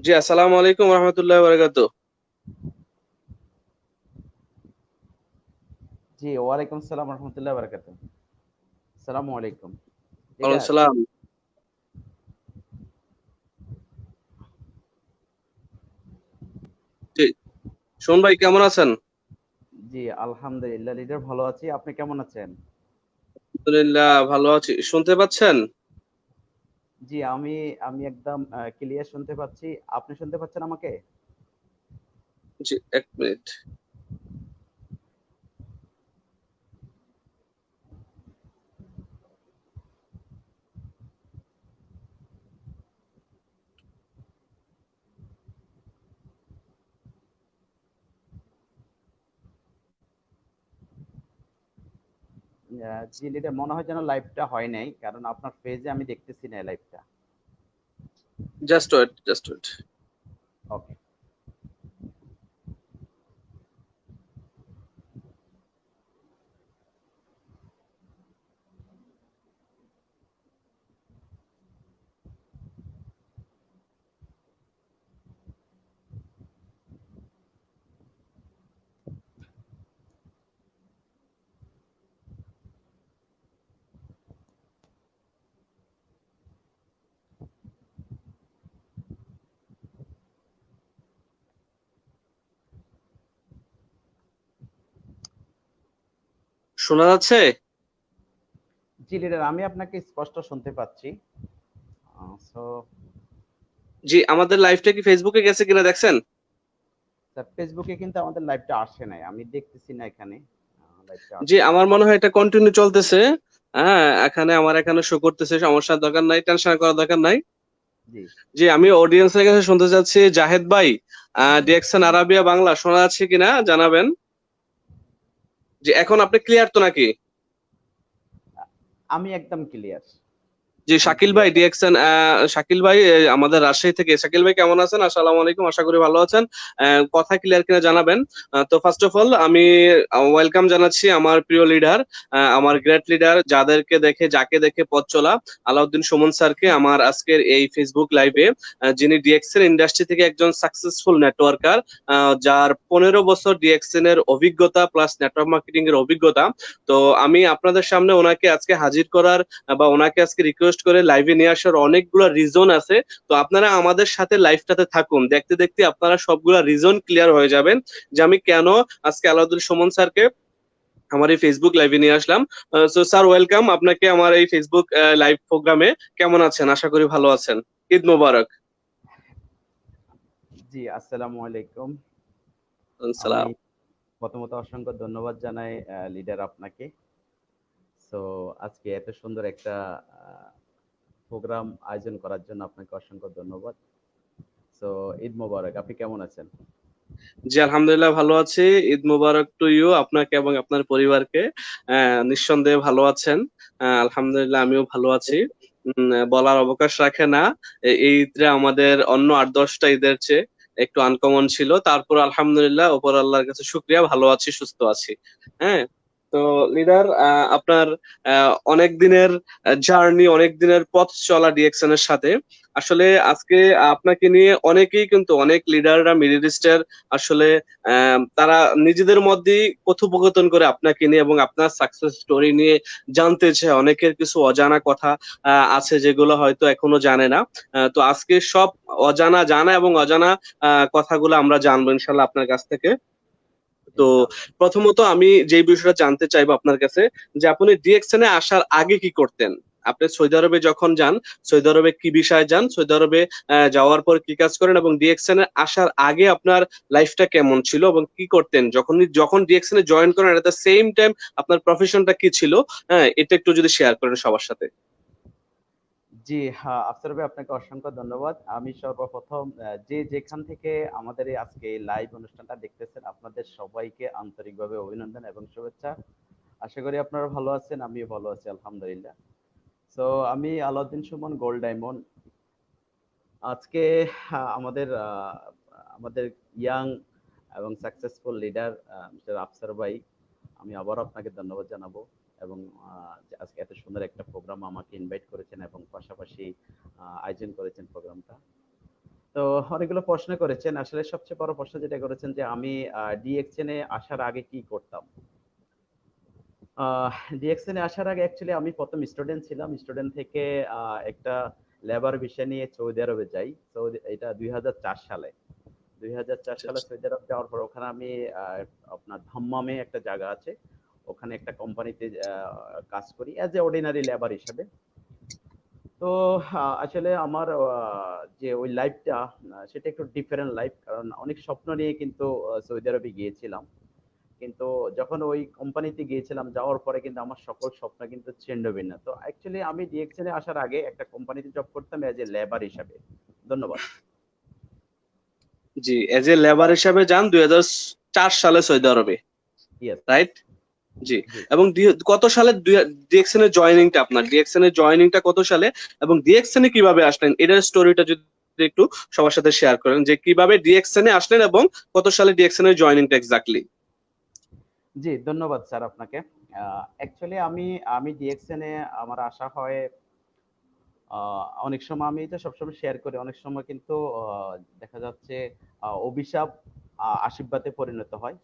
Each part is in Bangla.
জি, আসসালামু আলাইকুম রহমতুল্লাহ বারাকাতু। জি, ওয়ালাইকুম সালাম রহমতুল্লাহ বারাকাতুহ। সালামু আলাইকুম। ওয়ালাইকুম লিডার, সালাম। জি, শোন ভাই কেমন আছেন? জি আলহামদুলিল্লাহ লিডার ভালো আছি। আপনি কেমন আছেন? আলহামদুলিল্লাহ ভালো আছি। শুনতে পাচ্ছেন? জি আমি আমি একদম ক্লিয়ার শুনতে পাচ্ছি। আপনি শুনতে পাচ্ছেন আমাকে? জি, ১ মিনিট। জি লিডার মনে হয় যেন লাইভটা হয় নাই। কারণ আপনার পেজে আমি দেখতেছি না লাইভটা। Just wait, just wait. Okay. শোনা যাচ্ছে? জি লিডার আমি আপনাকে স্পষ্ট শুনতে পাচ্ছি। সো জি, আমাদের লাইভটা কি ফেসবুকে গেছে কিনা দেখছেন? স্যার ফেসবুকে কিন্তু আমাদের লাইভটা আসে নাই। আমি দেখতেছি না এখানে। লাইভটা জি, আসছে আমার কিনা। মনে হয় এটা কন্টিনিউ চলতেছে। হ্যাঁ, এখানে শো করতেছে। সমস্যার দরকার নাই, টেনশন করার দরকার নাই। জি। জি, আমি অডিয়েন্সের কাছে শুনতে চাচ্ছি জাহেদ ভাই, ডিএক্সএন আরাবিয়া বাংলা শোনা যাচ্ছে কিনা জানাবেন। জি, এখন আপনি ক্লিয়ার তো নাকি? আমি একদম ক্লিয়ার। জি, আমি শাকিল ভাই ক্লিয়ার পাচ্ছি। ডিএক্সএন শাকিল ভাই আমাদের রাজশাহী থেকে। শাকিল ভাই কেমন আছেন? আসসালামু আলাইকুম। আশা করি ভালো আছেন। কথা ক্লিয়ার কিনা জানাবেন। তো ফার্স্ট অফ অল আমি ওয়েলকাম জানাচ্ছি আমার প্রিয় লিডার, আমার গ্রেট লিডার, যাকে দেখে পথ চলা আলাউদ্দিন সুমন স্যারকে আমার আজকের এই ফেসবুক লাইভে, যিনি ডিএক্সএন ইন্ডাস্ট্রি থেকে একজন সাকসেসফুল নেটওয়ার্কার, যার 15 বছর ডিএক্সএন এর অভিজ্ঞতা প্লাস নেটওয়ার্ক মার্কেটিং এর অভিজ্ঞতা। তো আমি আপনাদের সামনে ওনাকে আজকে হাজির করার বা ওনাকে আজকে রিকোয়েস্ট করে লাইভে নিয়ে আসার অনেকগুলো রিজন আছে। তো আপনারা আমাদের সাথে লাইভটাতে থাকুন, দেখতে দেখতে আপনারা সবগুলা রিজন ক্লিয়ার হয়ে যাবেন যে আমি কেন আজকে আলাউদ্দিন সুমন স্যারকে আমার এই ফেসবুক লাইভে নিয়ে আসলাম। সো স্যার ওয়েলকাম আপনাকে আমার এই ফেসবুক লাইভ প্রোগ্রামে। কেমন আছেন? আশা করি ভালো আছেন। ঈদ মোবারক। জি আসসালামু আলাইকুম। আমি সালাম। প্রথমত অসংখ্য ধন্যবাদ জানাই লিডার আপনাকে। সো আজকে এত সুন্দর একটা প্রোগ্রাম আয়োজন করার জন্য আপনাকে অসংখ্য ধন্যবাদ। সো ঈদ মোবারক। আপনি কেমন আছেন? জি, আলহামদুলিল্লাহ ভালো আছি। ঈদ মোবারক টু ইউ, আপনাকে এবং আপনার পরিবারকে। নিঃসন্দেহে ভালো আছেন। আলহামদুলিল্লাহ আমিও ভালো আছি। বলার অবকাশ রাখে না। এই ঈদটা আমাদের অন্য ৮-১০টা ঈদের চেয়ে একটু আনকমন ছিল। তারপর আলহামদুলিল্লাহ উপর আল্লাহর কাছে শুকরিয়া, ভালো আছি, সুস্থ আছি। হ্যাঁ। তো লিডার, আপনার অনেক দিনের জার্নি, অনেক দিনের পথ চলা ডিএক্সএন এর সাথে। আসলে আজকে আপনাকে নিয়ে অনেকেই, কিন্তু অনেক লিডাররা মিডল ইস্টের আসলে তারা নিজেদের মধ্যেই কথোপকথন করে আপনাকে নিয়ে এবং আপনার সাকসেস স্টোরি নিয়ে জানতে চায়। অনেকের কিছু অজানা কথা আছে যেগুলো হয়তো এখনো জানে না। তো আজকে সব জানা এবং অজানা কথাগুলো আমরা জানবো ইনশাল্লাহ আপনার কাছ থেকে। তো ইনশাআল্লাহ। প্রথমত আমি যে বিষয়টা জানতে চাইবো আপনার কাছে, যে আপনি ডিএক্সএন এ আসার আগে কি করতেন? আপনি সৌদি আরবে যখন যান, সৌদি আরবে কি বিষয়ে যান? সৌদি আরবে যাওয়ার পর কি কাজ করেন? এবং ডিএক্সএন এ আসার আগে আপনার লাইফটা কেমন ছিল এবং কি করতেন? যখন ডিএক্সএন এ জয়েন করেন এট দ্য সেম টাইম আপনার প্রফেশনটা কি ছিল? হ্যাঁ, এটা একটু যদি শেয়ার করেন সবার সাথে। জি, হ্যাঁ, আফসার ভাই আপনাকে অসংখ্য ধন্যবাদ। আমি সর্বপ্রথম যে যেখান থেকে আমাদের এই আজকে এই লাইভ অনুষ্ঠানটা দেখতেছেন আপনাদের সবাইকে আন্তরিকভাবে অভিনন্দন এবং শুভেচ্ছা। আশা করি আপনারা ভালো আছেন, আমিও ভালো আছি আলহামদুলিল্লাহ। সো আমি আলাউদ্দিন সুমন গোল্ড ডায়মন্ড। আজকে আমাদের ইয়াং এবং সাকসেসফুল লিডার মিস্টার আফসার ভাই, আমি আবারও আপনাকে ধন্যবাদ জানাবো এবং যে আজকে এত সুন্দর একটা প্রোগ্রাম আমাকে ইনভাইট করেছেন এবং পাশাপাশি আয়োজন করেছেন প্রোগ্রামটা। তো অনেকগুলো প্রশ্ন করেছেন। আসলে সবচেয়ে বড় প্রশ্ন যেটা করেছেন যে আমি ডিএক্সএন এ আসার আগে কি করতাম? ডিএক্সএন এ আসার আগে অ্যাকচুয়ালি আমি ১ম স্টুডেন্ট ছিলাম। স্টুডেন্ট থেকে একটা লেবার ভিসা নিয়ে সৌদি আরবে যাই। এটা ২০০৪ সালে। ২০০৪ আচ্ছা, সালে আচ্ছা। সৌদি আরব যাওয়ার পর ওখানে আমি আপনার দাম্মামে একটা জায়গা আছে। ওখানে একটা কোম্পানিতে কাজ করি এজ এ অর্ডিনারি লেবার হিসেবে। তো আসলে আমার যে ওই লাইফটা সেটা একটু ডিফারেন্ট লাইফ। কারণ অনেক স্বপ্ন নিয়ে কিন্তু সৌদি আরবে গিয়েছিলাম। কিন্তু যখন ওই কোম্পানিতে গিয়েছিলাম, যাওয়ার পরে কিন্তু আমার সকল স্বপ্ন কিন্তু ছিন্নভিন্ন। তো অ্যাকচুয়ালি আমি ডিএক্সএন এ আসার আগে একটা কোম্পানিতে জব করতাম এজ এ লেবার হিসাবে। ধন্যবাদ। জি, এজ এ লেবার হিসাবে যান 2004 সালে সৌদি আরবে, ইয়েস, রাইট? জি। জি। এবং কত সালে ডিএক্সএন এর জয়েনিংটা আপনার, ডিএক্সএন এর জয়েনিংটা কত সালে এবং ডিএক্সএন এ কিভাবে আসলেন এটার স্টোরিটা যদি একটু সবার সাথে শেয়ার করেন যে কিভাবে ডিএক্সএন এ আসলেন এবং কত সালে ডিএক্সএন এর জয়েনিংটা এক্স্যাক্টলি। জি, ধন্যবাদ স্যার আপনাকে। অ্যাকচুয়ালি আমি আমি ডিএক্সএন এ আমার আসা হয় আ অনেক সময় আমি এটা সবসময় শেয়ার করি। অনেক সময় কিন্তু দেখা যাচ্ছে অভিশাপ আশীর্বাদে পরিণত হয়।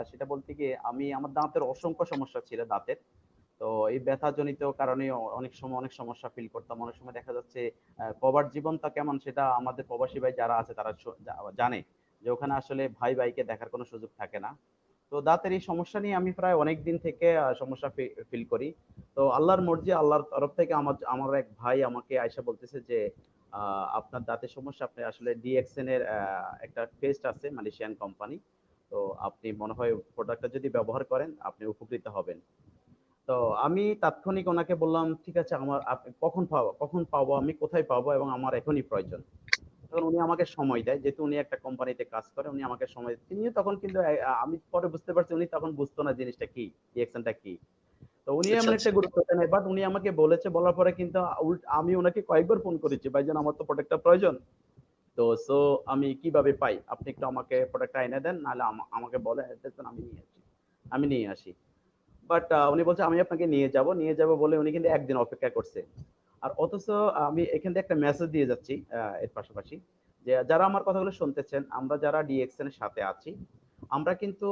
সেটা বলতে গিয়ে আমি আমার দাঁতের অসংখ্য সমস্যা ছিল দাঁতের। তো এই ব্যথাজনিত কারণে অনেক সময় অনেক সমস্যা ফিল করতাম। অনেক সময় দেখা যাচ্ছে প্রবাস জীবনটা কেমন সেটা আমাদের প্রবাসী ভাই যারা আছে তারা জানে যে ওখানে আসলে ভাই ভাইকে দেখার কোনো সুযোগ থাকে না। তো দাঁতের এই সমস্যা নিয়ে আমি প্রায় অনেকদিন থেকে সমস্যা ফিল করি। তো আল্লাহর মর্জি, আল্লাহর তরফ থেকে আমার আমার এক ভাই আমাকে আইসা বলতেছে যে আপনার দাঁতের সমস্যা, আপনি আসলে ডিএক্সএন এর একটা পেস্ট আছে মালয়েশিয়ান কোম্পানি। তো আপনি মনে হয় প্রোডাক্টটা যদি ব্যবহার করেন আপনি উপকৃত হবেন। তো আমি তাৎক্ষণিক ওনাকে বললাম, ঠিক আছে, আমার কখন পাবো, আমি কোথায় পাবো এবং আমার এখনই প্রয়োজন। তখন উনি আমাকে সময় দেয়, যেহেতু উনি একটা কোম্পানিতে কাজ করে, উনি আমাকে সময় দেয়। তিনিও তখন কিন্তু আমি পরে বুঝতে পারছি উনি তখন বুঝতো না জিনিসটা কি, রিঅ্যাকশনটা কি। তো উনি আচ্ছা, এমন একটা আচ্ছা। গুরুত্ব দেন, বাট উনি আমাকে বলেছে, বলার পরে কিন্তু আমি ওনাকে কয়েকবার ফোন করেছি, ভাইজান আমার তো প্রোডাক্টটা প্রয়োজন। তো আমি কিভাবে পাই, আপনি একটু আমাকে প্রোডাক্টটা এনে দেন, নাহলে আমাকে বলে দেখবেন আমি নিয়ে আসি। বাট উনি বলছে আমি আপনাকে নিয়ে যাব বলে উনি কিন্তু একদিন অপেক্ষা করছে। আর অথচ আমি এখান থেকে একটা মেসেজ দিয়ে যাচ্ছি এর পাশাপাশি যে যারা আমার কথাগুলো শুনতেছেন, আমরা যারা ডিএক্সএন এর সাথে আছি, আমরা কিন্তু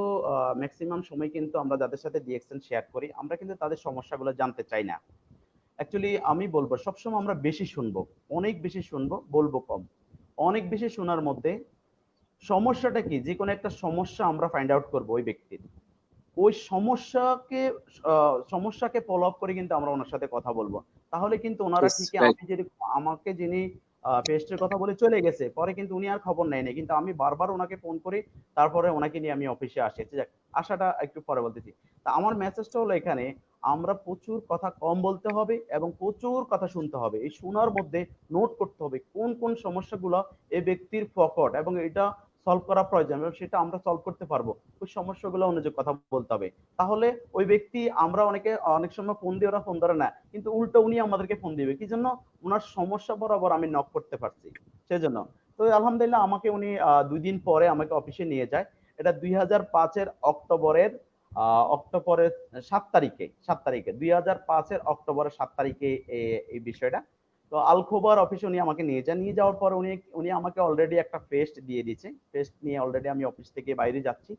ম্যাক্সিমাম সময় কিন্তু আমরা যাদের সাথে ডিএক্সএন শেয়ার করি, আমরা কিন্তু তাদের সমস্যাগুলো জানতে চাই না। অ্যাকচুয়ালি আমি বলবো সবসময় আমরা বেশি শুনবো, অনেক বেশি শুনবো, বলবো কম। অনেক বেশি শোনার মধ্যে সমস্যাটা কি, যে কোনো একটা সমস্যা আমরা ফাইন্ড আউট করবো ওই ব্যক্তির। ওই সমস্যাকে ফলো আপ করে কিন্তু আমরা ওনার সাথে কথা বলবো। তাহলে কিন্তু ওনারা ঠিকই রাইট। আমি যদি আমাকে যিনি পেস্টের কথা বলে চলে গেছে, পরে কিন্তু উনি আর খবর নেয় নাই। কিন্তু আমি বারবার ওনাকে ফোন করি, তারপরে ওনাকে নিয়ে আমি অফিসে আসি। আচ্ছা যাক, আসাটা একটু পরে বলতেছি। তা আমার মেসেজটা হলো এখানে, আমরা প্রচুর কথা কম বলতে হবে এবং প্রচুর কথা শুনতে হবে। এই শোনার মধ্যে নোট করতে হবে কোন সমস্যাগুলো এই ব্যক্তির প্রকট এবং এটা সলভ করা প্রয়োজন এবং সেটা আমরা সলভ করতে পারবো। ওই সমস্যাগুলো অনুযায়ী কথা বলতে হবে। তাহলে ওই ব্যক্তি, আমরা অনেক সময় ফোন দিয়ে ওরা ফোন ধরে না। কিন্তু উল্টো উনি আমাদেরকে ফোন দিবে। কি জন্য? উনার সমস্যা বরাবর আমি নক করতে পারছি। সেজন্য। তো আলহামদুলিল্লাহ আমাকে উনি ২ দিন পরে আমাকে অফিসে নিয়ে যায়। এটা ২০০৫ এর অক্টোবরের আ অক্টোবরের ৭ তারিখে, ২০০৫ এর অক্টোবরের ৭ তারিখে এই বিষয়টা। তো আল খোবার অফিসে উনি আমাকে নিয়ে যান। নিয়ে যাওয়ার পরে উনি উনি আমাকে অলরেডি একটা পেস্ট দিয়ে দিয়েছে। পেস্ট নিয়ে অলরেডি আমি অফিস থেকে বাইরে যাচ্ছি।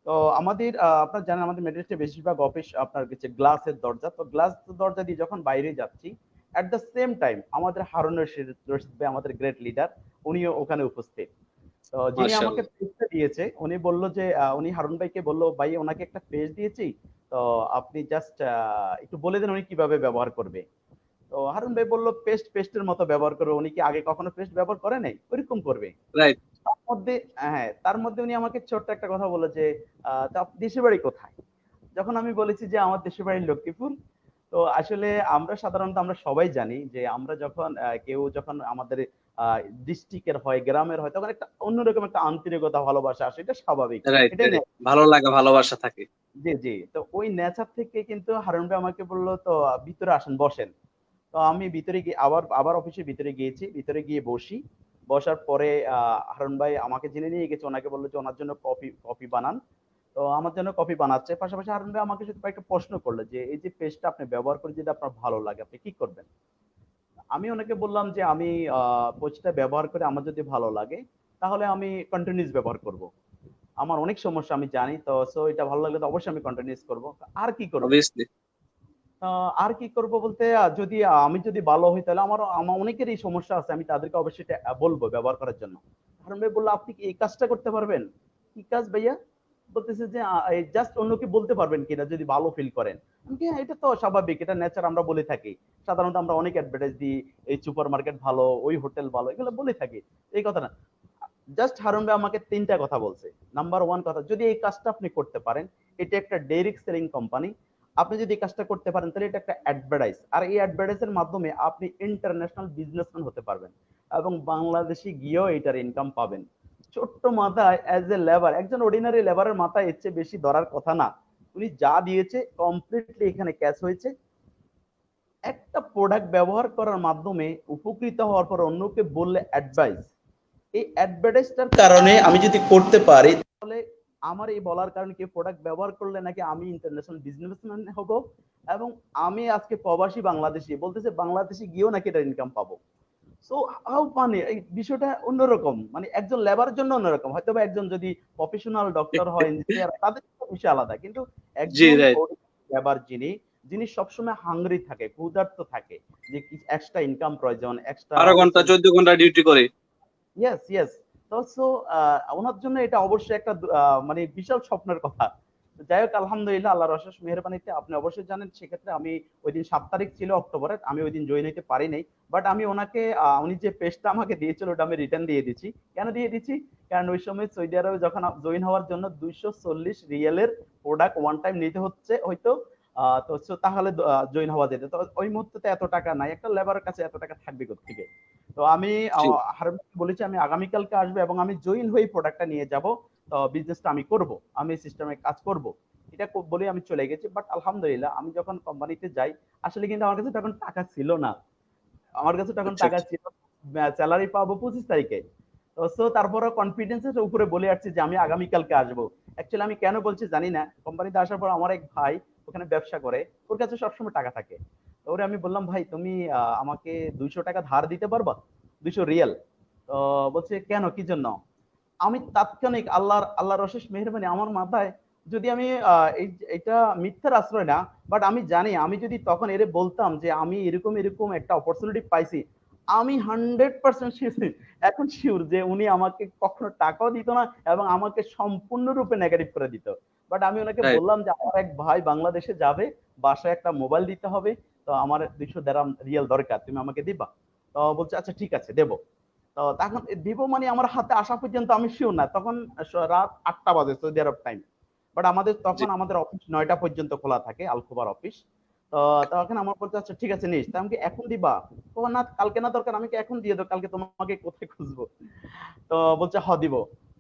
তো আমাদের আপনারা জানেন আমাদের মেডিকেলের বেশিরভাগ অফিস আপনার হচ্ছে গ্লাসের দরজা। তো গ্লাস দরজা দিয়ে যখন বাইরে যাচ্ছি, এট দ্য সেম টাইম আমাদের হারুন রশিদ ভাই, আমাদের গ্রেট লিডার, উনিও ওখানে উপস্থিত। তো যিনি আমাকে মাশাআল্লাহ। পেজটা দিয়েছে উনি বলল যে উনি হারুন ভাইকে বলল, ভাই ওনাকে একটা পেজ দিয়েছি। তো আপনি জাস্ট একটু বলে দেন উনি কিভাবে ব্যবহার করবে। তো হারুন ভাই বলল, পেস্টের মতো ব্যবহার করবে। উনি কি আগে কখনো পেস্ট ব্যবহার করে নাই? ওইরকম করবে। রাইট। তার মধ্যে হ্যাঁ, তার মধ্যে উনি আমাকে ছোট্ট একটা কথা বলল যে, তা দেশের বাড়ি কোথায়? যখন আমি বলেছি যে আমার দেশের বাড়ি লক্ষ্মীপুর। তো আসলে আমরা সবাই জানি যে আমরা যখন কেউ যখন আমাদের আ ডিস্ট্রিক্ট এর হয়, গ্রামের হয়, তখন একটা অন্যরকম একটা আন্তরিকতা, ভালোবাসা আসে। এটা স্বাভাবিক। রাইট, এটাই রাইট। ভালো লাগা, ভালোবাসা থাকে। জি, জি। তো ওই নেচার থেকে কিন্তু হারুন ভাই আমাকে বলল, তো ভিতরে আসেন, বসেন। তো আমি ভিতরে গিয়ে আবার আবার অফিসের ভিতরে গিয়েছি। ভিতরে গিয়ে বসি। বসার পরে হারুন ভাই আমাকে যিনি নিয়ে গেছে ওনাকে বলল যে ওনার জন্য কফি বানান। তো আমার জন্য কফি বানাচ্ছে। পাশাপাশি হারুন ভাই আমাকে শুধু কয়েকটা প্রশ্ন করল যে, এই যে পেস্টটা আপনি ব্যবহার করে যদি আপনার ভালো লাগে আপনি কি করবেন? আমি ওনাকে বললাম যে আমি কোচটা ব্যবহার করে আমার যদি ভালো লাগে তাহলে আমি কন্টিনিউস ব্যবহার করব। আমার অনেক সমস্যা আমি জানি, তো সো এটা ভালো লাগলে তো অবশ্যই আমি কন্টিনিউস করব। আর কি করব? অবভিয়াসলি। আর কি করব বলতে যদি আমি যদি ভালো হই তাহলে আমার আমার অনেকেরই সমস্যা আছে, আমি তাদেরকে অবশ্যই এটা বলবো ব্যবহার করার জন্য। হারুন ভাই বললো, আপনি কি এই কাজটা করতে পারবেন? কি কাজ ভাইয়া? বলতেছে যে জাস্ট অন্যকে বলতে পারবেন কিনা যদি ভালো ফিল করেন। আমি কি, হ্যাঁ এটা তো স্বাভাবিক, এটা নেচার, আমরা বলে থাকি। সাধারণত আমরা অনেক অ্যাডভার্টাইজ দিই, এই সুপার মার্কেট ভালো, ওই হোটেল ভালো, এগুলো বলে থাকি। এই কথা না, জাস্ট হারুন ভাই আমাকে তিনটা কথা বলছে। নাম্বার ওয়ান কথা, যদি এই কাজটা আপনি করতে পারেন, এটা একটা ডাইরেক্ট সেলিং কোম্পানি, আপনি যদি এই কাজটা করতে পারেন তাহলে এটা একটা অ্যাডভার্টাইজ, আর এই অ্যাডভার্টাইজের মাধ্যমে আপনি ইন্টারন্যাশনাল বিজনেসম্যান হতে পারবেন এবং বাংলাদেশে গিয়েও এটার ইনকাম পাবেন। ছোট্ট মাথায় অ্যাজ এ লেবার, একজন অর্ডিনারি লেবারের মাথায় এর চেয়ে বেশি ধরার কথা না। উনি যা দিয়েছে কমপ্লিটলি এখানে ক্যাশ হয়েছে। একটা প্রোডাক্ট ব্যবহার করার মাধ্যমে উপকৃত হওয়ার পর অন্যকে বললে অ্যাডভাইস, এই অ্যাডভার্টাইজটার কারণে আমি যদি করতে পারি তাহলে আমার এই বলার কারণে কি, প্রোডাক্ট ব্যবহার করলে নাকি আমি ইন্টারন্যাশনাল বিজনেসম্যান হব, এবং আমি আজকে প্রবাসী বাংলাদেশি, বলতেছে বাংলাদেশে গিয়েও নাকি এটা ইনকাম পাবো। সো হাউ ফানি, এই বিষয়টা অন্যরকম, মানে একজন লেবারের জন্য অন্যরকম, হয়তো বা একজন যদি প্রফেশনাল ডক্টর হয়, ইঞ্জিনিয়ার, তাদের বিষয় আলাদা, কিন্তু জি, একজন রাইট। লেবার যিনি, যিনি সবসময় হাংরি থাকে, ক্ষুধার্ত থাকে, যে এক্সট্রা ইনকাম প্রয়োজন, এক্সট্রা 12 ঘন্টা 14 ঘন্টা ডিউটি করে। Yes yes. তো সো ওনার জন্য এটা অবশ্যই একটা মানে বিশাল স্বপ্নের কথা। তো যাই হোক, আলহামদুলিল্লাহ আল্লাহর অশেষ মেহেরবানিতে, আপনি অবশ্যই জানেন, সেক্ষেত্রে আমি ওই দিন 7 তারিখ ছিল অক্টোবরের, আমি ওই দিন জয়েন হইতে পারি নাই। বাট আমি ওনাকে উনি যে পেজটা আমাকে দিয়েছিল ওটা আমি রিটার্ন দিয়ে দিচ্ছি। কেন দিয়ে দিচ্ছি? কারণ ওই সময় সৌদি আরবে যখন জয়েন হওয়ার জন্য 240 রিয়ালের প্রোডাক্ট ওয়ান টাইম নিতে হচ্ছে হয়তো। তো তাহলে জয়েন হওয়া যেত, তো ওই মুহূর্তে তো এত টাকা নাই, একটা লেবারের কাছে এত টাকা থাকবে কোত্থেকে। তো আমি জি। হারুনকে বলেছি আমি আগামীকালকে আসবো এবং আমি জয়েন হয়ে প্রোডাক্টটা নিয়ে যাব। তো বিজনেসটা আমি করব, আমি সিস্টেমে কাজ করব, এটা বলে আমি চলে গেছি। বাট আলহামদুলিল্লাহ আমি যখন কোম্পানিতে যাই, আসলে কিন্তু আমার কাছে তখন টাকা ছিল না। আমার কাছে তখন আচ্ছা, টাকা আচ্ছা। ছিল, স্যালারি পাবো 25 তারিখে। তো সো তারপরে কনফিডেন্সের উপরে বলে আসছি যে আমি আগামীকালকে আসবো। অ্যাকচুয়ালি আমি কেন বলছি জানি না, কোম্পানিতে আসার পর আমার এক ভাই ওখানে ব্যবসা করে, ওর কাছে সবসময় টাকা থাকে। তো ওরে আমি বললাম, ভাই তুমি আমাকে 200 টাকা ধার দিতে পারবা, 200 রিয়াল? তো বলছে, কেন, কি জন্য? আমি তাৎক্ষণিক, আল্লাহর অশেষ মেহেরবানি, আমার মাথায়, যদি আমি এটা মিথ্যার আশ্রয় না, বাট আমি জানি আমি যদি তখন এরে বলতাম যে আমি এরকম এরকম একটা অপরচুনিটি পাইছি, আমি 100% এখন শিওর যে উনি আমাকে কখনো টাকাও দিত না এবং আমাকে সম্পূর্ণরূপে নেগেটিভ করে দিত। বাট আমি ওনাকে রাইট। বললাম যে আমার এক ভাই বাংলাদেশে যাবে, বাসায় একটা মোবাইল দিতে হবে, তো আমার 200 রিয়াল দরকার, তুমি আমাকে দিবা? তো বলছে আচ্ছা ঠিক আছে দেবো। তো তখন দিব মানে আমার হাতে আসা পর্যন্ত আমি শিওর না, তখন রাত 8টা বাজে সৌদি আরব টাইম। বাট আমাদের জি। তখন আমাদের অফিস 9টা পর্যন্ত খোলা থাকে, আলখোবার অফিস। তো তখন আমার বলছে আচ্ছা ঠিক আছে নিস, তা আমি কি এখন দিবা? ও না, কালকে না দরকার, আমি কি এখন দিয়ে দাও, কালকে তোমাকে কোথায় খুঁজবো? তো বলছে হ দিব।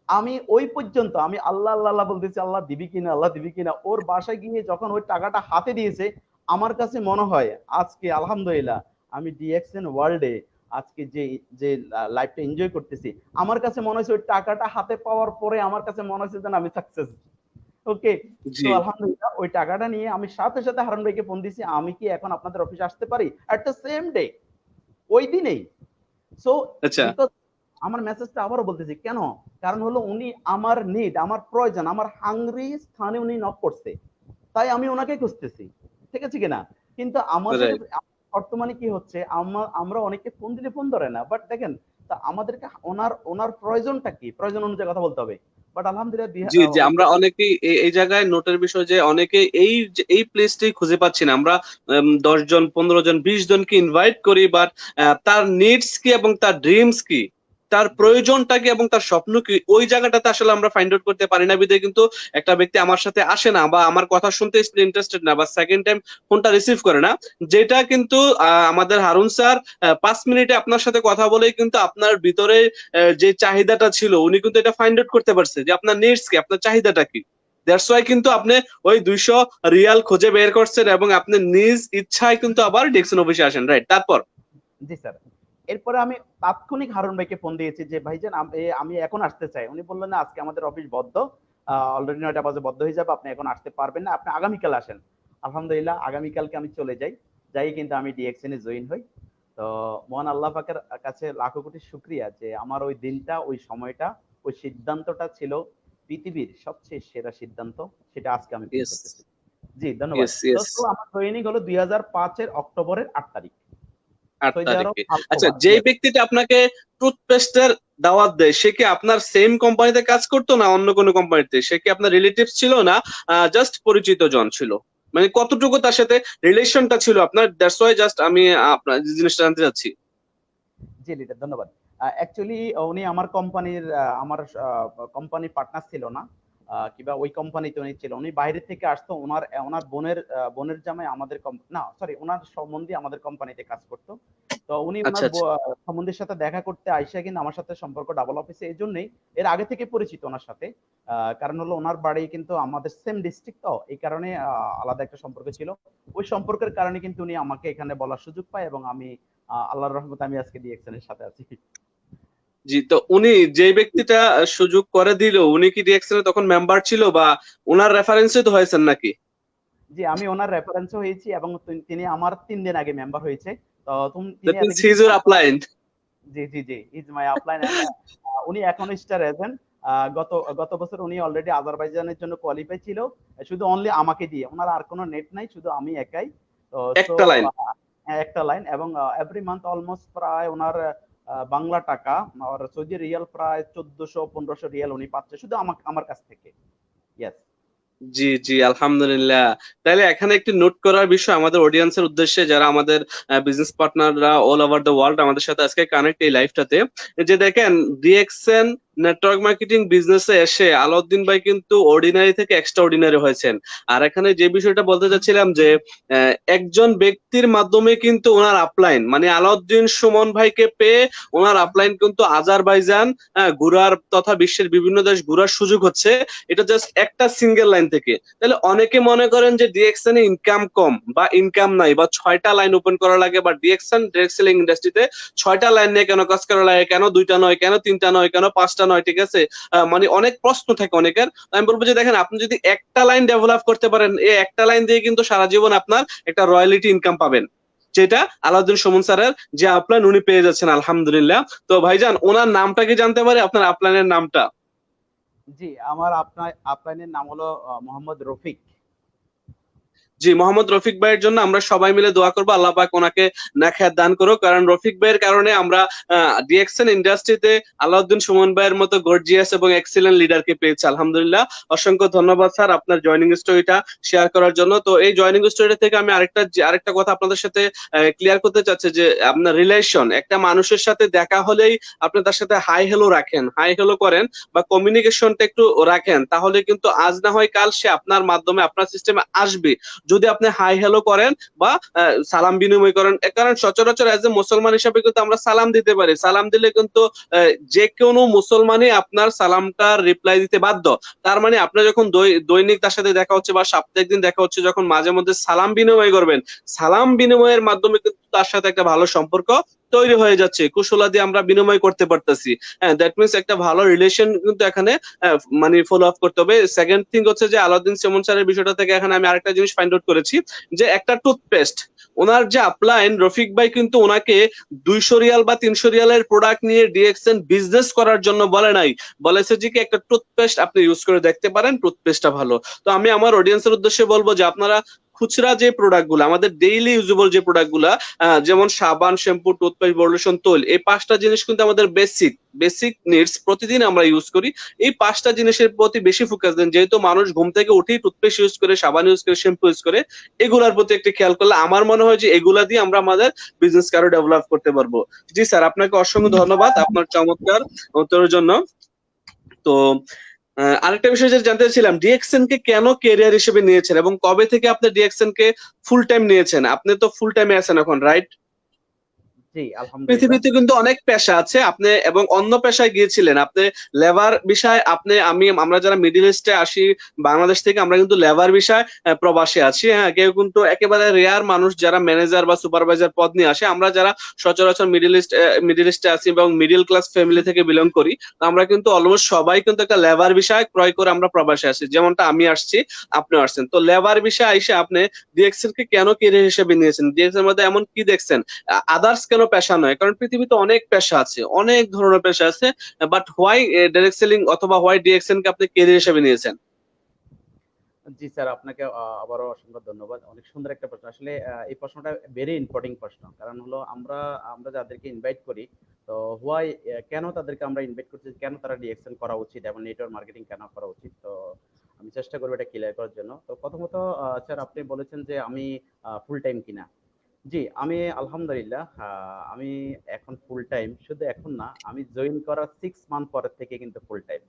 আমি ওই পর্যন্ত আমি আল্লাহ আল্লাহ আল্লাহ বলতেছি, আল্লাহ দিবি কিনা, আল্লাহ দিবি কিনা। ওর বাসায় গিয়ে যখন ওই টাকাটা হাতে দিয়েছে, আমার কাছে মনে হয় আজকে আলহামদুলিল্লাহ আমি ডিএক্সএন ওয়ার্ল্ডে আজকে যে যে লাইফটা এনজয় করতেছি, আমার কাছে মনে হচ্ছে ওই টাকাটা হাতে পাওয়ার পরে আমার কাছে মনে হচ্ছে যেন আমি সাকসেস। ওকে। জি। তো আলহামদুলিল্লাহ ওই টাকাটা নিয়ে আমি সাথে সাথে হারুন ভাইকে ফোন দিছি, আমি কি এখন আপনাদের অফিসে আসতে পারি এট দ্য সেম ডে, ওই দিনেই। সো আচ্ছা। বিকজ আমার মেসেজটা আবারও বলতেছি কেন, কারণ হলো উনি আমার নিড, আমার প্রয়োজন, আমার হাংরি স্থানে উনি নক করছে, তাই আমি ওনাকে খুঁজতেছি। ঠিক আছে কিনা? কিন্তু আমাদের রাইট। বর্তমানে কি হচ্ছে, আমরা অনেকে ফোন দিলে ফোন ধরে না, বাট দেখেন, তা আমাদেরকে ওনার ওনার প্রয়োজনটা কি, প্রয়োজন অনুযায়ী কথা বলতে হবে। বাট আলহামদুলিল্লাহ জি, জি, আমরা অনেকেই এই জায়গায় নোটের বিষয় যে অনেকে এই প্লেসটাই খুঁজে পাচ্ছি না আমরা। 10 জন 15 জন 20 জনকে ইনভাইট করি, বাট তার নিডস কি এবং তার ড্রিমস কি, তার জি প্রয়োজনটা কি এবং তার স্বপ্ন কি, ওই জায়গাটাতে আসলে আমরা ফাইন্ড আউট করতে পারি না বিধায় কিন্তু একটা ব্যক্তি আমার সাথে আসে না বা আমার কথা শুনতে ইন্টারেস্টেড না বা সেকেন্ড টাইম ফোনটা রিসিভ করে না। যেটা কিন্তু আমাদের হারুন স্যার 5 মিনিটে আপনার সাথে কথা বলেই কিন্তু আপনার ভিতরে যে চাহিদাটা ছিল উনি কিন্তু এটা ফাইন্ড আউট করতে পারছে যে আপনার নিডস কি, আপনার চাহিদাটা কি। দ্যাটস ওয়াই কিন্তু আপনি ওই 200 রিয়াল খুঁজে বের করছেন এবং আপনি নিজ ইচ্ছায় কিন্তু আবার ডিকশন অফিসে আসেন, রাইট? তারপর জি স্যার। এরপরে আমি তাৎক্ষণিক হারুন ভাইকে ফোন দিয়েছি যে ভাইজান আমি এখন আসতে চাই। উনি বললেন না আজকে আমাদের অফিস বদ্ধ, অলরেডি 9টা বাজে বদ্ধ হয়ে যাবে, আপনি এখন আসতে পারবেন না, আপনি আগামীকাল আসেন। আলহামদুলিল্লাহ আগামীকালকে আমি চলে যাই, যাই কিন্তু আমি ডিএক্সএন এ জয়েন হই। তো মহান আল্লাহ পাকের কাছে লাখো কোটি শুকরিয়া যে আমার ওই দিনটা, ওই সময়টা, ওই সিদ্ধান্তটা ছিল পৃথিবীর সবচেয়ে সেরা সিদ্ধান্ত। সেটা আজকে আমি ফিল ইয়েস, করতেছি। জি, ধন্যবাদ। ইয়েস, তো ইয়েস। তো আমার জয়েনিং হলো 2005 এর অক্টোবরের 8 তারিখ। 8 সৌদি আরব তারিখে। আচ্ছা, আলখোবার। যেই ইয়েস। ব্যক্তিটা আপনাকে টুথপেস্টের দাওয়াত দেয় সে কি আপনার সেম কোম্পানিতে কাজ করতো না অন্য কোনো কোম্পানিতে? সে কি আপনার রিলেটিভস ছিল না জাস্ট পরিচিত জন ছিল? মানে কতটুকু তার সাথে রিলেশনটা ছিল আপনার? দ্যাটস ওয়াই জাস্ট আমি আপনার জিনিসটা জানতে চাচ্ছি। জি লিডার, ধন্যবাদ। অ্যাকচুয়ালি উনি আমার কোম্পানির আমার কোম্পানি পার্টনার ছিল না, কিংবা ওই কোম্পানিতে উনি ছিল, উনি বাইরে থেকে আসতো। ওনার ওনার বোনের জামাই আমাদের না সরি, ওনার সম্বন্ধী আমাদের কোম্পানিতে কাজ করতো। তো উনি আচ্ছা, ওনার আচ্ছা। সম্বন্ধীর সাথে দেখা করতে আইসা কিন্তু আমার সাথে সম্পর্ক ডাবল অফিসে, এই জন্যই এর আগে থেকে পরিচিত ওনার সাথে। কারণ হলো ওনার বাড়ি কিন্তু আমাদের সেম ডিস্ট্রিক্ট, তো এই কারণে আলাদা একটা সম্পর্ক ছিল। ওই সম্পর্কের কারণে কিন্তু উনি আমাকে এখানে বলার সুযোগ পায়, এবং আমি আল্লাহর রহমতে আমি আজকে ডিএক্সএন এর সাথে আছি। জি, তো উনি যেই ব্যক্তিটা সুযোগ করে দিল উনি কি ডিএক্সএল এ তখন মেম্বার ছিল বা উনার রেফারেন্সে তো হয়েছেন নাকি? জি, আমি ওনার রেফারেন্সও হয়েছি, এবং তিনি আমার ৩ দিন আগে মেম্বার হয়েছে। তো তিনি দ্যাট মিনস এতদিন হি ইজ কিন্তু ইউর আমরা, আপলাইন। জি জি জি, ইজ মাই আপলাইন। এন্ড উনি এখন স্টার এজেন্ট। গত গত বছর উনি অলরেডি আজারবাইজানের জন্য কোয়ালিফাই ছিল, শুধু অনলি আমাকে দিয়ে। ওনার আর কোনো নেট নাই, শুধু আমি একাই। তো সো একটা লাইন। একটা লাইন, এবং এভরি মান্থ অলমোস্ট প্রায় ওনার বাংলা টাকা আর সৌদি রিয়াল প্রায় ১৪০০-১৫০০ রিয়াল উনি পাচ্ছে শুধু আমার কাছ থেকে। ইয়েস। জি, জি, আলহামদুলিল্লাহ। তাইলে এখানে একটি নোট করার বিষয় আমাদের অডিয়েন্সের উদ্দেশ্যে, যারা আমাদের বিজনেস পার্টনাররা অল ওভার দ্য ওয়ার্ল্ড আমাদের সাথে আজকে কানেক্ট এই লাইভটাতে, যে দেখেন ডিএক্সএন নেটওয়ার্ক মার্কেটিং বিজনেসে এসে আলাউদ্দিন ভাই কিন্তু অর্ডিনারি থেকে এক্সট্রা অর্ডিনারি হয়েছেন। আর এখানে যে বিষয়টা বলতে চাচ্ছিলাম যে একজন ব্যক্তির মাধ্যমে কিন্তু ওনার আপলাইন মানে আলাউদ্দিন সুমন ভাইকে পেয়ে ওনার আপলাইন কিন্তু আজারবাইজান ঘুরার তথা বিশ্বের বিভিন্ন দেশ ঘুরার সুযোগ হচ্ছে। এটা জাস্ট একটা সিঙ্গেল লাইন থেকে। তাহলে অনেকে মনে করেন যে ডিএক্সএন এ ইনকাম কম বা ইনকাম নাই বা 6টা লাইন ওপেন করা লাগে, বা ডিএক্সএন ডিরেক্ট সেলিং ইন্ডাস্ট্রিতে 6টা লাইন নিয়ে কেন কাজ করা লাগে, কেন 2টা নয়, কেন 3টা নয়, কেন 5টা নয়, ঠিক আছে? মানে অনেক প্রশ্ন থাকে অনেকের। আমি বলবো যে দেখেন আপনি যদি একটা লাইন ডেভেলপ করতে পারেন, এই একটা লাইন দিয়ে কিন্তু সারা জীবন আপনার একটা রয়্যালিটি ইনকাম পাবেন, যেটা আলাউদ্দিন সুমন স্যারের যে আপলাইন উনি পেয়ে যাচ্ছেন আলহামদুলিল্লাহ। তো ভাইজান ওনার নামটা কি জানতে পারি, আপনার আপলাইনের নামটা? জি, আমার আপলাইনের নাম হলো মোহাম্মদ রফিক। জি, মোহাম্মদ রফিক ভাইয়ের জন্য আমরা সবাই মিলে দোয়া করবো, আল্লাহ পাক ওনাকে নেখায়াত দান করুক। কারণ রফিক ভাইয়ের কারণে আমরা ডিএক্সএন ইন্ডাস্ট্রিতে আলাউদ্দিন সুমন ভাইয়ের মতো গর্জিয়াস এবং এক্সিলেন্ট লিডারকে পেয়েছি আলহামদুলিল্লাহ। অসংখ্য ধন্যবাদ স্যার আপনার জয়নিং স্টোরিটা শেয়ার করার জন্য। তো এই জয়নিং স্টোরিটা থেকে আমি আরেকটা কথা আপনাদের সাথে ক্লিয়ার করতে চাচ্ছি যে আপনার রিলেশন, একটা মানুষের সাথে দেখা হলেই আপনি তার সাথে হাই হ্যালো রাখেন, হাই হ্যালো করেন বা কমিউনিকেশনটা একটু রাখেন, তাহলে কিন্তু আজ না হয় কাল সে আপনার মাধ্যমে আপনার সিস্টেমে আসবে। যদি আপনি হাই হ্যালো করেন বা সালাম বিনিময় করেন, কারণ সচরাচর এজ এ মুসলমান হিসাবে কিন্তু আমরা সালাম দিতে পারি, সালাম দিলে কিন্তু যে কোনো মুসলমানই আপনার সালামটার রিপ্লাই দিতে বাধ্য। তার মানে আপনি যখন দৈনিক তার সাথে দেখা হচ্ছে বা সাপ্তাহিক দিন দেখা হচ্ছে, যখন মাঝে মধ্যে সালাম বিনিময় করবেন, সালাম বিনিময়ের মাধ্যমে কিন্তু তার সাথে একটা ভালো সম্পর্ক তৈরি হয়ে যাচ্ছে, কুশলাদি আমরা বিনিময় করতে পারতেছি। হ্যাঁ, দ্যাট মিনস একটা ভালো রিলেশন কিন্তু এখানে মানে ফলো আপ করতে হবে। সেকেন্ড থিং হচ্ছে যে আলাউদ্দিন সুমন স্যারের বিষয়টা থেকে এখানে আমি আরেকটা জিনিস ফাইন্ড আউট করেছি, যে একটা টুথপেস্ট ওনার যে আপলাইন রফিক ভাই কিন্তু ওনাকে 200 রিয়াল বা 300 রিয়ালের প্রোডাক্ট নিয়ে ডিএক্সএন বিজনেস করার জন্য বলে নাই, বলেছে যে কি একটা টুথপেস্ট আপনি ইউজ করে দেখতে পারেন, টুথপেস্টটা ভালো। তো আমি আমার অডিয়েন্সের উদ্দেশ্যে বলবো যে আপনারা খুচরা যে প্রোডাক্ট গুলো, আমাদের ডেইলি ইউজেবল যে প্রোডাক্ট গুলা, যেমন সাবান, শ্যাম্পু, টুথপেস্ট, বডি লোশন, তৈল, এই 5টা জিনিস কিন্তু আমাদের বেসিক বেসিক নিডস, প্রতিদিন আমরা ইউজ করি। এই 5টা জিনিসের প্রতি বেশি ফোকাস দেন, যেহেতু মানুষ ঘুম থেকে উঠেই টুথপেস্ট ইউজ করে, সাবান ইউজ করে, শ্যাম্পু ইউজ করে। এগুলার প্রতি একটু খেয়াল করলে আমার মনে হয় যে এগুলা দিয়ে আমরা আমাদের বিজনেস আরো ডেভেলপ করতে পারবো। জি স্যার, আপনাকে অসংখ্য ধন্যবাদ আপনার চমৎকার উত্তরের জন্য। তো আরেকটা বিষয় যেটা জানতে চাইছিলাম, ডিএক্সএন কে কেন ক্যারিয়ার হিসেবে নিয়েছেন এবং কবে থেকে আপনি ডিএক্সএন কে ফুল টাইম নিয়েছেন? আপনি তো ফুল টাইমে আছেন এখন, রাইট? জি, আলহামদুলিল্লাহ। পৃথিবীতে কিন্তু অনেক পেশা আছে, আপনি এবং অন্য পেশায় গিয়েছিলেন, আপনি লেবার বিষয়, আমরা যারা মিডিল ইস্টে আসি বাংলাদেশ থেকে, আমরা কিন্তু লেবার বিষয় প্রবাসী আছি। হ্যাঁ, কেউ কিন্তু একেবারে রেয়ার মানুষ যারা ম্যানেজার বা সুপারভাইজার পদ নিয়ে আসে। আমরা যারা সচরাচর মিডিল ইস্টে আছি এবং মিডিল ক্লাস ফ্যামিলি থেকে বিলং করি, আমরা কিন্তু অলমোস্ট সবাই কিন্তু একটা লেবার বিষয় ক্রয় করে আমরা প্রবাসে আসি, যেমনটা আমি আসছি, আপনিও আসছেন। তো লেবার বিষয় এসে আপনি ডিএক্সএল কে কেন ক্যারিয়ার হিসেবে নিয়েছেন? ডিএক্সএল এর মধ্যে এমন কি দেখছেন? আদার্স কেন পেশা নয়, কারণ পৃথিবীতে অনেক পেশা আছে, অনেক ধরনের পেশা আছে। বাট হোয়াই ডাইরেক্ট সেলিং অথবা হোয়াই ডিএক্সএন কে আপনি ক্যারিয়ার হিসেবে নিয়েছেন? জি স্যার, আপনাকে আবারও অসংখ্য ধন্যবাদ। অনেক সুন্দর একটা প্রশ্ন। আসলে এই প্রশ্নটা ভেরি ইম্পর্টেন্ট প্রশ্ন। কারণ হলো আমরা আমরা যাদেরকে ইনভাইট করি, তো হোয়াই, কেন তাদেরকে আমরা ইনভাইট করছি, কেন তারা ডিএক্সএন করা উচিত এবং নেটওয়ার্ক মার্কেটিং কেন করা উচিত, তো আমি চেষ্টা করবো এটা ক্লিয়ার করার জন্য। তো প্রথমত স্যার, আপনি বলেছেন যে আমি ফুল টাইম কিনা। জি, আমি আলহামদুলিল্লাহ, আমি এখন ফুল টাইম, শুধু এখন না, আমি জয়েন করার 6 মান্থ পরের থেকে কিন্তু ফুল টাইম।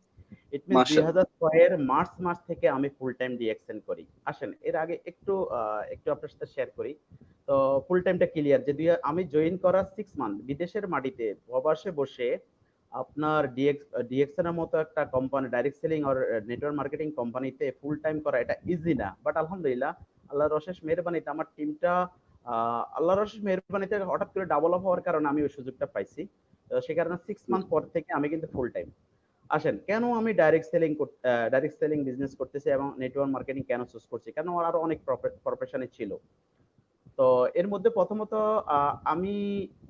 ইট মিনস মাশাআল্লাহ। 2006 এর মার্চ মাস থেকে আমি ফুল টাইম ডিএক্সএন করি। আসেন এর আগে একটু আপনার সাথে শেয়ার করি। তো ফুল টাইমটা ক্লিয়ার যে আমি জয়েন করার 6 মান্থ বিদেশের মাটিতে প্রবাসে বসে আপনার ডিএক্সএন এর মতো একটা কোম্পানি, ডাইরেক্ট সেলিং আর নেটওয়ার্ক মার্কেটিং কোম্পানিতে ফুল টাইম করা এটা ইজি না। বাট আলহামদুলিল্লাহ, আল্লাহর অশেষ মেহেরবানিতে আমার টিমটা, আল্লাহর অশেষ মেহেরবানিতে হঠাৎ করে ডাবল আপ হওয়ার কারণে আমি ওই সুযোগটা পাইছি। তো সে কারণে 6 মান্থ পর থেকে আমি কিন্তু ফুল টাইম। আসেন কেন আমি ডাইরেক্ট সেলিং বিজনেস করতেছি এবং নেটওয়ার্ক মার্কেটিং কেন চুজ করছি, কেন আমার আরো অনেক প্রফেশনে ছিল। তো এর মধ্যে প্রথমত আমি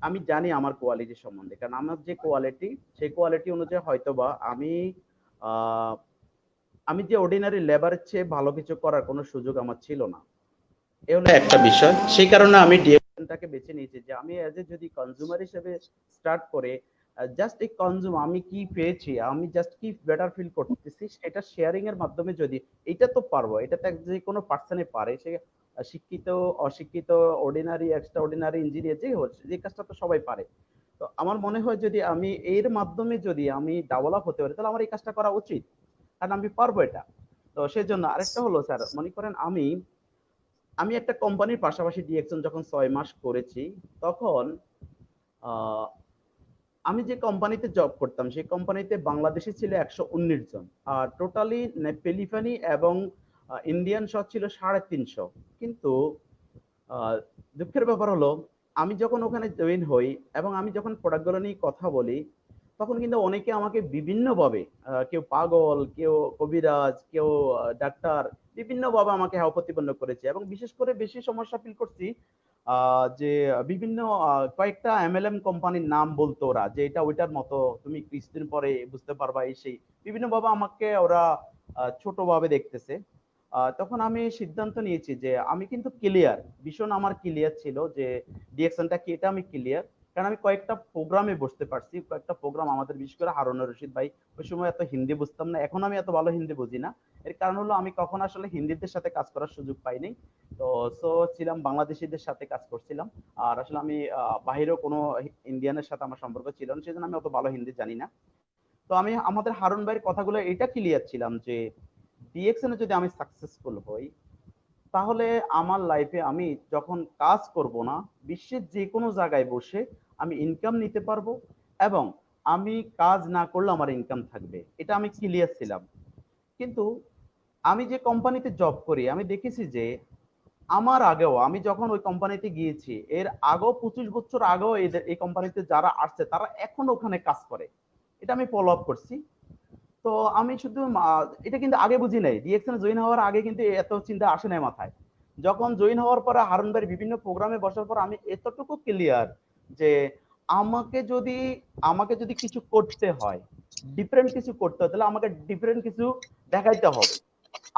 আমি জানি আমার কোয়ালিটি সম্বন্ধে, কারণ আমার যে কোয়ালিটি, সেই কোয়ালিটি অনুযায়ী হয়তোবা আহ, আমি যে অর্ডিনারি লেবারের চেয়ে ভালো কিছু করার কোনো সুযোগ আমার ছিল না। এ হলো একটা বিষয়। সেই কারণে আমি ডিএক্সএনটাকে বেছে নিয়েছি যে আমি এজ এ যদি কনজিউমার হিসেবে স্টার্ট করে জাস্ট এই কনজিউম আমি কি পেয়েছি, আমি জাস্ট কি বেটার ফিল করতেছি সেটা শেয়ারিং এর মাধ্যমে যদি, এটা তো পারবো, এটা তো যে কোনো পার্সনই পারে, সে শিক্ষিত, অশিক্ষিত, অর্ডিনারি, এক্সট্রা অর্ডিনারি, ইঞ্জিনিয়ার, যে হচ্ছে যে কাজটা তো সবাই পারে। তো আমার মনে হয় যদি আমি এর মাধ্যমে যদি আমি ডেভেলপ হতে পারি, তাহলে আমার এই কাজটা করা উচিত, কারণ আমি পারবো এটা। তো সেজন্য আরেকটা হলো স্যার, মনে করেন আমি আমি একটা কোম্পানির পাশাপাশি ডিএক্সএন যখন 6 মাস করেছি, তখন আহ, আমি যে কোম্পানিতে জব করতাম সেই কোম্পানিতে বাংলাদেশি ছিল 119 জন, আর টোটালি ফিলিপাইনি এবং ইন্ডিয়ান সহ ছিল 350। কিন্তু আহ, দুঃখের ব্যাপার হলো, আমি যখন ওখানে জয়েন হই এবং আমি যখন প্রোডাক্টগুলো নিয়ে কথা বলি, তখন কিন্তু অনেকে আমাকে বিভিন্নভাবে, কেউ পাগল, কেউ কবিরাজ, কেউ ডাক্তার, বিভিন্নভাবে আমাকে হ্যায় প্রতিপন্ন করেছে। এবং বিশেষ করে বেশি সমস্যা ফিল করছি যে বিভিন্ন কয়েকটা এমএলএম কোম্পানির নাম বলতো ওরা, যে এটা ওইটার মতো, তুমি কিছুদিন পরে বুঝতে পারবা, এই সেই বিভিন্নভাবে আমাকে ওরা ছোটভাবে দেখতেছে। তখন আমি সিদ্ধান্ত নিয়েছি যে আমি কিন্তু ক্লিয়ার, ভীষণ আমার ক্লিয়ার ছিল যে ডিএক্সএনটা কি, এটা আমি ক্লিয়ার। কারণ আমি কয়েকটা প্রোগ্রামে বসতে পারছি, কয়েকটা প্রোগ্রাম আমাদের, বিশেষ করে হারুন রশিদ ভাই, ওই সময় এত হিন্দি বুঝতাম না, এখন আমি এত ভালো হিন্দি বুঝি না। এর কারণ হলো আমি কখন আসলে হিন্দিদের সাথে কাজ করার সুযোগ পাইনি। তো ছিলাম বাংলাদেশিদের সাথে কাজ করছিলাম। আর আসলে আমি বাহিরেও কোনো ইন্ডিয়ানের সাথে আমার সম্পর্ক ছিল না, সেজন্য আমি অত ভালো হিন্দি জানি না। তো আমি আমাদের হারুন ভাইয়ের কথাগুলো এটা ক্লিয়ার ছিলাম যে ডিএক্সএন এ যদি আমি সাকসেসফুল হই, তাহলে আমার লাইফে আমি যখন কাজ করব না, বিশ্বের যে কোনো জায়গায় বসে আমি ইনকাম নিতে পারবো, এবং আমি কাজ না করলে আমার ইনকাম থাকবে, এটা আমি ক্লিয়ার ছিলাম। কিন্তু আমি যে কোম্পানিতে জব করি, আমি দেখেছি যে আমার আগেও, আমি যখন ওই কোম্পানিতে গিয়েছি, এর আগেও 25 বছর আগেও এদের এই কোম্পানিতে যারা আসছে তারা এখন ওখানে কাজ করে, এটা আমি ফলো আপ করছি। তো আমি শুধু এটা কিন্তু আগে বুঝি নাই, ডিএক্সএন জয়েন হওয়ার আগে কিন্তু এত চিন্তা আসে নাই মাথায়। যখন জয়েন হওয়ার পরে হারুন ভাইয়ের বিভিন্ন প্রোগ্রামে বসার পর আমি এতটুকু ক্লিয়ার যে আমাকে যদি আমাকে যদি কিছু করতে হয়, ডিফারেন্ট কিছু করতে হয়, তাহলে আমাকে ডিফারেন্ট কিছু দেখাইতে হবে।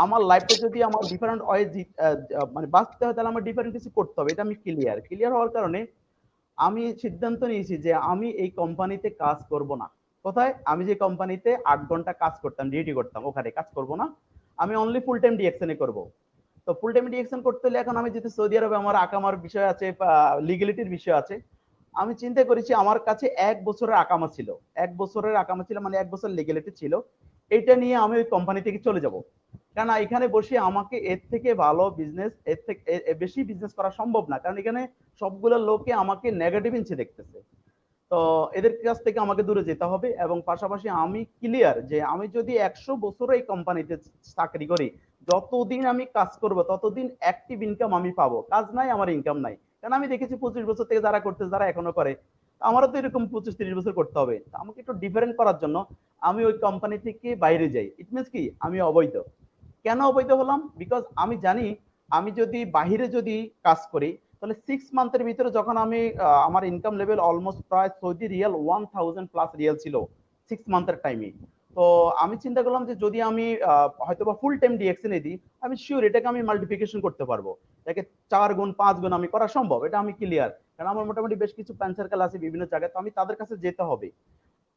আমার লাইফটা যদি আমার ডিফারেন্ট ওয়ে মানে বাঁচতে হয়, তাহলে আমার ডিফারেন্ট কিছু করতে হবে, এটা আমি ক্লিয়ার হওয়ার কারণে আমি সিদ্ধান্ত নিয়েছি যে আমি এই কোম্পানিতে কাজ করব না। কোথায়? আমি যে কোম্পানিতে 8 ঘন্টা কাজ করতাম, ডিউটি করতাম, ওখানে কাজ করব না। আমি অনলি ফুল টাইম ডিএক্সএন এ করব। তো ফুল টাইম ডিএক্সএন করতে হলে এখন আমি যেহেতু সৌদি আরবে আমার আকামার বিষয় আছে, লিগ্যালিটির বিষয় আছে, আমি চিন্তা করেছি আমার কাছে 1 বছরের আকামা ছিল। 1 বছরের আকামা ছিল মানে 1 বছর লিগ্যালিটি ছিল। এটা নিয়ে আমি ওই কোম্পানি থেকে চলে যাব। কারণ এখানে বসে আমাকে এর থেকে ভালো বিজনেস, এর থেকে বেশি বিজনেস করা সম্ভব না, কারণ এখানে সবগুলো লোকে আমাকে নেগেটিভ ইঞ্চে দেখতেছে। তো এদের কাছ থেকে আমাকে দূরে যেতে হবে। এবং পাশাপাশি আমি ক্লিয়ার যে আমি যদি 100 বছর এই কোম্পানিতে চাকরি করি, যতদিন আমি কাজ করব ততদিন অ্যাক্টিভ ইনকাম আমি পাবো, কাজ নাই আমার ইনকাম নাই। কারণ আমি দেখেছি 25 বছর থেকে যারা করতেছে, যারা এখনো করে, আমারও তো এরকম 25-30 বছর করতে হবে। আমাকে একটু ডিফারেন্ট করার জন্য আমি ওই কোম্পানি থেকে বাইরে যাই। ইট মিনস কি, আমি অবৈধ। কেন অবৈধ হলাম? বিকজ আমি জানি আমি যদি বাহিরে যদি কাজ করি, তাহলে 6 মান্থের ভিতরে যখন আমি আমার ইনকাম লেভেল অলমোস্ট প্রায় সৌদি রিয়াল 1000+ রিয়াল ছিল 6 মান্থের টাইমে। তো আমি চিন্তা করলাম যে যদি আমি হয়তো বা ফুল টাইম ডিএক্সএন এ দিই, আমি শিওর এটাকে আমি মাল্টিপ্লিকেশন করতে পারবো, এটাকে 4 গুণ 5 গুণ আমি করা সম্ভব, এটা আমি ক্লিয়ার। কারণ আমার মোটামুটি বেশ কিছু ফ্রেন্ড সার্কেল আছে বিভিন্ন জায়গায়, তো আমি তাদের কাছে যেতে হবে।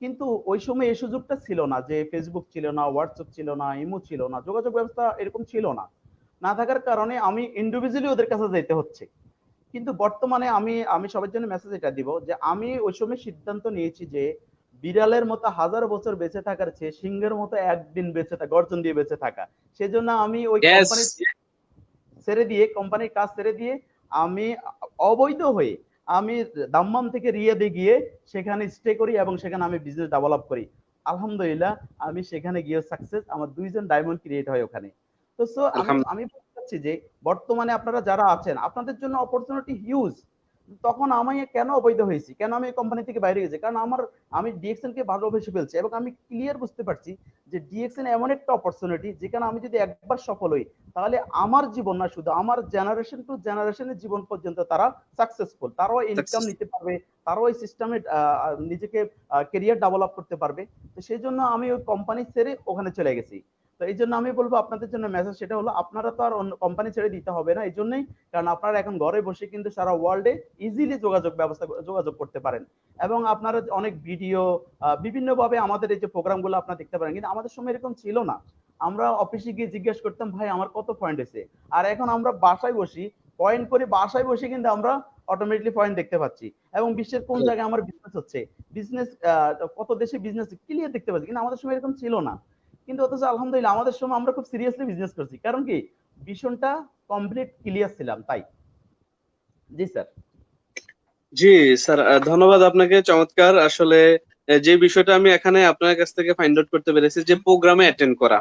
কিন্তু ওই সময় এই সুযোগটা ছিল না, যে ফেসবুক ছিল না, হোয়াটসঅ্যাপ ছিল না, ইমো ছিল না, যোগাযোগ ব্যবস্থা এরকম ছিল না। না থাকার কারণে আমি ইন্ডিভিজুয়ালি ওদের কাছে যেতে হচ্ছে। কিন্তু বর্তমানে আমি আমি সবার জন্য মেসেজ এটা দিব যে আমি ওই সময় সিদ্ধান্ত নিয়েছি যে বিড়ালের মতো 1000 বছর বেঁচে থাকার চেয়ে সিংহের মতো একদিন বেঁচে থাকা, গর্জন দিয়ে বেঁচে থাকা। সেজন্য আমি ওই ইয়েস। কোম্পানি ছেড়ে দিয়ে, কোম্পানির কাজ ছেড়ে দিয়ে আমি অবৈধ হয়ে আমি দাম্মাম থেকে রিয়াদে গিয়ে সেখানে স্টে করি এবং সেখানে আমি বিজনেস ডেভেলপ করি। আলহামদুলিল্লাহ আমি সেখানে গিয়ে সাকসেস, আমার 2জন ডায়মন্ড ক্রিয়েট হয় ওখানে। তো সো আমি আলহামদুলিল্লাহ। আমি বলতে চাচ্ছি যে বর্তমানে আপনারা যারা আছেন আপনাদের জন্য অপরচুনিটি হিউজ। তখন আমি কেন অবৈধ হয়েছি, কেন আমি কোম্পানি থেকে বাইরে গেছি, কারণ আমি ডিএক্সএন কে ভালোবেসে ফেলছি এবং আমি ক্লিয়ার বুঝতে পারছি যে ডিএক্সএন এমন একটা অপরচুনিটি যেখানে আমি যদি একবার সফল হই তাহলে আমার জীবন না, শুধু আমার জেনারেশন টু জেনারেশনের জীবন পর্যন্ত তারা সাকসেসফুল, তারাও ইনকাম সাকসেস। নিতে পারবে, তারাও এই সিস্টেমে নিজেকে কেরিয়ার ডেভেলপ করতে পারবে। তো সেই জন্য আমি ওই কোম্পানি ছেড়ে ওখানে চলে গেছি। তো এই জন্য আমি বলবো আপনাদের জন্য মেসেজ সেটা হলো আপনারা তো আর অন্য কোম্পানি ছেড়ে দিতে হবে না এই জন্যই, কারণ আপনারা এখন ঘরে বসে কিন্তু সারা ওয়ার্ল্ডে ইজিলি যোগাযোগ করতে পারেন। এবং আপনারা অনেক ভিডিও বিভিন্নভাবে আমাদের এই যে প্রোগ্রামগুলো আপনারা দেখতে পারেন, কিন্তু আমাদের সময় এরকম ছিল না। আমরা অফিসে গিয়ে জিজ্ঞেস করতাম ভাই আমার কত পয়েন্ট হয়েছে, আর এখন আমরা বাসায় বসি পয়েন্ট করে, বাসায় বসে কিন্তু আমরা অটোমেটিকলি পয়েন্ট দেখতে পাচ্ছি এবং বিশ্বের কোন জায়গায় আমার বিজনেস হচ্ছে, বিজনেস কত দেশে বিজনেস ক্লিয়ার দেখতে পাচ্ছি। কিন্তু আমাদের সময় এরকম ছিল না। কিন্তু অথচ আলহামদুলিল্লাহ আমাদের সময় আমরা খুব সিরিয়াসলি বিজনেস করছি, কারণ কি ভীষণটা কমপ্লিট ক্লিয়ার ছিলাম তাই। জি স্যার। জি স্যার, ধন্যবাদ আপনাকে। চমৎকার। আসলে যে বিষয়টা আমি এখানে আপনার কাছ থেকে ফাইন্ড আউট করতে পেরেছি যে প্রোগ্রামে অ্যাটেন্ড করা,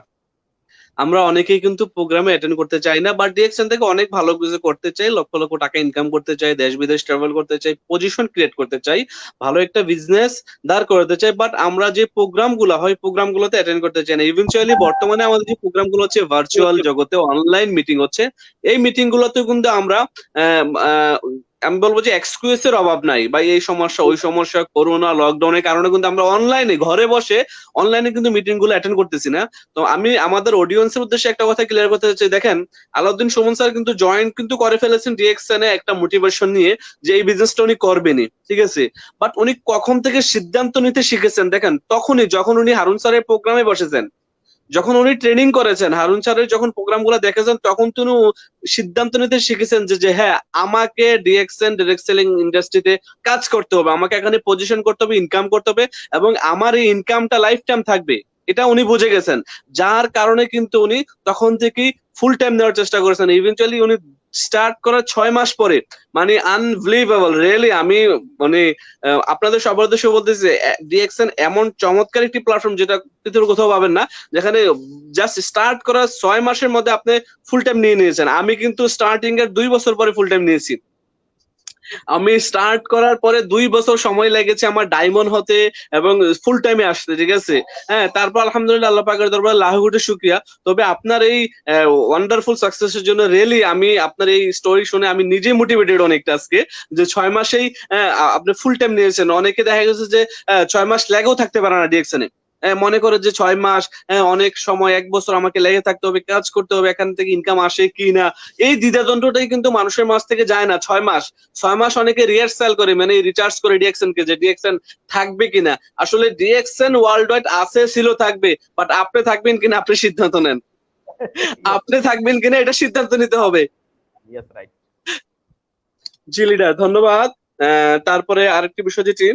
আমরা অনেকেই কিন্তু প্রোগ্রামে অ্যাটেন্ড করতে চাই না, বাট ডিএকশন থেকে অনেক ভালো কিছু করতে চাই, লক্ষ লক্ষ টাকা ইনকাম করতে চাই, দেশ বিদেশ ট্রাভেল করতে চাই, পজিশন ক্রিয়েট করতে চাই, ভালো একটা বিজনেস দাঁড় করাতে চাই, বাট আমরা যে প্রোগ্রাম গুলো হয় প্রোগ্রাম গুলোতে অ্যাটেন্ড করতে চাই না। ইভেনচুয়ালি বর্তমানে আমাদের যে প্রোগ্রাম গুলো হচ্ছে ভার্চুয়াল জগতে অনলাইন মিটিং হচ্ছে, এই মিটিং গুলোতে কিন্তু আমরা আহ, আহ, আমি বলবো যে এক্সকিউজ এর অভাব নাই, বা এই সমস্যা ওই সমস্যা করোনা লকডাউনের কারণে কিন্তু আমরা অনলাইনে ঘরে বসে অনলাইনে কিন্তু মিটিং গুলো অ্যাটেন্ড করতেছি না। তো আমি আমাদের অডিয়েন্সের উদ্দেশ্যে একটা কথা ক্লিয়ার করতে চাচ্ছি, দেখেন আলাউদ্দিন সুমন স্যার কিন্তু জয়েন কিন্তু করে ফেলেছেন ডিএক্সএন এ একটা মোটিভেশন নিয়ে যে এই বিজনেসটা উনি করবেনই, ঠিক আছে। বাট উনি কখন থেকে সিদ্ধান্ত নিতে শিখেছেন দেখেন, তখনই যখন উনি হারুন স্যারের প্রোগ্রামে বসেছেন, যখন উনি ট্রেনিং করেছেন, হারুন স্যারের যখন প্রোগ্রাম গুলো দেখেছেন, তখন তিনি সিদ্ধান্ত নিতে শিখেছেন যে যে হ্যাঁ আমাকে ডিএক্সএন ডিরেক্ট সেলিং ইন্ডাস্ট্রিতে কাজ করতে হবে, আমাকে এখানে পজিশন করতে হবে, ইনকাম করতে হবে, এবং আমার এই ইনকামটা লাইফ টাইম থাকবে, এটা উনি বুঝে গেছেন। যার কারণে কিন্তু উনি তখন থেকেই ফুল টাইম নেওয়ার চেষ্টা করেছেন। ইভেন্চুয়ালি উনি স্টার্ট করার 6 মাস পরে, মানে আনবিলিভেবল রিয়েলি, আমি মানে আপনাদের সবার উদ্দেশ্যে বলতেছি ডিএক্সএন এমন চমৎকার একটি প্ল্যাটফর্ম যেটা পৃথিবীর কোথাও পাবেন না, যেখানে জাস্ট স্টার্ট করার 6 মাসের মধ্যে আপনি ফুল টাইম নিয়ে নিয়েছেন। আমি কিন্তু স্টার্টিং এর 2 বছর পরে ফুল টাইম নিয়েছি। আমি স্টার্ট করার পরে 2 বছর সময় লেগেছে আমার ডায়মন্ড হতে এবং ফুল টাইমে আসতে, ঠিক আছে। হ্যাঁ, তারপর আলহামদুলিল্লাহ আল্লাহ পাকের দরবারে লাখ কোটি শুকরিয়া। তবে আপনার এই ওয়ান্ডারফুল সাকসেসের জন্য রিয়েলি আমি আপনার এই স্টোরি শুনে আমি নিজে মোটিভেটেড অনেকটা আজকে, যে 6 মাসেই আপনি ফুল টাইম নিয়েছেন। অনেকে দেখা গেছে যে 6 মাস লেগেও থাকতে পারে না ডিরেকশনে, মনে করে যে 6 মাস অনেক সময়, 1 বছর আমাকে লেগে থাকতে হবে, কাজ করতে হবে, এখান থেকে ইনকাম আসে কি না, এই দ্বিধাদ্বন্দ্বটাই কিন্তু মানুষের মাঝ থেকে যায় না। 6 মাস, 6 মাস অনেকে রিহার্সাল করে, মানে রিচার্জ করে ডিএক্সএন কে, যে ডিএক্সএন থাকবে কিনা। আসলে ডিএক্সএন ওয়ার্ল্ড ওয়াইড আছে, ছিল, থাকবে, বাট আপনি থাকবেন কিনা আপনি সিদ্ধান্ত নেন। আপনি থাকবেন কিনা এটা সিদ্ধান্ত নিতে হবে। Yes right. জি লিডার, ধন্যবাদ। তারপরে আরেকটি বিষয় যেটি,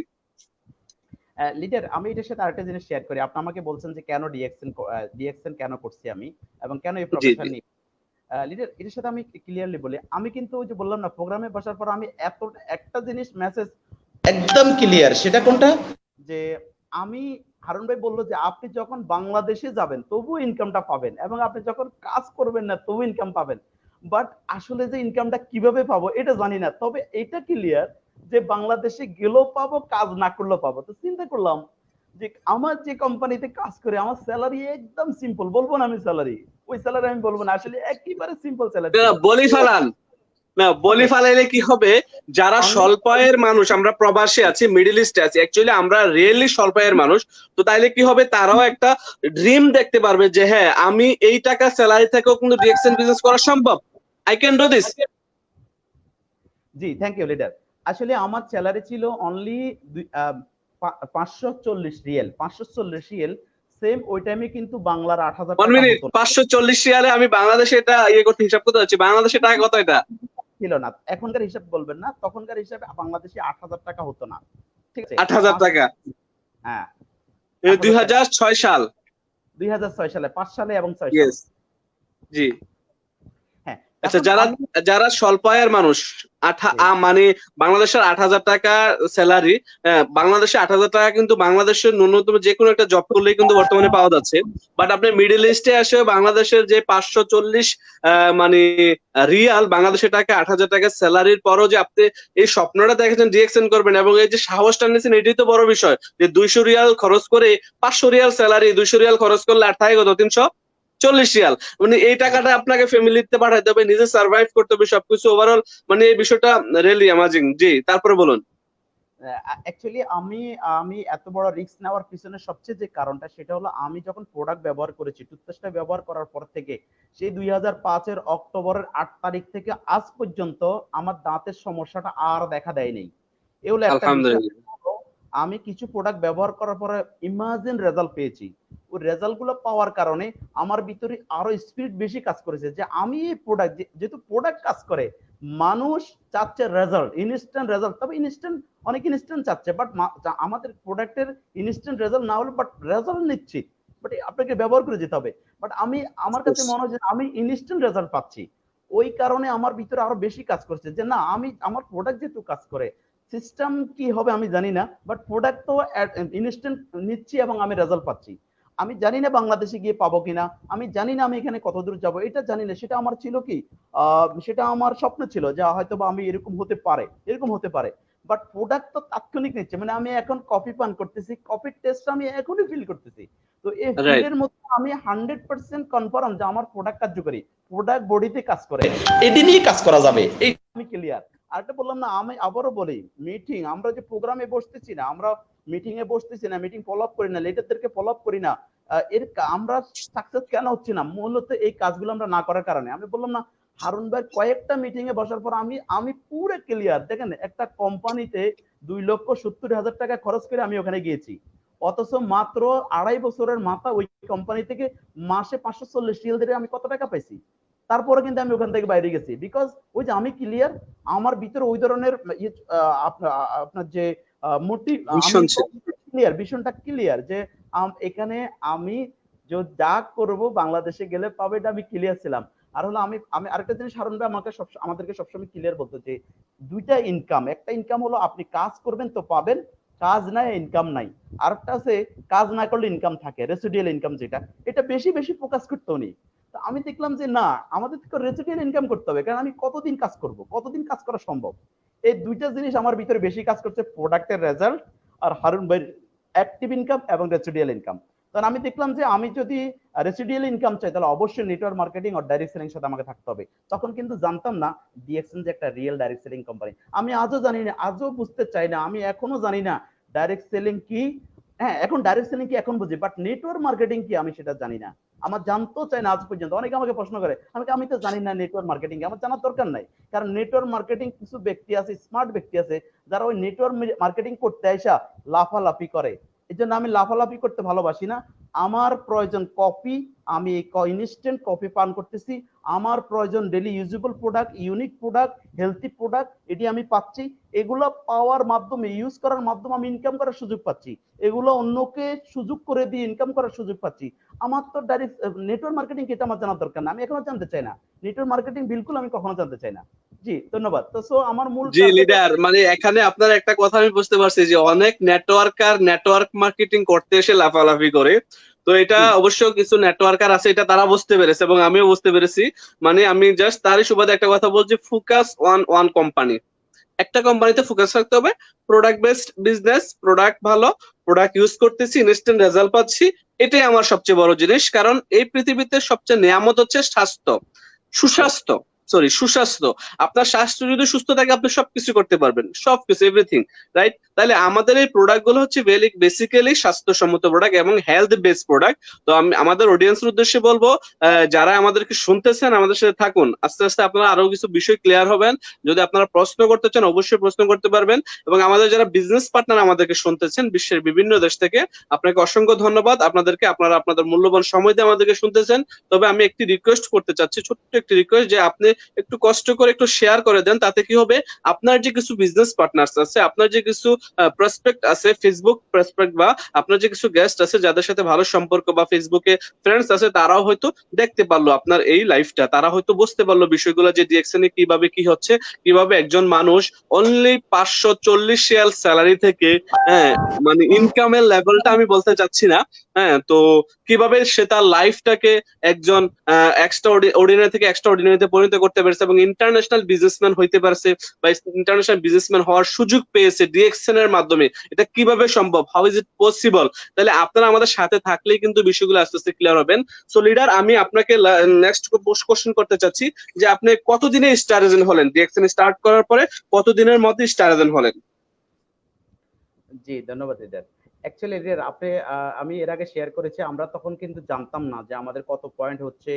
লিডার আমি এটার সাথে আরেকটা জিনিস শেয়ার করি। আপনি আমাকে বলছেন যে কেন ডিএক্সএন কেন করছি আমি এবং কেন এই জি প্রফেশন জি নিই। লিডার এটার সাথে আমি ক্লিয়ারলি বলি, আমি কিন্তু ওই যে বললাম না প্রোগ্রামে বসার পর আমি এত একটা জিনিস মেসেজ একদম ক্লিয়ার, সেটা কোনটা, যে আমি হারুন ভাই বললো যে আপনি যখন বাংলাদেশে যাবেন তবুও ইনকামটা পাবেন এবং আপনি যখন কাজ করবেন না তবু ইনকাম পাবেন। বাট আসলে যে ইনকামটা কিভাবে পাবো এটা জানি না, তবে এটা ক্লিয়ার যে বাংলাদেশে গেলেও পাবো, কাজ না করলেও পাবো। তো চিন্তা করলাম যে আমার যে কোম্পানিতে কাজ করে আমার স্যালারি একদম সিম্পল, বলবো না আমি স্যালারি, ওই স্যালারি আমি বলবো না, আসলে একেবারে সিম্পল স্যালারি ছিল। বলি ফালান। না বলি ওকে, ফালাইলে কি হবে, যারা অনলি স্বল্প আয়ের মানুষ, আমরা প্রবাসী আছি, মিডল ইস্টে আছি, অ্যাকচুয়ালি আমরা রিয়েলি স্বল্প আয়ের মানুষ। তো তাইলে কি হবে, তারাও একটা ড্রিম দেখতে পারবে যে হ্যাঁ আমি এই টাকা স্যালারি থেকেও কিন্তু ডিএক্সএন বিজনেস করা সম্ভব, আই ক্যান ডু দিস। জি, থ্যাংক ইউ লিডার। আসলে আমার স্যালারি ছিল অনলি 540 রিয়েল, 540 রিয়েল। সেম ওই টাইমে কিন্তু বাংলার 8,000 ওয়ান টাকা মিনিট, হতো না। 540 রিয়ালে আমি বাংলাদেশে এটা করতে হিসাব করতে যাচ্ছি, বাংলাদেশে টাকা কত এটা? ছিল না, এখনকার হিসাব বলবেন না, তখনকার হিসাবে বাংলাদেশে 8,000 টাকা হতো না। ঠিক আছে, 8,000 টাকা? হ্যাঁ, দুই 8,000 টাকা। হাজার ছয় সাল 2006 সালে, 5 সালে এবং 6 সালে। ইয়েস, জি। হ্যাঁ, আচ্ছা, এখন যারা আমি যারা স্বল্প আয়ের মানুষ, মানে বাংলাদেশের 8,000 টাকা স্যালারি, বাংলাদেশে 8,000 টাকা কিন্তু বাংলাদেশের ন্যূনতম যে কোনো একটা জব করলেই কিন্তু বর্তমানে পাওয়া যাচ্ছে। বাট আপনি মিডিল ইস্টে এসে বাংলাদেশের যে 540 মানে রিয়াল, বাংলাদেশের টাকা 8,000 টাকা স্যালারির পরও যে আপনি এই স্বপ্নটা দেখেছেন ডিএক্সএন করবেন, এবং এই যে সাহসটা নিয়েছেন, এটাই তো বড় বিষয়। যে 200 রিয়াল খরচ করে 500 রিয়াল স্যালারি, 200 রিয়াল খরচ করলে আর থাকে কত, 340 রিয়াল। মানে এই টাকাটা আপনাকে ফ্যামিলিতে পাঠাইতে হবে, নিজে সার্ভাইভ করতে হবে, সবকিছু ওভারঅল। মানে এই বিষয়টা রিয়েলি অ্যামাজিং। জি, তারপরে বলুন। অ্যাকচুয়ালি আমি আমি এত বড় রিস্ক নেওয়ার পিছনে সবচেয়ে যে কারণটা, সেটা হলো আমি যখন প্রোডাক্ট ব্যবহার করেছি, টুথপেস্টটা ব্যবহার করার পর থেকে, সেই 2005-এর অক্টোবরের 8 তারিখ থেকে আজ পর্যন্ত আমার দাঁতের সমস্যাটা আর দেখা দেয়নি। এ হলো একটা বিষয়। আলহামদুলিল্লাহ। আমি কিছু প্রোডাক্ট ব্যবহার করার পরে ইমাজিন রেজাল্ট পেয়েছি। ওই রেজাল্ট গুলো পাওয়ার কারণে আমার ভিতরে আরো স্পিরিট বেশি কাজ করেছে, যে আমি এই প্রোডাক্ট, যেহেতু প্রোডাক্ট কাজ করে, মানুষ চাচ্ছে রেজাল্ট, ইনস্ট্যান্ট রেজাল্ট। তবে ইনস্ট্যান্ট, অনেক ইনস্ট্যান্ট চাচ্ছে, বাট আমাদের প্রোডাক্টের ইনস্ট্যান্ট রেজাল্ট না হলে, বাট রেজাল্ট নিশ্চিত, বাট আপনাকে ব্যবহার করে যেতে হবে। বাট আমার কাছে মনে হয় যে আমি ইনস্ট্যান্ট রেজাল্ট পাচ্ছি। ওই কারণে আমার ভিতরে আরো বেশি কাজ করছে, যে না, আমার প্রোডাক্ট যেহেতু কাজ করে, সিস্টেম কি হবে আমি জানি না, বাট প্রোডাক্ট তো ইনস্ট্যান্ট নিচ্ছি এবং আমি রেজাল্ট পাচ্ছি। আমি জানি না বাংলাদেশে গিয়ে পাবো কিনা, আমি জানি না আমি এখানে কত দূর যাবো, এটা জানি না। সেটা আমার ছিল কি, সেটা আমার স্বপ্ন ছিল যে হয়তো বা আমি এরকম হতে পারে, এরকম হতে পারে। বাট প্রোডাক্ট তো তাৎক্ষণিক নিচ্ছে, মানে আমি এখন কফি পান করতেছি, কফির টেস্ট আমি এখনই ফিল করতেছি। তো এই রাইট। ফিলের মধ্যে আমি 100% কনফার্ম যে আমার প্রোডাক্ট কার্যকরী, প্রোডাক্ট বডিতে কাজ করে, এদিনই কাজ করা যাবে, এই আমি ক্লিয়ার। আরেকটা বললাম না, আমি আবারও বলি, মিটিং, আমরা যে প্রোগ্রামে বসতেছি না, আমরা মিটিং এ বসতেছি না, মিটিং ফলো আপ করি না, লিডারদেরকে ফলো আপ করি না, আমরা সাকসেস কেন হচ্ছে না? মূলত এই কাজগুলো আমরা না করার কারণে। আমি বললাম না, হারুন ভাই কয়েকটা মিটিং এ বসার পর আমি আমি পুরো ক্লিয়ার। দেখেন, একটা কোম্পানিতে 2,70,000 টাকা খরচ করে আমি ওখানে গিয়েছি, অথচ মাত্র 2.5 বছরের মাথা ওই কোম্পানি থেকে মাসে 540 রিয়াল দিয়ে আমি কত টাকা পাইছি। তারপরে কিন্তু আমি ওখান থেকে বাইরে গেছি, বিকজ ওই যে আমি ক্লিয়ার, আমার ভিতরে ওই ধরনের আপনার যে মোটিভ, আমি মিশন ছিল। ক্লিয়ার, ভীষণটা ক্লিয়ার, যে এখানে আমি যা করব বাংলাদেশে গেলে পাবে, এটা আমি ক্লিয়ার ছিলাম। আর হলো আমি আমি আরেকটা জিনিস হারুন ভাই আমাদেরকে সবসময় ক্লিয়ার বলতো, যে দুইটা ইনকাম, একটা ইনকাম হলো আপনি কাজ করবেন তো পাবেন, কাজ নাই ইনকাম নাই। আরেকটা আছে, কাজ না করলে ইনকাম থাকে, রেসিডুয়াল ইনকাম যেটা, এটা বেশি বেশি ফোকাস করতে উনি। তো আমি দেখলাম যে না, আমাদের থেকে রেসিডুয়াল ইনকাম করতে হবে, কারণ আমি কতদিন কাজ করব, কতদিন কাজ করা সম্ভব। এই দুইটা জিনিস আমার ভিতরে বেশি কাজ করছে, প্রোডাক্টের রেজাল্ট আর হারুন ভাইয়ের অ্যাক্টিভ ইনকাম এবং রেসিডুয়াল ইনকাম। কারণ আমি দেখলাম যে আমি যদি রেসিডুয়াল ইনকাম চাই, তাহলে অবশ্যই নেটওয়ার্ক মার্কেটিং আর ডাইরেক্ট সেলিং সাথে আমাকে থাকতে হবে। তখন কিন্তু জানতাম না ডিএক্সএন যে একটা রিয়েল ডাইরেক্ট সেলিং কোম্পানি। আমি আজও জানি না, আজও বুঝতে চাই না, আমি এখনো জানি না ডাইরেক্ট সেলিং কি। হ্যাঁ, এখন ডাইরেক্ট সেলিং কি এখন বুঝি, বাট নেটওয়ার্ক মার্কেটিং কি আমি সেটা জানি না। আমার জানতেও চাই না আজ পর্যন্ত। অনেকে আমাকে প্রশ্ন করে, আমি তো জানি না নেটওয়ার্ক মার্কেটিং, আমার জানার দরকার নাই। কারণ নেটওয়ার্ক মার্কেটিং কিছু ব্যক্তি আছে, স্মার্ট ব্যক্তি আছে, যারা ওই নেটওয়ার্ক মার্কেটিং করতে আসা লাফালাফি করে। এই জন্য আমি লাফালাফি করতে ভালোবাসি না। আমার প্রয়োজন কফি, আমি ইনস্ট্যান্ট কফি পান করতেছি। আমার প্রয়োজন daily usable product, unique product, healthy product, এটি আমি পাচ্ছি। এগুলো পাওয়ার মাধ্যমে, ইউজ করার মাধ্যমে আমি ইনকাম করার সুযোগ পাচ্ছি। এগুলো অন্যকে সুযোগ করে দিয়ে ইনকাম করার সুযোগ পাচ্ছি। আমার তো ডাইরেক্ট নেটওয়ার্ক মার্কেটিং এটা আমার জানার দরকার না, আমি এখনো জানতে চাই না। নেটওয়ার্ক মার্কেটিং বিলকুল আমি কখনো জানতে চাই না। জি, ধন্যবাদ। তো আমার মূল জি টার্গেট। লিডার, মানে এখানে আপনার একটা কথা আমি বুঝতে পারছি যে অনেক নেটওয়ার্কার নেটওয়ার্ক মার্কেটিং করতে এসে লাফালাফি করে। তো এটা জি, অবশ্য কিছু নেটওয়ার্কার আছে, এটা তারা বুঝতে পেরেছে এবং আমিও বুঝতে পেরেছি। মানে আমি জাস্ট তারই সুবাদে একটা কথা বলছি, ফোকাস ওয়ান ওয়ান কোম্পানি। একটা কোম্পানিতে ফোকাস রাখতে হবে, প্রোডাক্ট বেসড বিজনেস, প্রোডাক্ট ভালো, প্রোডাক্ট ইউজ করতেছি, ইনস্ট্যান্ট রেজাল্ট পাচ্ছি, এটাই আমার সবচেয়ে বড় জিনিস। কারণ এই পৃথিবীতে সবচেয়ে নেয়ামত হচ্ছে স্বাস্থ্য, রাইট, সুস্বাস্থ্য। সরি সুস্বাস্থ্য। আপনার স্বাস্থ্য যদি সুস্থ থাকে আপনি সবকিছু করতে পারবেন, সবকিছু এভরিথিং, রাইট? তাহলে আমাদের এই প্রোডাক্ট গুলো হচ্ছে বেসিক্যালি স্বাস্থ্যসম্মত প্রোডাক্ট এবং হেলথ বেসড প্রোডাক্ট। তো আমি আমাদের অডিয়েন্সের উদ্দেশ্যে বলবো, যারা আমাদেরকে শুনতেছেন আমাদের সাথে থাকুন, আস্তে আস্তে আপনারা আরো কিছু বিষয় ক্লিয়ার হবেন। যদি আপনারা প্রশ্ন করতে চান অবশ্যই প্রশ্ন করতে পারবেন। এবং আমাদের যারা বিজনেস পার্টনার আমাদেরকে শুনতেছেন বিশ্বের বিভিন্ন দেশ থেকে, আপনাকে অসংখ্য ধন্যবাদ। আপনারা আপনাদের মূল্যবান সময় দিয়ে আমাদেরকে শুনতেছেন। তবে আমি একটি রিকোয়েস্ট করতে চাচ্ছি, ছোট্ট একটি রিকোয়েস্ট, যে আপনি একটু কষ্ট করে একটু শেয়ার করে দেন। তাতে কি হবে, আপনার যে কিছু বিজনেস পার্টনার্স আছে, আপনার যে কিছু প্রসপেক্ট আছে, ফেসবুক প্রসপেক্ট, বা আপনার যে কিছু গেস্ট আছে যাদের সাথে ভালো সম্পর্ক বা ফেসবুকে ফ্রেন্ডস আছে, তারাও হয়তো দেখতে পারলো আপনার এই লাইফটা, তারা হয়তো বুঝতে পারলো বিষয়গুলো যে ডিএক্সএন এ কিভাবে কি হচ্ছে, কিভাবে একজন মানুষ অনলি 540 রিয়াল স্যালারি থেকে, হ্যাঁ, মানে ইনকামের লেভেলটা আমি বলতে চাচ্ছি না, হ্যাঁ, তো কিভাবে সে তার লাইফটাকে একজন এক্সট্রা অর্ডিনারি থেকে এক্সট্রা অর্ডিনারিতে পরিণত করতে পারছে এবং ইন্টারন্যাশনাল বিজনেসম্যান হইতে পারছে, বা ইন্টারন্যাশনাল বিজনেসম্যান হওয়ার সুযোগ পেয়েছে ডিএক্সএন এর মাধ্যমে। এটা কিভাবে সম্ভব, হাউ ইজ ইট পসিবল? তাহলে আপনারা আমাদের সাথে থাকলেই কিন্তু বিষয়গুলো আস্তে আস্তে ক্লিয়ার হবেন। সো লিডার, আমি আপনাকে নেক্সট কোশ্চেন করতে চাচ্ছি যে আপনি কতদিনে স্টার এজেন্ট হলেন? ডিএক্সএন স্টার্ট করার পরে কতদিনের মধ্যে স্টার এজেন্ট হলেন? জি, ধন্যবাদ লিডার। অ্যাকচুয়ালি লিডার আপনি আমি এর আগে শেয়ার করেছি, আমরা তখন কিন্তু জানতাম না যে আমাদের কত পয়েন্ট হচ্ছে,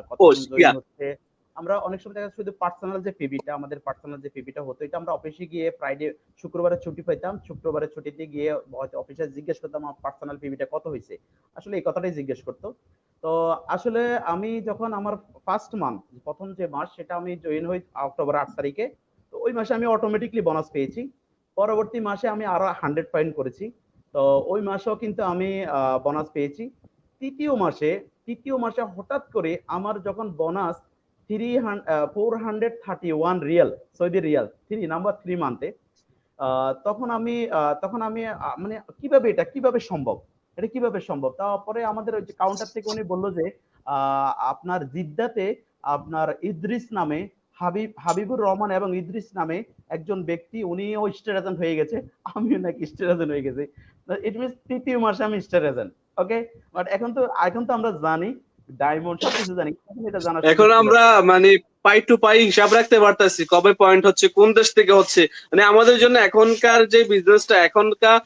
ও কতজন জয়েন ইয়া, হচ্ছে। আমরা অনেক সময় দেখা শুধু পার্সোনাল যে পিবিটা, আমাদের পার্সোনাল যে পিবিটা হতো, এটা আমরা অফিসে গিয়ে ফ্রাইডে, শুক্রবারে ছুটি পাইতাম, শুক্রবারে ছুটিতে গিয়ে হয়তো অফিসে জিজ্ঞেস করতাম আমার পার্সোনাল পিবিটা কত হয়েছে। আসলে এই কথাটাই জিজ্ঞেস করতো। তো আসলে আমি যখন আমার ফার্স্ট মান্থ, প্রথম যে মাস, সেটা আমি জয়েন হই অক্টোবর 8 তারিখে। তো ওই মাসে আমি অটোমেটিকলি বোনাস পেয়েছি। পরবর্তী মাসে আমি আরো 100 পয়েন্ট করেছি। তো ওই মাসেও কিন্তু আমি বোনাস পেয়েছি। তৃতীয় মাসে তৃতীয় মাসে হঠাৎ করে আমার যখন bonus 431 Real, Saudi Real, number 3 মান্থে, তখন আমি মানে কিভাবে সম্ভব, এটা কিভাবে সম্ভব। তারপরে আমাদের ওই যে কাউন্টার থেকে উনি বললো যে আপনার জিদ্দাতে আপনার ইদ্রিস নামে, হাবিবুর রহমান এবং ইদ্রিস নামে একজন ব্যক্তি, উনিও স্টার এজেন্ট হয়ে গেছে, আমিও নাকি স্টার এজেন্ট হয়ে গেছি। ইট মিনস তৃতীয় মাসে আমি স্টার এজেন্ট। ওকে, বাট এখন তো আমরা জানি ডায়মন্ড, সবকিছু জানি, এখন এটা জানার সুযোগ এখন ছিল আমরা না। মানে পাই টু পাই হিসাব রাখতে পারতাছি কবে পয়েন্ট হচ্ছে, কোন দেশ থেকে হচ্ছে। মানে আমাদের জন্য এখনকার যে বিজনেসটা, এখনকার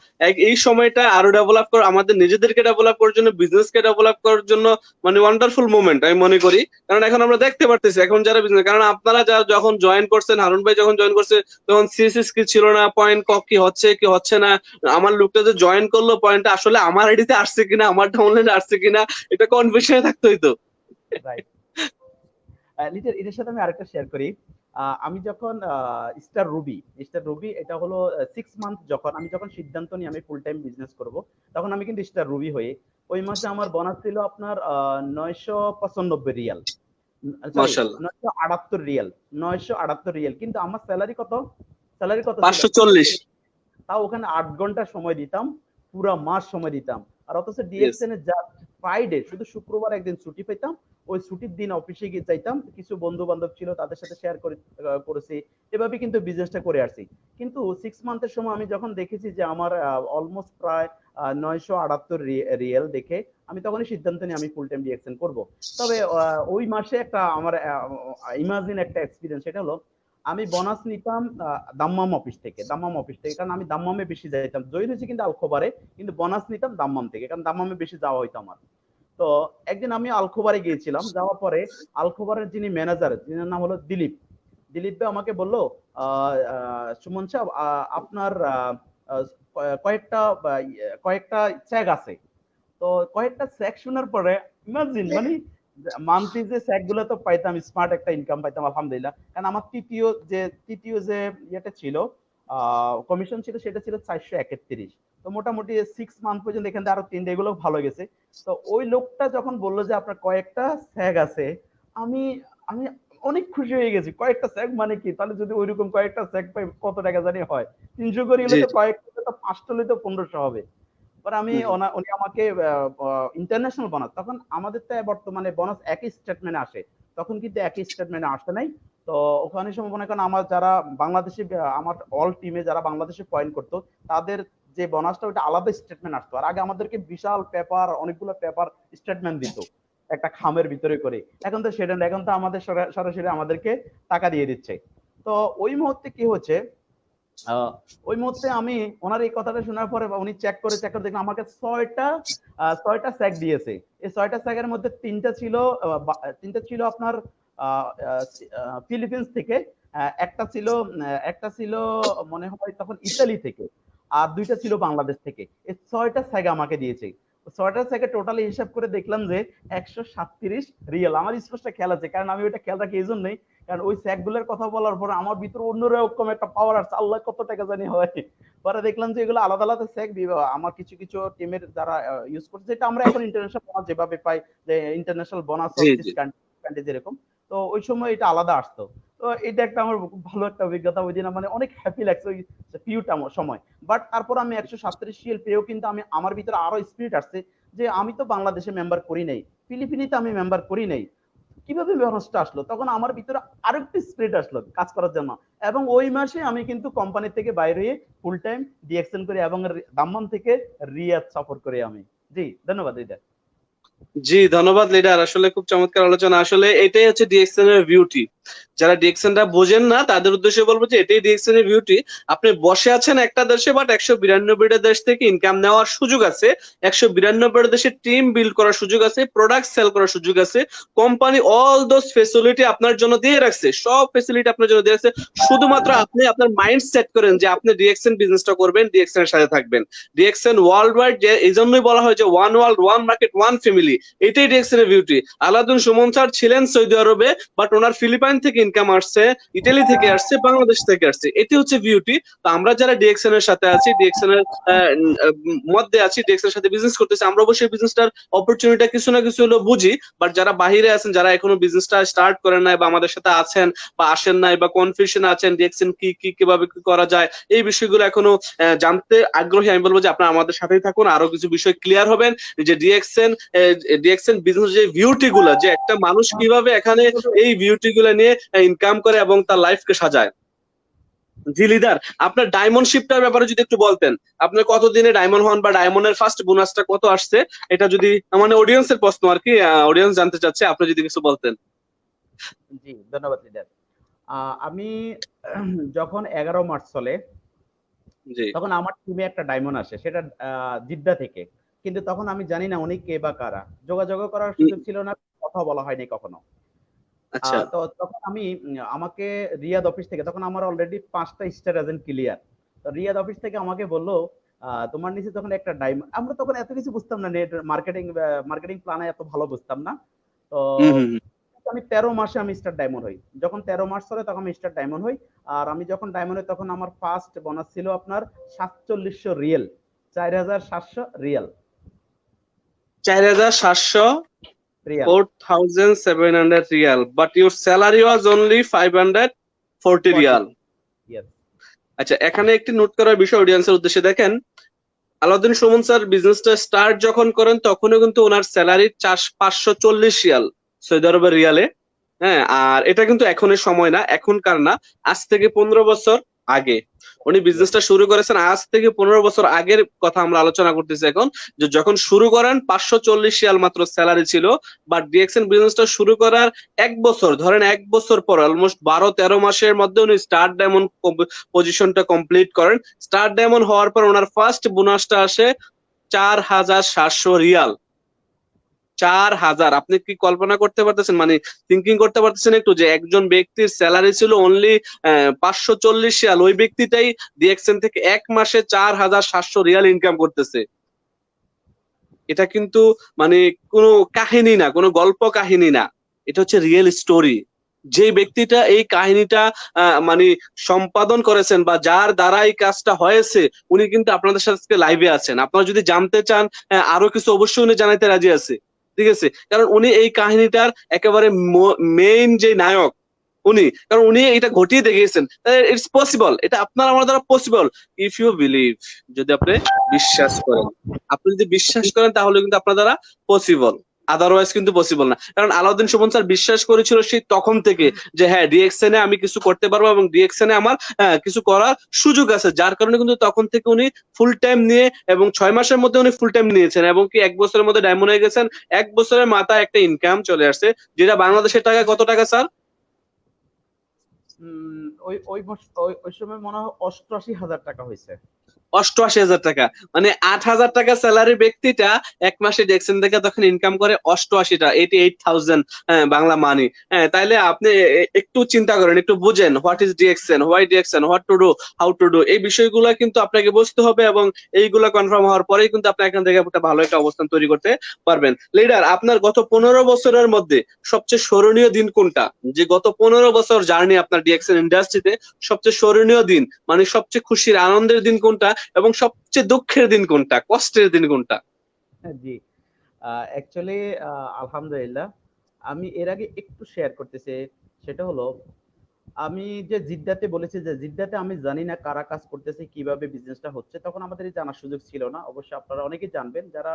এই সময়টা আরো ডেভেলপ করা, আমাদের নিজেদেরকে ডেভেলপ করার জন্য, বিজনেসকে ডেভেলপ করার জন্য মানে ওয়ান্ডারফুল মোমেন্ট আমি মনে করি। কারণ এখন আমরা দেখতে পারতেছি এখন যারা বিজনেস, কারণ আপনারা যা যখন জয়েন করছেন, হারুন ভাই যখন জয়েন করছে তখন সিএসএস কি ছিল না, পয়েন্ট কি হচ্ছে কি হচ্ছে না, আমার লোকটা যে জয়েন করলো পয়েন্টটা আসলে আমার আইডিতে আসছে কিনা, আমার ডাউনলোডে আসছে কিনা, এটা কনফিউশনে থাকতে হইতো। রাইট। লিটার এটার সাথে আমি আরেকটা শেয়ার করি। আমি যখন স্টার রুবি এটা হলো 6 মান্থ, যখন সিদ্ধান্ত নিই আমি ফুল টাইম বিজনেস করব, তখন আমি কিন্তু স্টার রুবি হয়ে, ওই মাসে আমার বোনাস ছিল আপনার 995 রিয়াল, সরি, মাশাল্লাহ। 978 রিয়াল। 978 রিয়াল, কিন্তু আমার স্যালারি কত ছিল? 540। তাও ওখানে 8 ঘন্টা সময় দিতাম, পুরা মাস সময় দিতাম। আর অথচ ইয়েস। ডিএক্সএন এ জাস্ট ফ্রাইডে, শুধু শুক্রবার একদিন ছুটি পেতাম। ওই ছুটির দিন অফিসে গিয়ে যাইতাম, কিছু বন্ধু বান্ধব ছিল তাদের সাথে শেয়ার করেছি, এভাবে কিন্তু বিজনেসটা করে আসছি। কিন্তু 6 মান্থের সময় আমি যখন দেখেছি যে আমার অলমোস্ট প্রায় 978 রিয়াল দেখে, আমি তখনই সিদ্ধান্ত নিই আমি ফুল টাইম ডিএক্সএন করবো। তবে ওই মাসে একটা আমার ইমাজিন একটা এক্সপিরিয়েন্স, সেটা হলো আমি বোনাস নিতাম দাম্মাম অফিস থেকে, কারণ আমি দাম্মামে বেশি যাইতাম। জয়েন হয়েছি কিন্তু আলখোবারে, কিন্তু বোনাস নিতাম দাম্মাম থেকে, কারণ দাম্মামে বেশি যাওয়া হইতো আমার। তো একদিন আমি আলখোবারে গিয়েছিলাম, যাওয়ার পরে আলখোবারের যিনি ম্যানেজার, যিনি নাম হলো দিলীপ, দিলীপ ভাই আমাকে বললো, সুমন সাহেব, আপনার কয়েকটা কয়েকটা চেক আছে। তো কয়েকটা স্যাক শোনার পরে, ইমাজিন মানে মান্থলি যে স্যাক গুলো তো পাইতাম, স্মার্ট একটা ইনকাম পাইতাম আলহামদুলিল্লাহ। কারণ আমার তৃতীয় যে ইয়েটা ছিল, কমিশন ছিল, সেটা ছিল 431। তো মোটামুটি 6 মান্থ পর্যন্ত এখান থেকে আরো 3 এগুলো ভালো গেছে। তো ওই লোকটা যখন বললো যে আপনার কয়েকটা স্যাক আছে, আমি আমি অনেক খুশি হয়ে গেছি। কয়েকটা স্যাক মানে কি, তাহলে যদি ওইরকম কয়েকটা স্যাক পাই কত টাকা জানি হয়, 300 করে জি হলে তো, জি। কয়েকটা তো 5টা হলে তো 1500 হবে। পরে হুম। উনি আমাকে ইন্টারন্যাশনাল বোনাস, তখন আমাদের তো বর্তমানে বোনাস একই স্টেটমেন্টে আসে, তখন কিন্তু একই স্টেটমেন্টে আসে নাই। তো ওখানে সময় মনে করেন আমার যারা বাংলাদেশি, আমার অল টিমে যারা বাংলাদেশে পয়েন্ট করতো, তাদের যে বোনাসটা ওটা আলাদা স্টেটমেন্ট আসতো। আর আগে আমাদেরকে বিশাল পেপার, অনেকগুলো পেপার স্টেটমেন্ট দিত। একটা খামের ভিতরে করে। এখন তো সেটা না, এখন তো আমাদের সরাসরি আমাদেরকে টাকা দিয়ে দিচ্ছে। তো ওই মুহূর্তে কি হচ্ছে, আহ, ওই মুহূর্তে আমি ওনার এই কথাটা শোনার পরে, বা উনি চেক করে দেখলাম আমাকে ছয়টা স্যাক দিয়েছে। এই ছয়টা স্যাকের মধ্যে তিনটা ছিল আপনার ফিলিপিন্স থেকে, একটা ছিল মনে হয় তখন ইতালি থেকে, আর দুইটা ছিল বাংলাদেশ থেকে। এই ছয়টা স্যাক আমাকে দিয়েছে। ছয়টা স্যাকে টোটালি হিসাব করে দেখলাম যে 137 রিয়াল। আমার স্পষ্ট খেয়াল আছে, কারণ আমি ওইটা খেয়াল রাখি এই জন্যই, কারণ ওই স্যাক গুলোর কথা বলার পরে আমার ভিতরে অন্যরকম একটা পাওয়ার আসছে, আল্লাহ কত টাকা জানি হয়। পরে দেখলাম যে এগুলো আলাদা আলাদা স্যাক আমার কিছু কিছু টিমের যারা ইউজ করছে, যেটা আমরা এখন ইন্টারন্যাশনাল বোনাস যেভাবে পাই, যে international bonus of G this G country যেরকম, তো ওই সময় এটা আলাদা আসতো। তো এটা একটা আমার খুব ভালো একটা অভিজ্ঞতা ওই দিন, মানে অনেক হ্যাপি লাগছে ওই পিউটা সময়। বাট তারপর আমি 137 পেয়েও কিন্তু আমি, আমার ভিতরে আরো স্পিরিট আসছে যে আমি তো বাংলাদেশে মেম্বার করি নাই, ফিলিপিনিতে আমি মেম্বার করি নাই, কিভাবে বোনাসটা আসলো? তখন আমার ভিতরে আরেকটি স্পিরিট আসলো কাজ করার জন্য। এবং ওই মাসে আমি কিন্তু কোম্পানি থেকে বাইরে হয়ে ফুল টাইম ডিএক্সএন করি, এবং দাম্মাম থেকে রিয়াদ সফর করি আমি। জি, ধন্যবাদ। এটা জি, ধন্যবাদ লিডার। আসলে খুব চমৎকার আলোচনা। আসলে এটাই হচ্ছে ডিএক্সএন এর বিউটি। যারা ডিএক্সএন টা বোঝেন না তাদের উদ্দেশ্যে বলবো যে এটাই ডিএক্সএন এর বিউটি। আপনি বসে আছেন একটা দেশে, বাট 192টা দেশ থেকে ইনকাম নেওয়ার সুযোগ আছে, 192টা দেশে টিম বিল্ড করার সুযোগ আছে, প্রোডাক্ট সেল করার সুযোগ আছে। কোম্পানি অল দোজ ফেসিলিটি আপনার জন্য দিয়ে রাখছে, সব ফেসিলিটি আপনার জন্য দিয়ে রাখছে। শুধুমাত্র আপনি আপনার মাইন্ড সেট করেন যে আপনি ডিএক্সএন বিজনেসটা করবেন, ডিএক্সএন এর সাথে থাকবেন। ডিএক্সএন ওয়ার্ল্ড ওয়াইড, যে এই জন্যই বলা হয় যে one world, one market, one family. এটাই ডিএক্সএন এর বিউটি। আলাদুন সুমন স্যার ছিলেন সৌদি আরবে, বাট ওনার ফিলিপাইন থেকে ইনকাম আসছে, ইটালি থেকে আসছে, বাংলাদেশ থেকে আসছে। এটি হচ্ছে বিউটি। তো আমরা যারা ডিএক্সএন এর সাথে আছি, ডিএক্সএন এর মধ্যে আছি, ডিএক্সএন এর সাথে বিজনেস করতেছি, আমরা অবশ্যই বিজনেসটার অপরচুনিটি কিছু না কিছু হলো বুঝি। বাট যারা বাহিরে আছেন, যারা এখনো বিজনেসটা স্টার্ট করেন নাই, বা আমাদের সাথে আছেন বা আসেন নাই, বা কনফিউশন আছেন ডিএক্সএন কি কি কিভাবে কি করা যায়, এই বিষয়গুলো এখনো জানতে আগ্রহী, আমি বলবো যে আপনারা আমাদের সাথেই থাকুন, আরো কিছু বিষয় ক্লিয়ার হবেন। যে ডিএক্সএন বিজনেস যে বিউটি গুলা, যে একটা মানুষ কিভাবে এখানে এই বিউটি গুলা নিয়ে ইনকাম করে এবং তার লাইফকে সাজায়। জি লিডার, আপনার ডায়মন্ড শিপটার ব্যাপারে যদি একটু বলতেন, আপনার কত দিনে ডায়মন্ড হন, বা ডায়মন্ডের ফার্স্ট বোনাসটা কত আসছে, এটা যদি, মানে অডিয়েন্সের প্রশ্ন আর কি, অডিয়েন্স জানতে চাচ্ছে, আপনি যদি কিছু বলতেন। জি, ধন্যবাদ লিডার। আমি যখন 11 মার্চ চলে, জি। তখন আমার টিমে একটা ডায়মন্ড আসে, সেটা জিদ্দা থেকে। কিন্তু তখন আমি জানি না উনি কে বা কারা, যোগাযোগও করার সুযোগ ছিল না, কথা বলা হয়নি কখনো। আচ্ছা। তো তখন আমি আমাকে রিয়াদ অফিস থেকে, তখন আমার অলরেডি 5টা স্টার এজেন্ট ক্লিয়ার। তো রিয়াদ অফিস থেকে আমাকে বললো, তোমার নিচে তখন একটা ডায়মন্ড, আমরা তখন এত কিছু বুঝতাম না, নেট মার্কেটিং মার্কেটিং প্ল্যানে এত ভালো বুঝতাম না। তো হম হম। আমি 13 মাসে আমি স্টার ডায়মন্ড হই। যখন 13 মাস চলে তখন আমি স্টার ডায়মন্ড হই। আর আমি যখন ডায়মন্ড হই তখন আমার ফার্স্ট বোনাস ছিল আপনার 4700 real, 4700 Real. 4700, Real 4700 Real, but your salary was only 540 40। Real. Yes. আচ্ছা, এখানে একটি নোট করার বিষয় অডিয়েন্সের উদ্দেশ্যে, দেখেন আলাউদ্দিন সুমন স্যার বিজনেসটা স্টার্ট যখন করেন তখনও কিন্তু ওনার স্যালারি 540 রিয়াল, সৌদি আরবের রিয়ালে। হ্যাঁ, আর এটা কিন্তু এখনের সময় না, এখনকার না, আজ থেকে 15 বছর আগে উনি ইয়েস। বিজনেসটা শুরু করেছেন। আজ থেকে 15 বছর আগের কথা আমরা আলোচনা করতেছি এখন। যে যখন শুরু করেন 540 রিয়াল মাত্র স্যালারি ছিল, বাট ডিএক্সএন বিজনেসটা শুরু করার 1 বছর, ধরেন 1 বছর পর, অলমোস্ট 12-13 মাসের মধ্যে উনি স্টার ডায়মন্ড পজিশনটা কমপ্লিট করেন। স্টার ডায়মন্ড হওয়ার পর ওনার ফার্স্ট বোনাসটা আসে 4700 রিয়াল। 4000! আপনি কি কল্পনা করতে পারতেছেন, মানে থিঙ্কিং করতে পারতেছেন একটু, যে একজন ব্যক্তির স্যালারি ছিল অনলি 540 রিয়াল, ওই ব্যক্তিটাই ডিএক্সএন থেকে 1 মাসে 4700 রিয়াল ইনকাম করতেছে। এটা কিন্তু মানে কোনো কাহিনী না, কোনো গল্প কাহিনী না, এটা হচ্ছে রিয়েল স্টোরি। যে ব্যক্তিটা এই কাহিনীটা মানে সম্পাদন করেছেন, বা যার দ্বারা এই কাজটা হয়েছে, উনি কিন্তু আপনাদের সাথে লাইভে আছেন। আপনারা যদি জানতে চান আরো কিছু, অবশ্যই উনি জানাইতে রাজি আছে। ঠিক আছে, কারণ উনি এই কাহিনীটার একেবারে মেইন যে নায়ক উনি, কারণ উনি এটা ঘটিয়ে দেখিয়েছেন। ইটস পসিবল, এটা আপনার আমার দ্বারা পসিবল, ইফ ইউ বিলিভ, যদি আপনি বিশ্বাস করেন। আপনি যদি বিশ্বাস করেন তাহলে কিন্তু আপনার দ্বারা পসিবল। আদারওয়াইজ কিন্তু পসিবল না। কারণ আলাউদ্দিন সুমন স্যার বিশ্বাস করেছিল সেই তখন থেকে যে হ্যাঁ ডিএক্সএন এ আমি কিছু করতে পারবো এবং ডিএক্সএন এ আমার কিছু করার সুযোগ আছে, যার কারণে কিন্তু তখন থেকে উনি ফুল টাইম নিয়ে এবং 6 মাসের মধ্যে উনি ফুল টাইম নিয়েছেন এবং কি 1 বছরের মধ্যে ডায়মন্ড হয়ে গেছেন। 1 বছরের মাথায় একটা ইনকাম চলে আসছে, যেটা বাংলাদেশের টাকায় কত টাকা স্যার? ওই ওই ওই সময় মনে হয় 88,000 টাকা হয়েছে। 88,000 টাকা, মানে 8,000 টাকা স্যালারি ব্যক্তিটা 1 মাসে ডিএক্সএন থেকে তখন ইনকাম করে 88টা, 88,000 বাংলা মানি। হ্যাঁ, তাইলে আপনি একটু চিন্তা করেন, একটু বুঝেন what is DXN, why DXN, what to do, how to do, এই বিষয়গুলো কিন্তু আপনাকে বুঝতে হবে এবং এইগুলো কনফার্ম হওয়ার পরেই কিন্তু আপনি এখান থেকে একটা ভালো একটা অবস্থান তৈরি করতে পারবেন। লিডার, আপনার গত 15 বছরের মধ্যে সবচেয়ে স্মরণীয় দিন কোনটা? যে গত 15 বছর জার্নি আপনার ডিএক্সএন ইন্ডাস্ট্রিতে সবচেয়ে স্মরণীয় দিন, মানে সবচেয়ে খুশির আনন্দের দিন কোনটা এবং সবচেয়ে দুঃখের দিন কোনটা, কষ্টের দিন কোনটা? জি, অ্যাকচুয়ালি আলহামদুলিল্লাহ, আমি এর আগে একটু শেয়ার করতেছি। সেটা হলো, আমি যে জিদ্দাতে বলেছি যে জিদ্দাতে আমি জানি না কারা কাজ করতেছে, কিভাবে বিজনেসটা হচ্ছে, তখন আমাদের এই জানার সুযোগ ছিল না। অবশ্যই আপনারা অনেকেই জানবেন যারা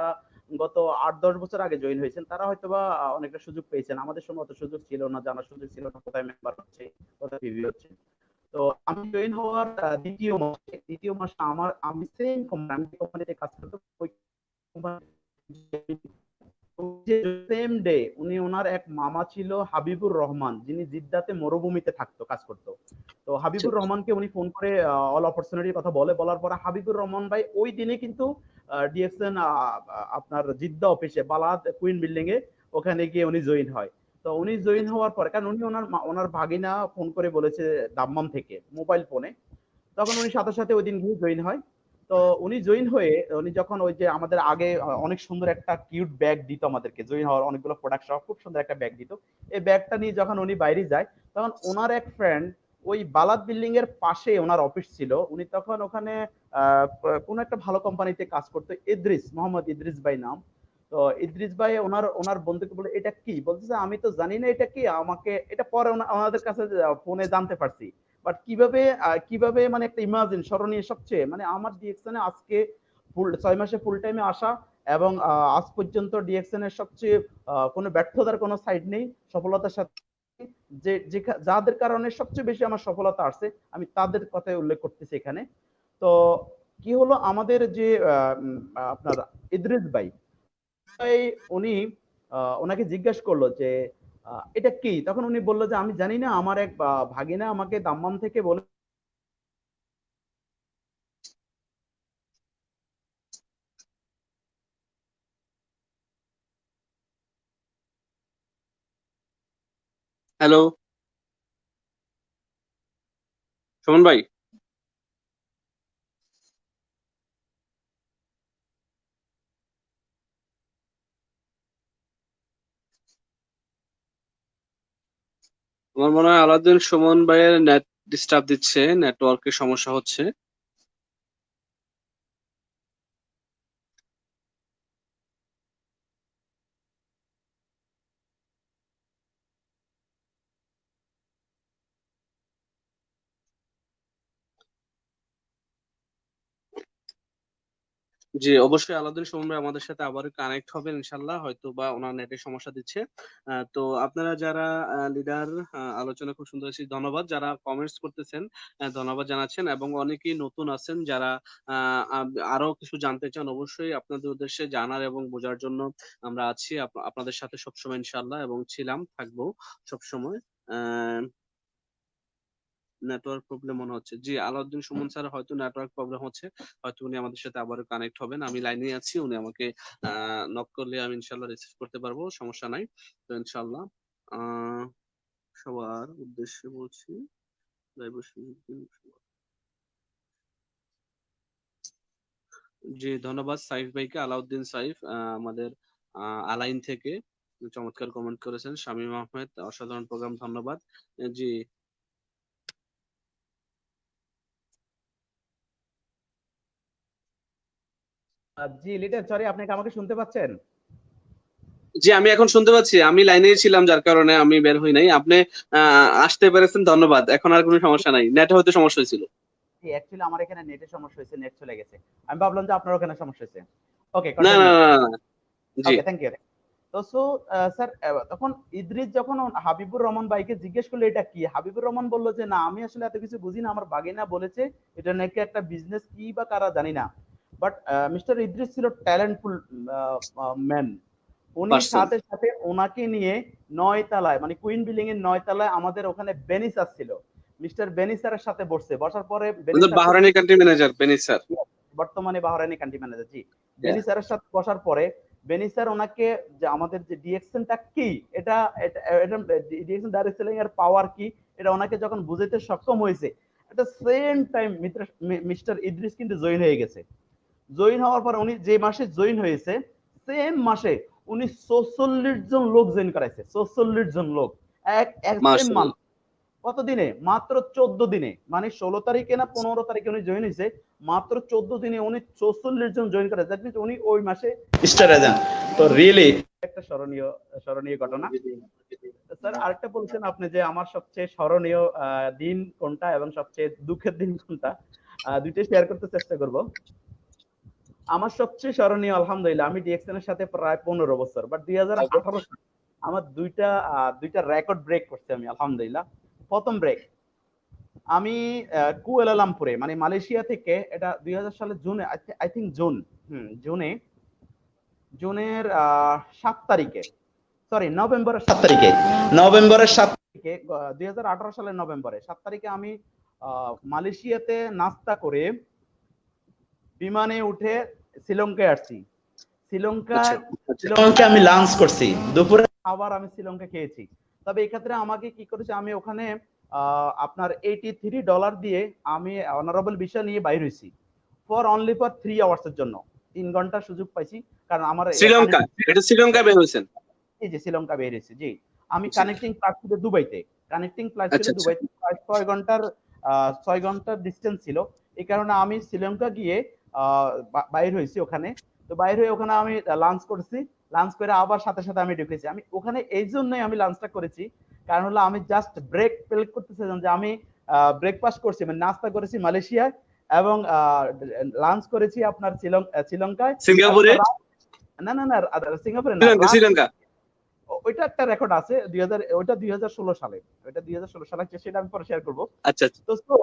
গত ৮-১০ বছর আগে জয়েন হয়েছেন, তারা হয়তোবা অনেকটা সুযোগ পেয়েছেন। আমাদের সময় অত সুযোগ ছিল না, জানার সুযোগ ছিল না কোথায় মেম্বার হচ্ছে, কোথায় পিভি হচ্ছে। তো আমি জয়েন হওয়ার দ্বিতীয় মাসে আমি সেম কোম্পানি, আমি যে কোম্পানিতে কাজ করতাম ওই কোম্পানি সেম ডে উনি, ওনার এক মামা ছিল হাবিবুর রহমান, যিনি জিদ্দাতে মরুভূমিতে থাকতো, কাজ করতো। তো হাবিবুর রহমানকে উনি ফোন করে অল অপরচুনিটির কথা বলার পরে হাবিবুর রহমান ভাই ওই দিনে কিন্তু ডিএক্সএন আপনার জিদ্দা অফিসে বালাদ কুইন বিল্ডিং এ ওখানে গিয়ে উনি জয়েন হয়। তো উনি জয়েন হওয়ার পরে, কারণ উনি ওনার ভাগিনা ফোন করে বলেছে দাম্মাম থেকে মোবাইল ফোনে, তখন উনি সাথে সাথে ওই দিন গিয়ে জয়েন হয়। তো উনি জয়েন হয়ে উনি যখন ওই যে আমাদের আগে অনেক সুন্দর একটা কিউট ব্যাগ দিত আমাদেরকে, জয়েন হওয়ার অনেকগুলো প্রোডাক্ট সহ খুব সুন্দর একটা ব্যাগ দিত। এই ব্যাগটা নিয়ে যখন উনি বাইরে যায়, তখন ওনার এক ফ্রেন্ড, ওই বালাদ বিল্ডিং এর পাশে ওনার অফিস ছিল, উনি তখন ওখানে আহ, কোন একটা ভালো কোম্পানিতে কাজ করতো, মোহাম্মদ ইদ্রিস ভাই নাম। তো ইদ্রিস ভাই ওনার ওনার বন্ধুকে বলে এটা কি, বলতেছে আমি তো জানি না এটা কি, আমাকে এটা পরে ওনাদের কাছে ফোনে জানতে পারছি। বাট কিভাবে কিভাবে মানে একটা ইমাজিন স্মরণীয় সবচেয়ে, মানে আমার ডিএক্সএন এ আজকে 6 মাসে ফুল টাইমে আসা, এবং আজ পর্যন্ত ডিএক্সএন এর সবচেয়ে কোনো ব্যর্থতার কোনো সাইড নেই, সফলতার সাথে যাদের কারণে সবচেয়ে বেশি আমার সফলতা আসছে, আমি তাদের কথাই উল্লেখ করতেছি এখানে। তো কি হলো, আমাদের যে আপনার ইদ্রিস ভাই, উনি ওনাকে জিজ্ঞেস করলো যে এটা কি, তখন উনি বললো যে আমি জানি না, আমার এক ভাগিনা আমাকে দাম্মাম থেকে বলে। হ্যালো সুমন ভাই। আমার মনে হয় আলাউদ্দিন সুমন ভাইয়ের নেট ডিস্টার্ব দিচ্ছে, নেটওয়ার্কের সমস্যা হচ্ছে। জি অবশ্যই আলাউদ্দিন সুমন ভাই আমাদের সাথে আবার কানেক্ট হবেন ইনশাল্লাহ, হয়তো বা ওনার নেটের সমস্যা দিচ্ছে। তো আপনারা যারা লিডার, আলোচনা খুব সুন্দর হয়েছে, ধন্যবাদ যারা কমেন্টস করতেছেন, ধন্যবাদ জানাচ্ছেন এবং অনেকেই নতুন আছেন যারা আরো কিছু জানতে চান, অবশ্যই আপনাদের উদ্দেশ্যে জানার এবং বোঝার জন্য আমরা আছি আপনাদের সাথে সবসময় ইনশাল্লাহ, এবং ছিলাম, থাকবো সবসময়। নেটওয়ার্ক প্রবলেম মনে হচ্ছে, জি আলাউদ্দিন সুমন স্যার হয়তো নেটওয়ার্ক প্রবলেম হচ্ছে, হয়তো উনি আমাদের সাথে আবারও কানেক্ট হবেন। আমি লাইনে আছি, উনি আমাকে নক করলে আমি ইনশাল্লাহ রিসিভ করতে পারবো, সমস্যা নাই। তো ইনশাল্লাহ আহ সবার উদ্দেশ্যে বলছি, জি ধন্যবাদ সাইফ ভাইকে, আলাউদ্দিন সাইফ, আমাদের আলাইন থেকে চমৎকার কমেন্ট করেছেন। শামীম আহমেদ, অসাধারণ প্রোগ্রাম, ধন্যবাদ। জি জি লিডার, সরি, আপনি কি আমাকে শুনতে পাচ্ছেন? জি আমি এখন শুনতে পাচ্ছি, আমি লাইনেই ছিলাম যার কারণে আমি বের হই নাই। আপনি আসতে পেরেছেন, ধন্যবাদ। এখন আর কোনো সমস্যা নাই, নেটে হয়তো সমস্যা হয়েছিল। জি, অ্যাকচুয়ালি আমার এখানে নেটের সমস্যা হয়েছে, নেট চলে গেছে। আমি ভাবলাম যে আপনার ওখানে সমস্যা হয়েছে। ওকে, না না কন্টিনিউ। না না, না। জি ওকে, থ্যাংক ইউ। তো সো স্যার তখন ইদ্রিস যখন হাবিবুর রহমান ভাইকে জিজ্ঞেস করলো এটা কি, হাবিবুর রহমান বলল যে না আমি আসলে এত কিছু বুঝি না, আমার বাগিনা বলেছে এটা নাকি একটা বিজনেস কি বা কারা জানি না। বাট মিস্টার ইদ্রিস ছিল ট্যালেন্টফুল ম্যান। উনি পার্সন। সাথে সাথে ওনাকে নিয়ে 9 তলায় মানে কুইন বিল্ডিং এর 9 তলায় আমাদের ওখানে বেনিসার ছিল, মিস্টার বেনিসারের সাথে বসছে, বসার পরে বেনিসারকে বাহরানি কান্ট্রি ম্যানেজার বেনি স্যার। বর্তমানে বাহরাইনি কান্ট্রি ম্যানেজার, জি। হ্যাঁ। বেনি স্যারের সাথে বসার পরে বেনি স্যার ওনাকে যে আমাদের যে ডিএক্সএনটা কি, এটা এটা ডিএক্সএন ডাইরেক্ট সেলিং এর পাওয়ার কি, এটা ওনাকে যখন বুঝাইতে সক্ষম হয়েছে, এটা সেম টাইম মিস্টার ইদ্রিস কিন্তু জয়েন হয়ে গেছে। জয়েন হওয়ার পর উনি যে মাসে জয়েন হয়েছে সেম মাসে উনি 44 জন লোক জয়েন করাইছে, 44 জন লোক এক এক সেম মান্থ। মাশাআল্লাহ। কত দিনে? মাত্র 14 দিনে, মানে 16 তারিখে না 15 তারিখে উনি জয়েন হয়েছে, মাত্র 14 দিনে উনি 44 জন জয়েন করে, দ্যাট মিন্স উনি ওই মাসে স্টার এজেন্ট। তো রিয়েলি একটা স্মরণীয় স্মরণীয় ঘটনা। স্যার আরেকটা বলছেন আপনি যে আমার সবচেয়ে স্মরণীয় দিন কোনটা এবং সবচেয়ে দুঃখের দিন কোনটা, দুইটাই শেয়ার করতে চেষ্টা করব। আমার সবচেয়ে স্মরণীয় আলহামদুলিল্লাহ আমি ডিএক্সএন এর সাথে প্রায় 15 বছর, বাট 2018 সালে আমার দুইটা রেকর্ড ব্রেক করছি আমি আলহামদুলিল্লাহ। প্রথম ব্রেক আমি কুয়ালালামপুরে মানে মালয়েশিয়া থেকে, এটা 2000 সালের জুনে, আই থিঙ্ক জুনে, জুনের 7 তারিখে, সরি নভেম্বরের 7 তারিখে, নভেম্বরের 7 তারিখে 2018 সালের নভেম্বরে 7 তারিখে আমি মালয়েশিয়াতে নাস্তা করে বিমানে উঠে শ্রীলঙ্কায় আসছি। আচ্ছা। শ্রীলঙ্কায় আমি লাঞ্চ করছি, দুপুরে খাবার আমি শ্রীলঙ্কা খেয়েছি। তবে এই ক্ষেত্রে আমাকে কি করেছে, আমি ওখানে আপনার $83 দিয়ে আমি অনারেবল ভিসা নিয়ে বাইর হয়েছি ফর 3 আওয়ার্স এর জন্য, 3 ঘন্টার সুযোগ পাইছি। কারণ আমার শ্রীলঙ্কা, এটা শ্রীলঙ্কা বের হয়েছেন? এই যে শ্রীলঙ্কা বের হয়েছে, জি। আমি জি। কানেক্টিং ফ্লাইট ছিল দুবাইতে, কানেক্টিং ফ্লাইট ছিল আচ্ছা আচ্ছা। দুবাইতে, প্রায় 6 ঘন্টার ডিস্টেন্স ছিল। এই কারণে আমি শ্রীলঙ্কা গিয়ে বাইর হয়েছি ওখানে। তো বাইর হয়ে ওখানে আমি লাঞ্চ করছি, লাঞ্চ করে আবার সাথে সাথে আমি ঢুকেছি। আমি ওখানে এই জন্যই আমি লাঞ্চটা করেছি, কারণ হলো আমি জাস্ট ব্রেক প্লেক করতেছিলাম যে আমি ব্রেকফাস্ট করছি মানে নাস্তা করেছি মালয়েশিয়ায়, এবং লাঞ্চ করেছি আপনার শ্রীলঙ্কায়, এবং সিঙ্গাপুরে? না না না সিঙ্গাপুরে না, শ্রীলঙ্কা, শ্রীলঙ্কা। ওইটা একটা রেকর্ড আছে 2000, ওইটা 2016 সালে, ওইটা 2016 সালে, সেটা আমি পরে শেয়ার করব। আচ্ছা আচ্ছা। তো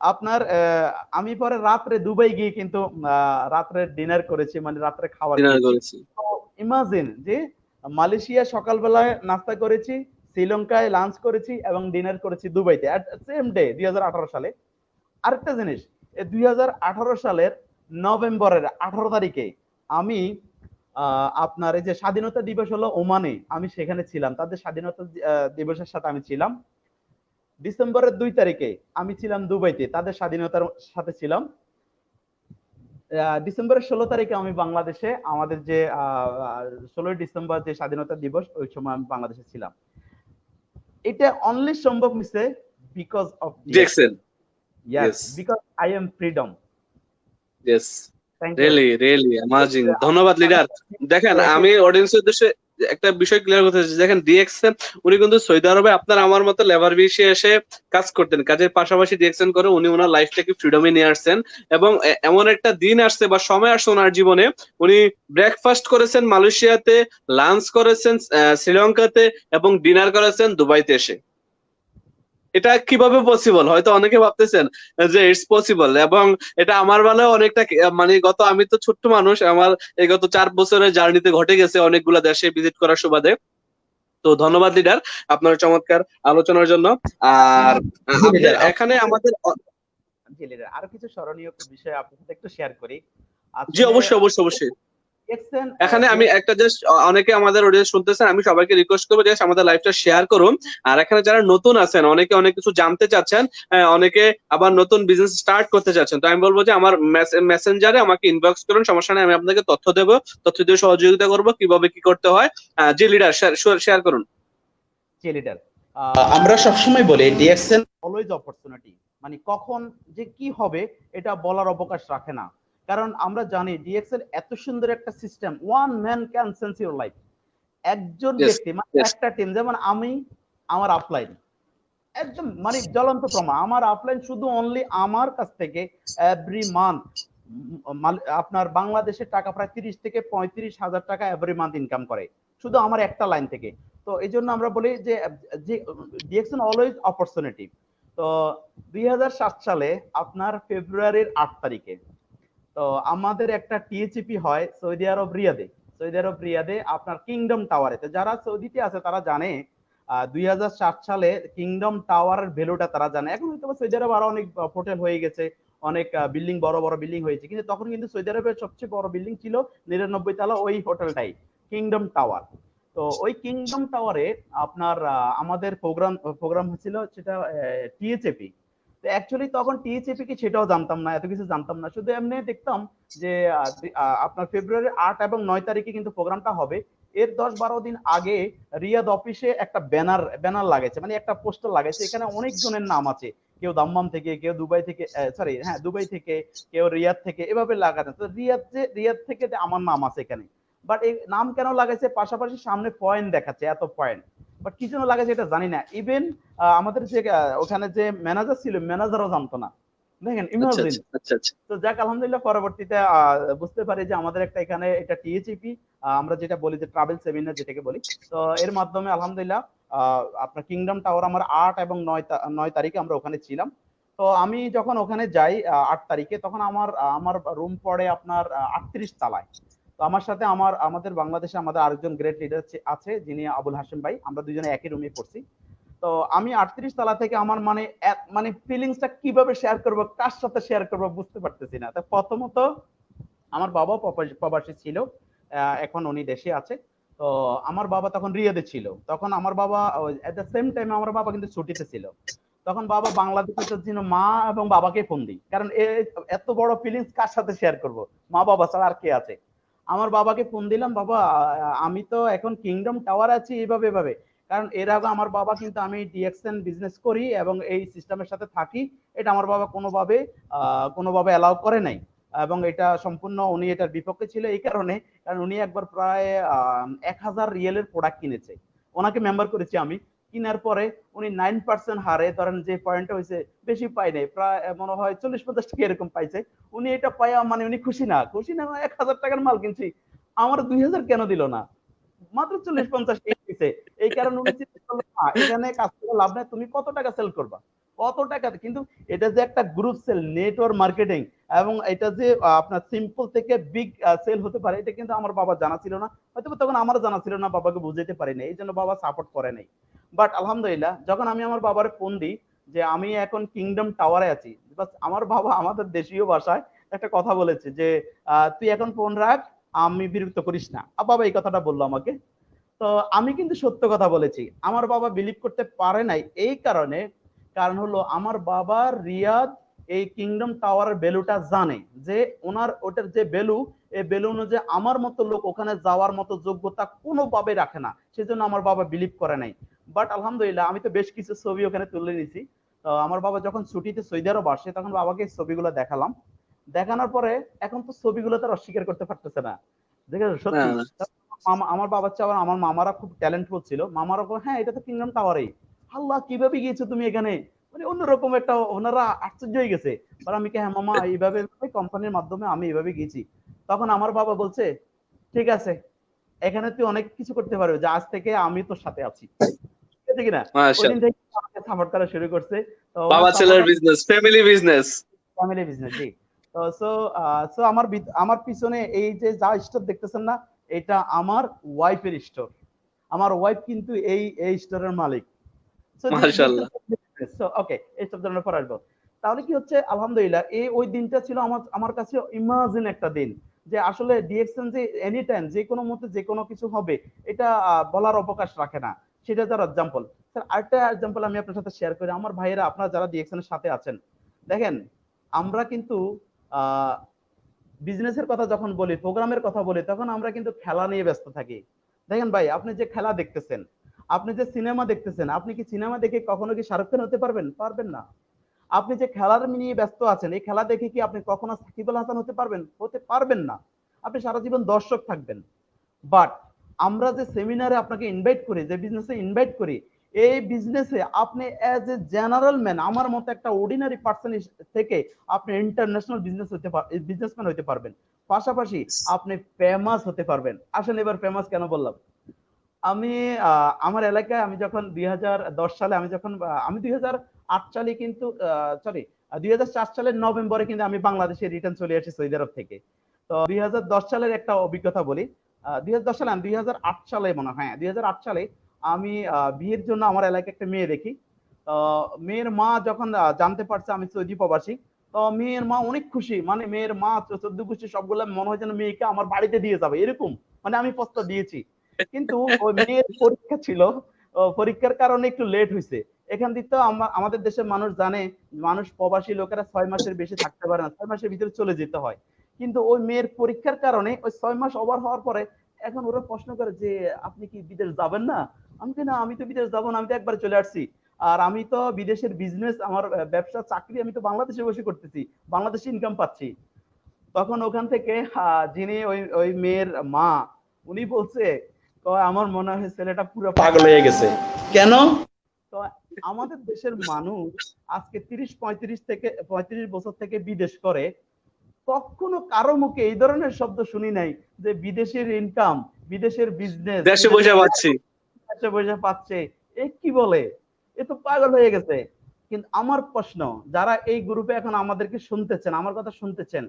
আপনার আমি পরে রাত্রে দুবাই গিয়ে কিন্তু রাত্রে ডিনার করেছি, মানে রাত্রে খাবার ডিনার খেয়েছি। করেছি। তো ইমাজিন যে মালয়েশিয়া সকালবেলায় নাস্তা করেছি, শ্রীলঙ্কায় লাঞ্চ করেছি এবং ডিনার করেছি দুবাইতে সেম ডে 2018 সালে। আরেকটা জিনিস, 2018 সালের নভেম্বরের 18 তারিখে আমি আপনার এই যে স্বাধীনতা দিবস হলো ওমানে, আমি সেখানে ছিলাম, তাদের স্বাধীনতা দিবসের সাথে আমি ছিলাম। ডিসেম্বরের 2 তারিখে আমি ছিলাম দুবাইতে, তাদের স্বাধীনতার সাথে ছিলাম। ডিসেম্বরের 16 তারিখে আমি বাংলাদেশে, আমাদের যে 16ই ডিসেম্বর যে স্বাধীনতা দিবস, ওই সময় আমি বাংলাদেশে ছিলাম। এটা অনলি সম্ভব হয়েছে because of DXL. DXL. Yes, yes. Because I am freedom. Yes. Thank you. Really really amazing. ধন্যবাদ লিডার। দেখেন আমি অডিয়েন্সের উদ্দেশ্যে একটা বিষয় ক্লিয়ার করতে চাচ্ছি। দেখেন ডিএক্সএন উনি কিন্তু সৌদি আরবে আপনার আমার মতো লেবার বিষয়ে এসে কাজ করতেন, কাজের পাশাপাশি ডিএক্সএন করে উনি ওনার লাইফটাকে ফ্রিডমে নিয়ে আসছেন। এবং এমন একটা দিন আসছে বা সময় আসছে ওনার জীবনে, উনি ব্রেকফাস্ট করেছেন মালয়েশিয়াতে, লাঞ্চ করেছেন শ্রীলঙ্কাতে, এবং ডিনার করেছেন দুবাইতে এসে। এটা কিভাবে পসিবল? হয়তো অনেকে ভাবতেছেন যে ইটস পসিবল, এবং এটা আমার বেলায় অনেকটা মানে আমি তো ছোট্ট মানুষ, আমার এই গত 4 বছরের জার্নিতে ঘটে গেছে অনেকগুলা দেশে ভিজিট করার সুবাদে। তো ধন্যবাদ লিডার আপনার চমৎকার আলোচনার জন্য। আর জি আপনি লিডার, এখানে আমাদের জি লিডার, আরো কিছু স্মরণীয় বিষয় আপনার সাথে একটু শেয়ার করি। জি আসলে অবশ্যই অবশ্যই অবশ্যই। ডিএক্সএন এখানে আমি একটা জাস্ট, অনেকে আমাদের অডিয়েন্স শুনতেছেন, আমি সবাইকে রিকোয়েস্ট করবো জাস্ট আমাদের লাইভটা শেয়ার করুন। আর এখানে যারা নতুন আছেন, অনেকে অনেক কিছু জানতে চাচ্ছেন, অনেকে আবার নতুন বিজনেস স্টার্ট করতে চাচ্ছেন, তো আমি বলবো যে আমার মেসেঞ্জারে আমাকে ইনবক্স করুন, সমস্যা নেই, আমি আপনাকে তথ্য দেবো, তথ্য দিয়ে সহযোগিতা করবো কিভাবে কি করতে হয়। জি লিডার, শেয়ার করুন। জি লিডার, আমরা সবসময় বলি ডিএক্সএন অলওয়েজ অপরচুনিটি, মানে কখন যে কি হবে এটা বলার অবকাশ রাখে না। কারণ আমরা জানি ডিএক্সএল এত সুন্দর একটা system, one man can change your life. একজন ইয়েস। ব্যক্তি মানে ইয়েস। একটা টিম, যেমন আমি, আমার আপলাইন একদম মানে জ্বলন্ত প্রমাণ। আমার আপলাইন শুধু অনলি আমার কাছ থেকে এভরি মান্থ আপনার বাংলাদেশের টাকা প্রায় 30 থেকে 35 হাজার টাকা এভরি মান্থ ইনকাম করে। শুধু আমার একটা লাইন থেকে। তো এই জন্য আমরা বলি যে ডিএক্সএন অলওয়েজ অপরচুনিটি। তো 2007 সালে আপনার ফেব্রুয়ারির 8 তারিখে তো আমাদের একটা টিএচইপি হয় সৌদি আরব রিয়াদে। সৌদি আরব রিয়াদে আপনার কিংডম টাওয়ারে। তো যারা সৌদিতে আছে তারা জানে 2007 সালে কিংডম টাওয়ারের ভ্যালুটা তারা জানে। এখন হয়তো সৌদি আরব আরো অনেক হোটেল হয়ে গেছে, অনেক বিল্ডিং, বড় বড় বিল্ডিং হয়েছে, কিন্তু তখন কিন্তু সৌদি আরবের সবচেয়ে বড় বিল্ডিং ছিল 99 তলা ওই হোটেলটাই, কিংডম টাওয়ার। তো ওই কিংডম টাওয়ারে আপনার আমাদের প্রোগ্রাম প্রোগ্রাম হচ্ছিল, সেটা টিএচএপি। তো অ্যাকচুয়ালি তখন টিএচএপি কি সেটাও জানতাম না, এত কিছু জানতাম না, শুধু এমনি দেখতাম যে আপনার ফেব্রুয়ারি 8 এবং 9 তারিখে কিন্তু প্রোগ্রামটা হবে। এর 10-12 দিন আগে রিয়াদ অফিসে একটা ব্যানার ব্যানার লাগাইছে, মানে একটা পোস্টার লাগাইছে, এখানে অনেক জনের নাম আছে, কেউ দাম্মাম থেকে, কেউ দুবাই থেকে, সরি হ্যাঁ দুবাই থেকে, কেউ রিয়াদ থেকে, এভাবে লাগানো। তো রিয়াদ থেকে আমার নাম আছে এখানে। বাট এই নাম কেন লাগাইছে, পাশাপাশি সামনে পয়েন্ট দেখাচ্ছে, এত পয়েন্ট, বাট কি জন্য লাগাইছে এটা জানি না। ইভেন আমাদের যে ওখানে যে ম্যানেজার ছিল, ম্যানেজারও জানতো না। দেখেন, আচ্ছা ইমাজিন। আচ্ছা আচ্ছা আচ্ছা। তো যাক আলহামদুলিল্লাহ, পরবর্তীতে বুঝতে পারি যে আমাদের একটা এখানে এটা টিএচইপি, আমরা যেটা বলি যে ট্রাভেল সেমিনার যেটাকে বলি। তো এর মাধ্যমে আলহামদুলিল্লাহ আপনার কিংডম টাওয়ার আমার 8 এবং 9 তারিখে আমরা ওখানে ছিলাম। তো আমি যখন ওখানে যাই 8 তারিখে, তখন আমার রুম পড়ে আপনার 38 তলায়। তো আমার সাথে আমাদের বাংলাদেশে আমাদের আরেকজন গ্রেট লিডার আছে, যিনি আবুল হাসেম ভাই, আমরা দুজনে একই রুমে পড়ছি। তো আমি 38 তলা থেকে আমার মানে ফিলিংসটা কিভাবে শেয়ার করব, কার সাথে শেয়ার করব বুঝতে পারতেছি না। তো প্রথমত আমার বাবা প্রবাসী ছিল, এখন উনি দেশে আছে। তো আমার বাবা তখন রিয়াদে ছিল। তখন আমার বাবা এট দ্য সেম টাইম আমার বাবা কিন্তু ছুটিতে ছিল। তখন বাবা বাংলাদেশের জন্য মা এবং বাবাকে ফোন দিই, কারণ এত বড় ফিলিংস কার সাথে শেয়ার করব, মা বাবা ছাড়া আর কে আছে। আমার বাবাকে ফোন দিলাম, বাবা আমি তো এখন কিংডম টাওয়ার আছি, এইভাবে এভাবে। কারণ এর আগে আমার বাবা কিন্তু, আমি ডিএক্সএন বিজনেস করি এবং এই সিস্টেমের সাথে থাকি, এটা আমার বাবা কোনোভাবে অ্যালাউ করে নাই। এবং এটা সম্পূর্ণ উনি এটার বিপক্ষে ছিল, এই কারণে কারণ উনি একবার প্রায় 1000 রিয়েলের প্রোডাক্ট কিনেছে, ওনাকে মেম্বার করেছি আমি। কিনার পরে উনি 9% হারে, ধরেন যে পয়েন্টটা হয়েছে, বেশি পাই নাই, প্রায় মনে হয় 40-50 টাকা এরকম পাইছে। উনি এটা পাইয়া মানে উনি খুশি না, খুশি না, 1000 টাকার মাল কিনছি, আমার 2000 কেন দিল না, মাত্র 40-50 দিছে। এই কারণে উনি চিন্তা করলো, না এখানে কাজ করে লাভ নাই, তুমি কত টাকা সেল করবা, কত টাকা। কিন্তু এটা যে একটা গ্রুপ সেল, নেটওয়ার্ক মার্কেটিং, এবং এটা যে আপনার সিম্পল থেকে বিগ সেল হতে পারে, এটা কিন্তু আমার বাবা জানা ছিল না, হয়তো তখন আমার জানা ছিল না, বাবাকে বুঝাইতে পারিনি, এই জন্য বাবা সাপোর্ট করে নাই। বাট আলহামদুলিল্লাহ, যখন আমি আমার বাবার ফোন দিই যে আমি এখন কিংডম টাওয়ারে আছি, বাস আমার বাবা আমাদের দেশীয় ভাষায় একটা কথা বলেছে যে তুই এখন ফোন রাখ, আমি বিরক্ত করিস না। বাবা এই কথাটা বললো আমাকে। তো আমি কিন্তু সত্য কথা বলেছি, আমার বাবা বিলিভ করতে পারে নাই, এই কারণে, কারণ হলো আমার বাবা রিয়াদ এই কিংডম টাওয়ারের ভ্যালুটা জানে, যে ওনার ওটার যে ভ্যালু, এই ভ্যালু অনুযায়ী আমার মতো লোক ওখানে যাওয়ার মতো যোগ্যতা কোনোভাবে রাখে না, সেজন্য আমার বাবা বিলিভ করে নাই। বাট আলহামদুলিল্লাহ, আমি তো বেশ কিছু ছবি ওখানে তুলে নিয়েছি। তো আমার বাবা যখন ছুটিতে সৌদি আরব আসে, তখন বাবাকে ছবিগুলো দেখালাম। দেখানোর পরে এখন তো ছবিগুলো তার অস্বীকার করতে পারতেছে না, দেখে না সত্যি। না। আমার বাবার চেয়ে আমার মামারা খুব ট্যালেন্টফুল ছিল, মামারা বলে, হ্যাঁ এটা তো কিংডম টাওয়ারে। আল্লাহ, কিভাবে গিয়েছো তুমি এখানে, মানে অন্যরকম একটা, ওনারা আশ্চর্য হয়ে গেছে। আর আমি কি, হ্যাঁ মামা, এইভাবে কোম্পানির মাধ্যমে আমি এইভাবে গিয়েছি। তখন আমার বাবা বলছে, ঠিক আছে, এখানে তুই অনেক কিছু করতে পারবি, যে আজ থেকে আমি তোর সাথে আছি, ঠিক আছে কিনা। ওই দিন মাশাআল্লাহ। থেকে আমাকে সাপোর্ট করা শুরু করছে। তো ওনার বাবা সাপোর্ট, ছেলের business, family business. Family business, জি। তো সো আমার পিছনে এই যে যা স্টোর দেখতেছেন না, এটা আমার ওয়াইফের স্টোর। আমার ওয়াইফ কিন্তু এই স্টোরের মালিক। সো মাশাআল্লাহ। ওকে, এইসব ধরনের পর আসবো। তাহলে কি হচ্ছে, আলহামদুলিল্লাহ, ওই দিনটা ছিল আমার আমার কাছে ইমাজিন একটা দিন, যে আসলে ডিএক্সএন যে এনি টাইম যে কোনো মুহূর্তে যে কোনো কিছু হবে, এটা বলার অবকাশ রাখে না। সেটা যার এক্সাম্পল। স্যার আরেকটা এক্সাম্পল আমি আপনার সাথে শেয়ার করি, আমার ভাইয়েরা, আপনারা যারা ডিএক্সএন এর সাথে আছেন, দেখেন, আমরা কিন্তু আহ বিজনেসের কথা যখন বলি, প্রোগ্রামের কথা বলি, তখন আমরা কিন্তু খেলা নিয়ে ব্যস্ত থাকি। দেখেন ভাই, আপনি যে খেলা দেখতেছেন, আপনি যে সিনেমা দেখতেছেন, আপনি কি সিনেমা দেখে কখনো কি শাহরুখ খান হতে পারবেন? পারবেন না। আপনি যে খেলার নিয়ে ব্যস্ত আছেন, এই খেলা দেখে কি আপনি কখনো সাকিব আল হাসান হতে পারবেন? হতে পারবেন না। আপনি সারা জীবন দর্শক থাকবেন। বাট আমরা যে সেমিনারে আপনাকে ইনভাইট করি, যে বিজনেসে ইনভাইট করি, এই বিজনেসে আপনি অ্যাজ এ জেনারেল ম্যান, আমার মতো একটা অর্ডিনারি পার্সন থেকে আপনি ইন্টারন্যাশনাল বিজনেসম্যান হতে পারবেন। পাশাপাশি আপনি ফেমাস হতে পারবেন। আসেন, এবার ফেমাস কেন বললাম, আমি আমার এলাকায় আমি যখন 2010 সালে আমি যখন আমি 2008 সালে কিন্তু সরি 2004 সালের নভেম্বরে কিন্তু আমি বাংলাদেশে রিটার্ন চলে আসি সৌদি আরব থেকে। তো 2010 সালের একটা অভিজ্ঞতা বলি। 2010 সালে আমি 2008 সালে মনে হয়, হ্যাঁ 2008 সালে আমি বিয়ের জন্য আমার এলাকায় একটা মেয়ে দেখি। তো মেয়ের মা যখন জানতে পারছে আমি সৌদি প্রবাসী, তো মেয়ের মা অনেক খুশি, মানে মেয়ের মা 14 গোষ্ঠী সবগুলা মনে হয় যেন মেয়েকে আমার বাড়িতে দিয়ে যাবে এরকম, মানে আমি প্রস্তাব দিয়েছি। কিন্তু ওই মেয়ের পরীক্ষা ছিল, পরীক্ষার কারণে একটু লেট হয়েছে। এখান থেকে তো আমাদের দেশের মানুষ জানে, মানুষ প্রবাসী লোকেরা 6 মাসের বেশি থাকতে পারে না, 6 মাসের ভিতরে চলে যেতে হয়। কিন্তু ওই মেয়ের পরীক্ষার কারণে ওই 6 মাস ওভার হওয়ার পরে এখন ওরা প্রশ্ন করে যে আপনি কি বিদেশ যাবেন না? আমি কি না, আমি তো বিদেশ যাবো না, আমি তো একবার চলে আসছি। আর আমি তো বিদেশের বিজনেস, আমার ব্যবসা চাকরি আমি তো বাংলাদেশে বসে করতেছি, বাংলাদেশে ইনকাম পাচ্ছি। তখন ওখান থেকে যিনি ওই ওই মেয়ের মা, উনি বলছে, কয় আমার মনে হয় ছেলেটা পুরো পাগল হয়ে গেছে। কেন? তো আমাদের দেশের মানুষ আজকে 30 35 বছর থেকে বিদেশ করে, কখনো কারো মুখে এই ধরনের শব্দ শুনি নাই যে বিদেশের ইনকাম, বিদেশের বিজনেস, দেশে বসে বিদেশের পাচ্ছি। পয়সা পয়সা পাচ্ছে, এ কি বলে, এ তো পাগল হয়ে গেছে। কিন্তু আমার প্রশ্ন, যারা এই গ্রুপে এখন আমাদেরকে শুনতেছেন, আমার কথা শুনতেছেন,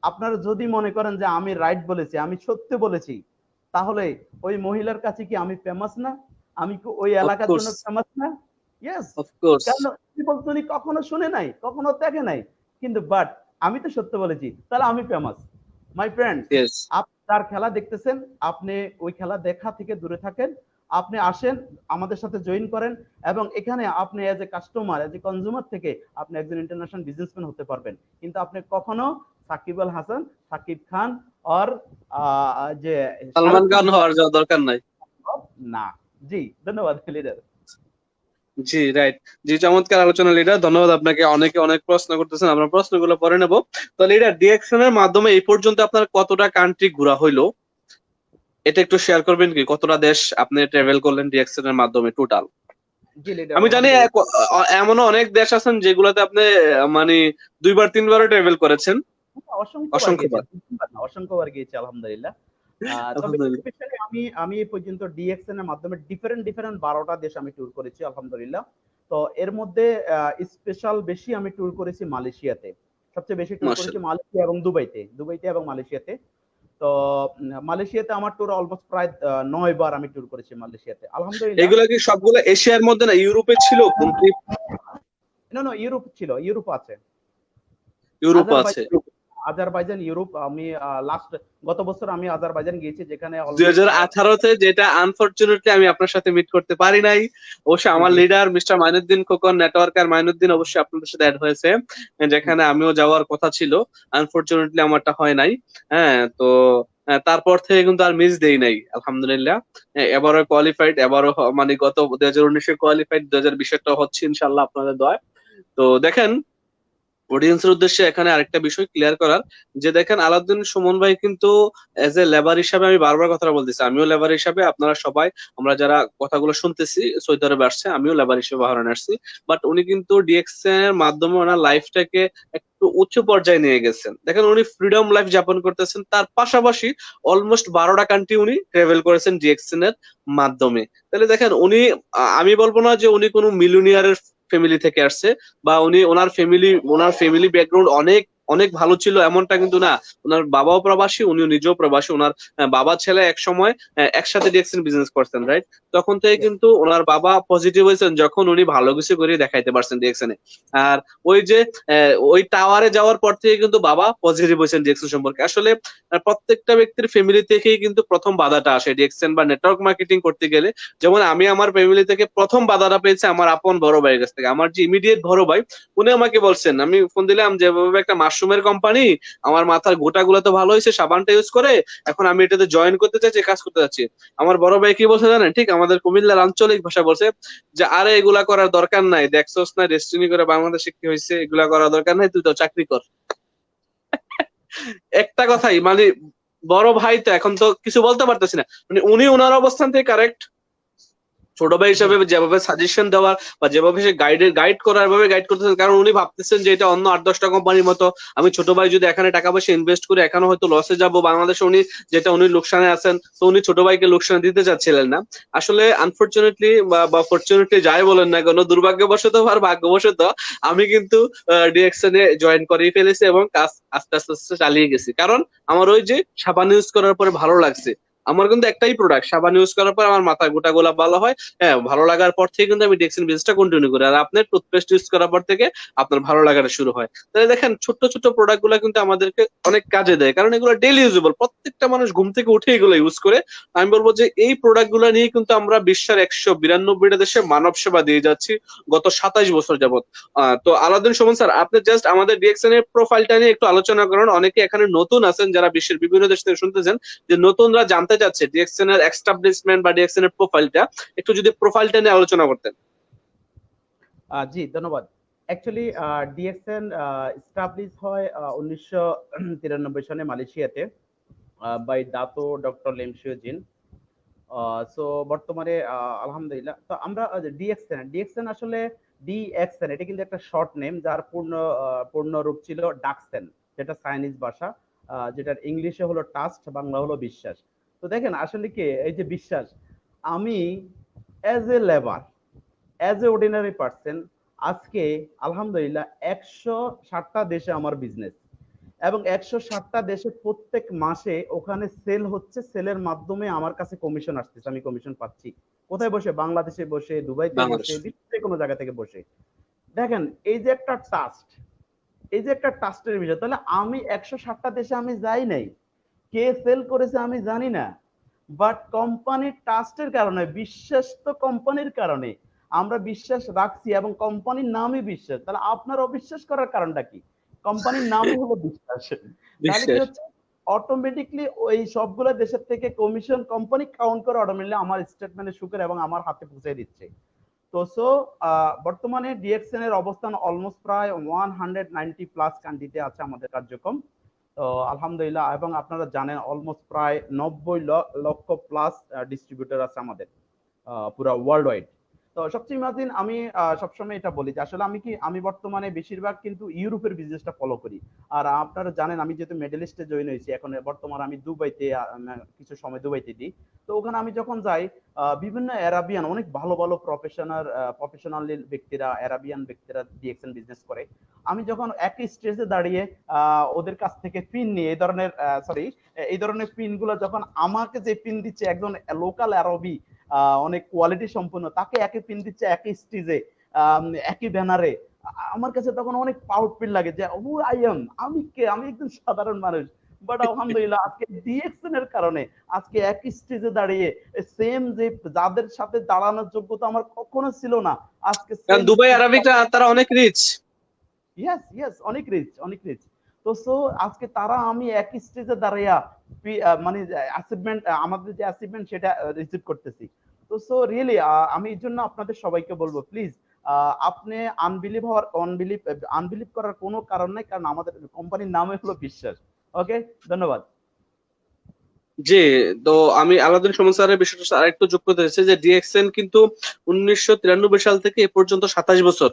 আপনারা যদি মনে করেন যে আমি রাইট বলেছি, আমি সত্য বলেছি, তাহলে ওই মহিলার কাছে কি আমি ফেমাস না? আমি কি ওই এলাকার অফকোর্স, জন্য ফেমাস না? ইয়েস। অফকোর্স। কারণ উনি বলতো উনি কখনো শুনে নাই, কখনো দেখে নাই, কিন্তু বাট আমি তো সত্য বলেছি, তাহলে আমি ফেমাস। My friend, yes. আপনি তার খেলা দেখতেছেন, আপনি ওই খেলা দেখা থেকে দূরে থাকেন। আপনি আসেন, আমাদের সাথে জয়েন করেন, এবং এখানে আপনি as a customer, as a consumer থেকে আপনি একজন ইন্টারন্যাশনাল বিজনেসম্যান হতে পারবেন। কিন্তু আপনি কখনো সাকিব আল হাসান, সাকিব খান আর যে সালমান শাহরুখ খান খান হওয়ার দরকার নাই। না। জি, ধন্যবাদ লিডার। জি, রাইট। জি, চমৎকার আলোচনা লিডার, ধন্যবাদ আপনাকে। অনেকে অনেক প্রশ্ন করতেছেন, আমরা প্রশ্নগুলো পরে নেব। তো লিডার, ডিএকশন এর মাধ্যমে এই পর্যন্ত আপনার কতটা কান্ট্রি ঘোরা হইলো, এটা একটু শেয়ার করবেন কি? কতটা দেশ আপনি ট্রাভেল করলেন ডিএকশন এর মাধ্যমে টোটাল? জি লিডার, আমি জানি আলহামদুলিল্লাহ। এমনও অনেক দেশ আছেন যেগুলোতে আপনি মানে 2 বার 3 বারও ট্রাভেল করেছেন। অসংখ্যবার গিয়েছি, অসংখ্যবার। দুইবার না, অসংখ্যবার গিয়েছি আলহামদুলিল্লাহ। তবে আলহামদুলিল্লাহ। স্পেশালি আমি আমি এই পর্যন্ত ডিএক্সএন এর মাধ্যমে ডিফারেন্ট ডিফারেন্ট 12টা দেশ আমি ট্যুর করেছি আলহামদুলিল্লাহ। তো এর মধ্যে স্পেশাল বেশি আমি ট্যুর করেছি মালয়েশিয়াতে। সবচেয়ে বেশি ট্যুর করেছি মাশাআল্লাহ। মালয়েশিয়া এবং দুবাইতে, দুবাইতে এবং মালয়েশিয়াতে। তো মালয়েশিয়াতে আমার ট্যুর অলমোস্ট প্রায় 9 বার আমি ট্যুর করেছি মালয়েশিয়াতে আলহামদুলিল্লাহ। এগুলা কি সবগুলো এশিয়ার মধ্যে না, ইউরোপে ছিল কোনটি? না না, ইউরোপ ছিল, ইউরোপ আছে। ইউরোপ আছে। Azerbaijan, Azerbaijan Europe. আমি লাস্ট গত বছর আমি আজারবাইজান গিয়েছি, যেখানে অলমোস্ট 2018-তে, যেটা আনফরচুনেটলি আমি আপনার সাথে মিট করতে পারি নাই। অবশ্যই জি আমার জি leader mister Mainuddin Khokon, networker Mainuddin অবশ্যই আপনাদের সাথে অ্যাড হয়েছে, যেখানে আমিও যাওয়ার কথা ছিল। আনফরচুনেটলি আমারটা হয় নাই। হ্যাঁ, তো তারপর থেকে কিন্তু আর মিস দেই নাই আলহামদুলিল্লাহ। এবারও কোয়ালিফাইড, এবারও মানে গত 2019-এ কোয়ালিফাইড, 2020-এরটা হচ্ছে ইনশাল্লাহ আপনাদের দোয়ায়। তো দেখেন, অডিয়েন্সের উদ্দেশ্যে এখানে আরেকটা বিষয় ক্লিয়ার করার, যে দেখেন আলাউদ্দিন সুমন ভাই কিন্তু এজ এ লেবার হিসাবে, আমি বারবার কথাটা বলতেছি, আমিও লেবার হিসাবে, আপনারা সবাই আমরা যারা কথাগুলো শুনতেছি সৌদি আরবে আসছে, আমিও লেবার হিসেবে বাহরাইন আসছি। বাট উনি কিন্তু ডিএক্সএন এর মাধ্যমে ওনার লাইফটাকে একটু উচ্চ পর্যায়ে নিয়ে গেছেন। দেখেন উনি ফ্রিডম লাইফ যাপন করতেছেন, তার পাশাপাশি অলমোস্ট 12টা কান্ট্রি উনি ট্রাভেল করেছেন ডিএক্সএন এর মাধ্যমে। তাহলে দেখেন উনি, আমি বলবো না যে উনি কোনো মিলিয়নিয়ারের ফ্যামিলি থেকে আসছে, বা উনি ওনার ফ্যামিলি ব্যাকগ্রাউন্ড অনেক অনেক ভালো ছিল এমনটা কিন্তু না। ওনার বাবাও প্রবাসী, উনিও নিজেও প্রবাসী। ওনার বাবা ছেলে এক সময় একসাথে ডিএক্সএন বিজনেস করতেন, রাইট? তখন থেকে ইয়েস। কিন্তু ওনার বাবা পজিটিভ হয়েছেন যখন উনি ভালো কিছু করে দেখাইতে পারছেন ডিএক্সএন এ। আর ওই যে ওই টাওয়ারে যাওয়ার পর থেকে কিন্তু বাবা পজিটিভ হয়েছেন ডিএক্সএন সম্পর্কে। আসলে প্রত্যেকটা ব্যক্তির ফ্যামিলি থেকেই কিন্তু প্রথম বাধাটা আসে ডিএক্সএন বা নেটওয়ার্ক মার্কেটিং করতে গেলে। যেমন আমি আমার ফ্যামিলি থেকে প্রথম বাধাটা পেয়েছি আমার আপন বড় ভাইয়ের কাছ থেকে। আমার যে ইমিডিয়েট বড় ভাই, উনি আমাকে বলছেন, আমি ফোন দিলাম যে "বাবা, একটা মাশরুমের কোম্পানি, আমার মাথার গোটাগুলো তো ভালো হয়েছে, সাবানটা ইউজ করে, এখন আমি এটাতে জয়েন করতে চাচ্ছি, কাজ করতে চাচ্ছি।" আমার বড় ভাই কি বলছে জানেন? ঠিক আমাদের কুমিল্লার আঞ্চলিক ভাষা বলছে যে, "আরে এগুলা করার দরকার নাই, দেখছস না ডেস্টিনি করে বাংলাদেশে কি হয়েছে, এগুলা করার দরকার নাই, তুই তো চাকরি কর।" একটা কথাই মানে, বড় ভাই তো এখন তো কিছু বলতে পারতেছি না, মানে উনি ওনার অবস্থান থেকে কারেক্ট, ছোট ভাই জি হিসাবে যেভাবে সাজেশন দেওয়ার বা যেভাবে সে গাইড করার ভাবে গাইড করতেছেন, কারণ উনি ভাবতেছেন যে এটা অন্য 8-10টা কোম্পানির মতো আমি ছোট ভাই যদি এখানে টাকা পয়সা ইনভেস্ট করে এখানে হয়তো লসে যাব বাংলাদেশে, উনি যেটা উনি লোকসানে আছেন, তো উনি ছোট ভাইকে লোকসানে দিতে চাচ্ছিলেন না। আসলে আনফরচুনেটলি বা ফরচুনেটলি যাই বলেন না কেন, দুর্ভাগ্যবশত আর ভাগ্যবশত আমি কিন্তু ডিএক্সএন এ জয়েন করেই ফেলেছি এবং কাজ আস্তে আস্তে আস্তে চালিয়ে গেছি। কারণ আমার ওই যে সাবান ইউজ করার পরে ভালো লাগছে। আমার কিন্তু একটাই প্রোডাক্ট, সাবান ইউজ করার পর আমার মাথা গোটা গোলাপ ভালো হয়। হ্যাঁ, ভালো লাগার পর থেকে কিন্তু আমি ডিএক্সএন বিজনেসটা কন্টিনিউ করি। আর আপনার টুথপেস্ট ইউজ করার পর থেকে আপনার ভালো লাগাটা শুরু হয়। তাহলে দেখেন ছোট্ট ছোট্ট প্রোডাক্ট গুলা কিন্তু আমাদেরকে অনেক কাজে দেয়, কারণ এগুলো ডেইলি ইউজেবল, প্রত্যেকটা মানুষ ঘুম থেকে উঠে এগুলো ইউজ করে। আমি বলবো যে এই প্রোডাক্ট গুলা নিয়ে কিন্তু আমরা বিশ্বের 192টা দেশে মানব সেবা দিয়ে যাচ্ছি গত 27 বছর যাবত। তো আলাউদ্দিন সুমন স্যার, আপনি জাস্ট আমাদের ডিএক্সএন এর প্রোফাইলটা নিয়ে একটু আলোচনা করুন। অনেকে এখানে নতুন আছেন যারা বিশ্বের বিভিন্ন দেশ থেকে শুনতেছেন, যে নতুনরা জানতে চাচ্ছে ডিএক্সএন এর এস্টাবলিশমেন্ট বা ডিএক্সএন এর প্রোফাইলটা, একটু যদি প্রোফাইলটা নিয়ে আলোচনা করতেন। জি ধন্যবাদ। অ্যাকচুয়ালি ডিএক্সএন এস্টাবলিশ হয় 1993 সনে মালয়েশিয়াতে বাই দাতো ডক্টর লেমশিও জিন। সো বর্তমানে আলহামদুলিল্লাহ তো আমরা ডিএক্সএন আসলে ডিএক্সএন এটা কিন্তু একটা শর্ট নেম, যার পূর্ণ রূপ ছিল ডাকসেন, যেটা চাইনিজ ভাষা, যেটার ইংলিশে হলো ট্রাস্ট, বাংলা হলো বিশ্বাস। তো দেখেন আসলে কি এই যে বিশ্বাস, আমি as a labour, as a ordinary person, আজকে আলহামদুলিল্লাহ 160টা দেশে আমার বিজনেস, এবং 160টা দেশে প্রত্যেক মাসে ওখানে সেল হচ্ছে, সেলের মাধ্যমে আমার কাছে কমিশন আসতেছে, আমি কমিশন পাচ্ছি। কোথায় বসে? বাংলাদেশে বসে, দুবাইতে বাংলাদেশ। বসে, যে কোনো জায়গা থেকে বসে। দেখেন এই যে একটা ট্রাস্ট, এই যে একটা ট্রাস্টের বিষয়, তাহলে আমি 160টা দেশে আমি যাই নাই, কে সেল করেছে আমি জানি না, বাট কোম্পানির ট্রাস্টের কারণে, বিশ্বাস তো কোম্পানির কারণে আমরা বিশ্বাস রাখছি, এবং কোম্পানির নামই বিশ্বাস, তাহলে আপনার অবিশ্বাস করার কারণটা কি? কোম্পানির নামই হলো বিশ্বাস। তাহলে কি বিশ্বাস। হচ্ছে, অটোমেটিকলি ওই সবগুলো দেশের থেকে কমিশন কোম্পানি কাউন্ট করে অটোমেটিকলি আমার স্টেটমেন্টে সুকের এবং আমার হাতে পৌঁছে দিচ্ছে। তো সো বর্তমানে ডিএক্সএন এর অবস্থান অলমোস্ট প্রায় 190+ কান্ট্রিতে আছে আমাদের কার্যক্রম। তো আলহামদুলিল্লাহ, এবং আপনারা জানেন অলমোস্ট প্রায় 90 লক্ষ প্লাস ডিস্ট্রিবিউটর আছে আমাদের পুরো ওয়ার্ল্ড ওয়াইড। তো সবচেয়ে ইমাজিন আমি সবসময় এটা বলি যে আসলে আমি বর্তমানে বেশিরভাগ কিন্তু ইউরোপের বিজনেসটা ফলো করি। আর আপনারা জানেন আমি যেহেতু মিডল ইস্টে জয়েন হয়েছি, এখন বর্তমানে আমি দুবাইতে কিছু সময় দুবাইতে দিই। তো ওখানে আমি যখন যাই, বিভিন্ন অ্যারাবিয়ান অনেক ভালো ভালো প্রফেশনাল ব্যক্তিরা, অ্যারাবিয়ান ব্যক্তিরা ডিএক্সএন বিজনেস করে। আমি যখন একই স্টেজে দাঁড়িয়ে ওদের কাছ থেকে পিন নিয়ে এই ধরনের পিন গুলো যখন আমাকে যে পিন দিচ্ছে একজন লোকাল আরবি, অনেক কোয়ালিটি সম্পন্ন, তাকে একই পিন দিচ্ছে একই স্টেজে, একই ব্যানারে, আমার কাছে তখন অনেক প্রাউড ফিল লাগে যে হু আই এম, আমি কে, আমি একজন সাধারণ মানুষ। বাট আলহামদুলিল্লাহ আজকে ডিএক্সএন এর কারণে আজকে একই স্টেজে দাঁড়িয়ে সেম যে যাদের সাথে দাঁড়ানোর যোগ্যতা আমার কখনো ছিল না, আজকে কারণ সেম দুবাই স্টেজে, আরবিকরা তারা অনেক রিচ। ইয়েস ইয়েস, অনেক রিচ, অনেক রিচ। তো সো আজকে তারা আমি একই স্টেজে দাঁড়াইয়া মানে অ্যাচিভমেন্ট, আমাদের যে অ্যাচিভমেন্ট সেটা রিসিভ করতেছি। তো সো রিয়েলি আমি এই জন্য আপনাদের সবাইকে বলবো প্লিজ, আপনি আনবিলিভ করার কোনো কারণ নাই, কারণ আমাদের কোম্পানির নামই হলো বিশ্বাস। ওকে, ধন্যবাদ। জি। তো আমি আলাউদ্দিন সুমন স্যারের বিষয়টা আরেকটু যোগ করতে চাইছি যে ডিএক্সএন কিন্তু 1993 সাল থেকে এ পর্যন্ত 27 বছর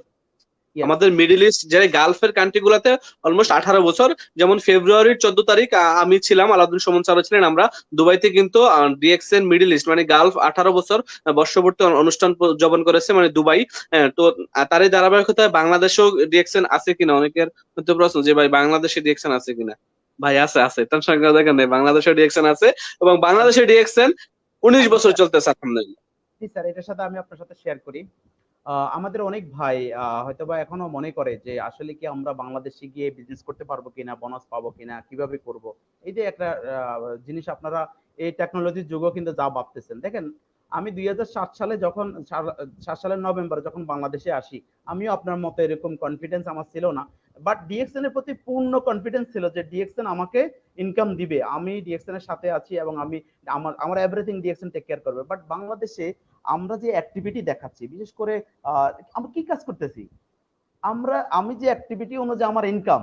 ইয়েস। আমাদের মিডল ইস্ট যে গালফের কান্ট্রি গুলাতে অলমোস্ট 18 বছর। যেমন ফেব্রুয়ারির 14 তারিখ আমি ছিলাম, আলাউদ্দিন সুমন স্যার ছিলেন, আমরা দুবাইতে কিন্তু ডিএক্সএন মিডল ইস্ট মানে গালফ 18 বছর বর্ষবর্তী অনুষ্ঠান উদযাপন করেছে মানে দুবাই। তো তারই ধারাবাহিকতায় বাংলাদেশেও ডিএক্সএন আছে কিনা অনেকের মধ্যে প্রশ্ন, যে ভাই বাংলাদেশে ডিএক্সএন আছে কিনা। ভাই আছে, আছে, টেনশন করার দরকার নেই, বাংলাদেশের ডিএক্সএন আছে এবং বাংলাদেশের ডিএক্সএন 19 বছর চলতেছে আলহামদুলিল্লাহ। জি স্যার, এটার সাথে আমি আপনার সাথে শেয়ার করি। আমাদের অনেক ভাই হয়তোবা এখনো মনে করে যে আসলে কি আমরা বাংলাদেশে গিয়ে বিজনেস করতে পারবো কিনা, বোনাস পাবো কিনা, কিভাবে করব। এই যে একটা জিনিস আপনারা এই টেকনোলজির যুগও কিন্তু যা ভাবতেছেন, দেখেন আমি 2007 সালে যখন 7 সালের নভেম্বর যখন বাংলাদেশে আসি, আমিও আপনার মতো এরকম কনফিডেন্স আমার ছিল না। বাট ডিএক্সএন এর প্রতি পূর্ণ কনফিডেন্স ছিল যে ডিএক্সএন আমাকে ইনকাম দিবে, আমি ডিএক্সএন এর সাথে আছি, এবং আমি আমার আমার এভরিথিং ডিএক্সএন টেক কেয়ার করবে। বাট বাংলাদেশে আমরা যে অ্যাক্টিভিটি দেখাচ্ছি, বিশেষ করে আমরা কি কাজ করতেছি, আমি যে অ্যাক্টিভিটি অনুযায়ী আমার ইনকাম,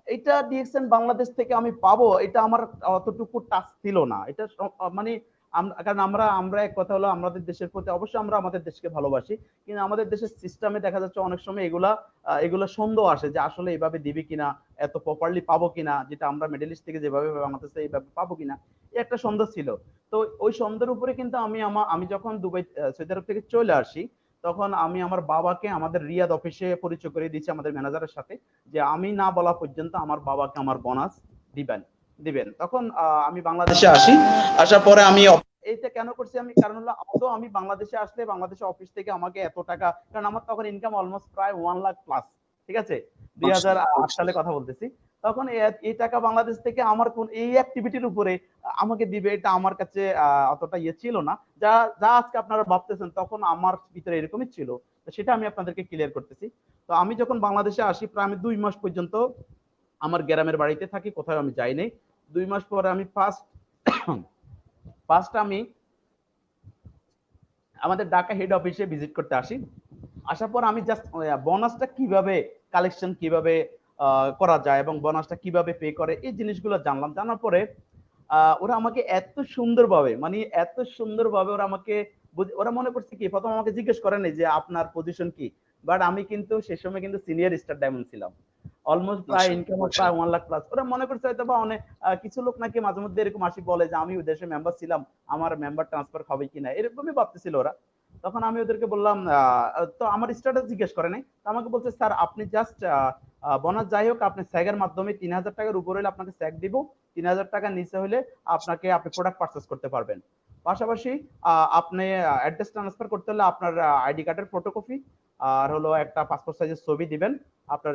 এটা ডিএক্সএন বাংলাদেশ থেকে আমি পাবো, এটা আমার অতটুকু টাচ ছিল না। এটা মানে কারণ আমরা আমরা এক কথা হলো আমাদের দেশের প্রতি অবশ্যই আমরা আমাদের দেশকে ভালোবাসি, কিন্তু আমাদের দেশের সিস্টেমে দেখা যাচ্ছে অনেক সময় এগুলা সন্দেহ আসে যে আসলে এইভাবে দিবি কিনা, এত প্রপারলি পাবো কিনা, যেটা আমরা মিডল ইস্ট থেকে যেভাবে বাংলাদেশে এইভাবে পাবো কিনা, এই একটা সন্দেহ ছিল। তো ওই সন্দেহের উপরে কিন্তু আমি যখন দুবাই সৌদি আরব থেকে চলে আসি, তখন আমি আমার বাবাকে আমাদের রিয়াদ অফিসে পরিচয় করে দিচ্ছি আমাদের ম্যানেজারের সাথে, যে আমি না বলা পর্যন্ত আমার বাবাকে আমার বোনাস দিবেন দিবেন। তখন আমি বাংলাদেশে আসি, আসার পরে আমি এইটা কেন করছি আমি, কারণ হলো আদৌ আমি বাংলাদেশে আসলে বাংলাদেশ অফিস থেকে আমাকে এত টাকা, কারণ আমার তখন ইনকাম অলমোস্ট প্রায় 1 লাখ প্লাস, ঠিক আছে, 2008 সালে কথা বলতেছি। তখন এই টাকা বাংলাদেশ থেকে আমার কোন এই অ্যাক্টিভিটির উপরে আমাকে দিবে, এটা আমার কাছে অতটা ইয়ে ছিল না। যা যা আজকে আপনারা ভাবতেছেন তখন আমার ভিতরে এরকমই ছিল। তো সেটা আমি আপনাদেরকে ক্লিয়ার করতেছি। তো আমি যখন বাংলাদেশে আসি প্রায় আমি 2 মাস পর্যন্ত আমার গ্রামের বাড়িতে থাকি, কোথাও আমি যাই নাই। 2 মাস পরে আমি ফার্স্ট ফার্স্ট আমি আমাদের ঢাকা হেড অফিসে ভিজিট করতে আসি। আসার পর আমি জাস্ট বোনাসটা কিভাবে কালেকশন কিভাবে করা যায় এবং বোনাসটা কিভাবে পে করে এই জিনিসগুলো জানলাম। জানার পরে ওরা আমাকে এত সুন্দরভাবে, মানে এত সুন্দরভাবে ওরা আমাকে ওরা মনে করছে কি, প্রথম আমাকে জিজ্ঞেস করেনি যে আপনার পজিশন কি, বাট আমি কিন্তু সে সময় কিন্তু সিনিয়র স্টার ডায়মন্ড ছিলাম, অলমোস্ট প্রায় ইনকাম প্রায় 1 লাখ প্লাস। ওরা মনে করছে হয়তো বা অনেক কিছু লোক নাকি মাঝে মধ্যে এরকম আসি বলে যে আমি ওই দেশে মেম্বার ছিলাম, আমার মেম্বার ট্রান্সফার হবে কিনা, এরকমই ভাবতেছিল ওরা। তখন আমি ওদেরকে বললাম, তো আমার স্ট্যাটাস জিজ্ঞেস করে নাই, আমাকে বলছে স্যার আপনি জাস্ট বোনাস যাই হোক আপনি স্যাগের মাধ্যমে 3,000 টাকার উপর হলে আপনাকে স্যাগ দিব, 3,000 টাকা নিচে হলে আপনি প্রোডাক্ট পারচেস করতে পারবেন। পাশাপাশি আপনি অ্যাড্রেস ট্রান্সফার করতে হলে আপনার আইডি কার্ডের ফটোকপি আর হলো একটা পাসপোর্ট সাইজের ছবি দিবেন, আপনার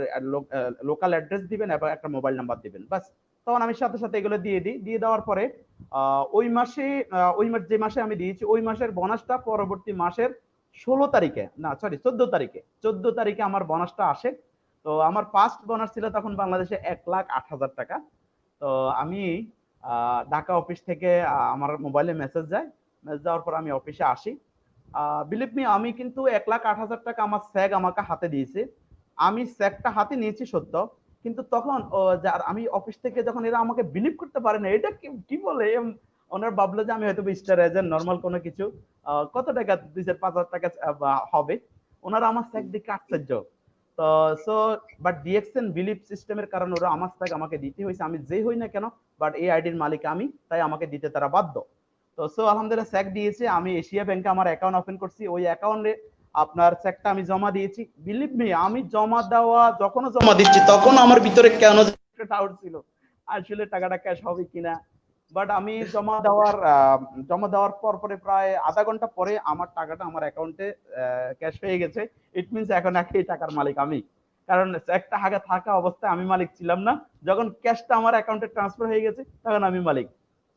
লোকাল অ্যাড্রেস দিবেন এবং একটা মোবাইল নাম্বার দিবেন, বাস। তখন আমি সাথে সাথে এগুলো দিয়ে দিই। দিয়ে দেওয়ার পরে ওই মাস যে মাসে আমি দিয়েছি ওই মাসের বোনাসটা পরবর্তী মাসের 16 তারিখে, না সরি 14 তারিখে, 14 তারিখে আমার বোনাসটা আসে। তো আমার ফার্স্ট বোনাস ছিল তখন বাংলাদেশে 1,08,000 টাকা। তো আমি ঢাকা অফিস থেকে আমার মোবাইলে মেসেজ যায়, মেসেজ যাওয়ার পর আমি অফিসে আসি। বিলিভ মি আমি কিন্তু 1,08,000 টাকা আমার স্যাগ আমাকে হাতে দিয়েছে। আমি স্যাগটা হাতে নিয়েছি সত্য, কিন্তু তখন আমি অফিস থেকে যখন এরা আমাকে বিলিভ করতে পারে না, এটা কি বলে ওনার ভাবলো যে আমি হয়তো স্টার এজেন্ট নর্মাল কোনো কিছু, কত টাকা 2,000 5,000 টাকা হবে। ওনারা আমার স্যাগ দেখে আশ্চর্য। তো সো বাট ডিএক্সএন বিলিভ সিস্টেমের কারণে ওরা আমার স্যাগ আমাকে দিতে হয়েছে, আমি যেই হই না কেন, বাট এই আইডির মালিক আমি, তাই আমাকে দিতে তারা বাধ্য। তো সো আলহামদুলিল্লাহ স্যাক দিয়েছে, আমি এশিয়া ব্যাংকে আমার অ্যাকাউন্ট ওপেন করছি, ওই অ্যাকাউন্টে আপনার চেকটা আমি জমা দিয়েছি। বিলিভ মি আমি যখনও জমা দিচ্ছি তখন আমার ভিতরে কেন একটা ডাউট ছিল আসলে টাকাটা ক্যাশ হবে কিনা। বাট আমি জমা দেওয়ার পর পরে প্রায় আধা ঘন্টা পরে আমার টাকাটা আমার অ্যাকাউন্টে ক্যাশ হয়ে গেছে। ইট মিনস এখন এই টাকার মালিক আমি, কারণ একটা আগে থাকা অবস্থায় আমি মালিক ছিলাম না, যখন ক্যাশটা আমার অ্যাকাউন্টে ট্রান্সফার হয়ে গেছে তখন আমি মালিক।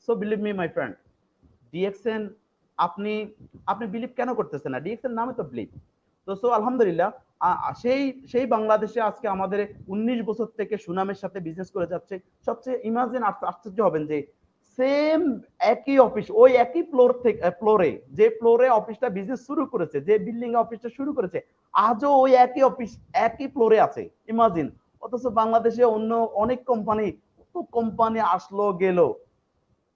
So believe me my friend, DXN আপনি আপনি বিলিভ কেন করতেছেন না, ডিএক্সএন নামে তো বিলিভ। তো সো আলহামদুলিল্লাহ সেই সেই বাংলাদেশে আজকে আমাদের 19 বছর থেকে সুনামের সাথে বিজনেস করে যাচ্ছে। সবচেয়ে ইমাজিন আশ্চর্য হবেন যে সেম একই অফিস ওই একই ফ্লোরে যে ফ্লোরে অফিসটা বিজনেস শুরু করেছে, যে বিল্ডিং এ অফিসটা শুরু করেছে, আজও ওই একই অফিস একই ফ্লোরে আছে, ইমাজিন। অথচ বাংলাদেশে অন্য অনেক কোম্পানি আসলো গেল,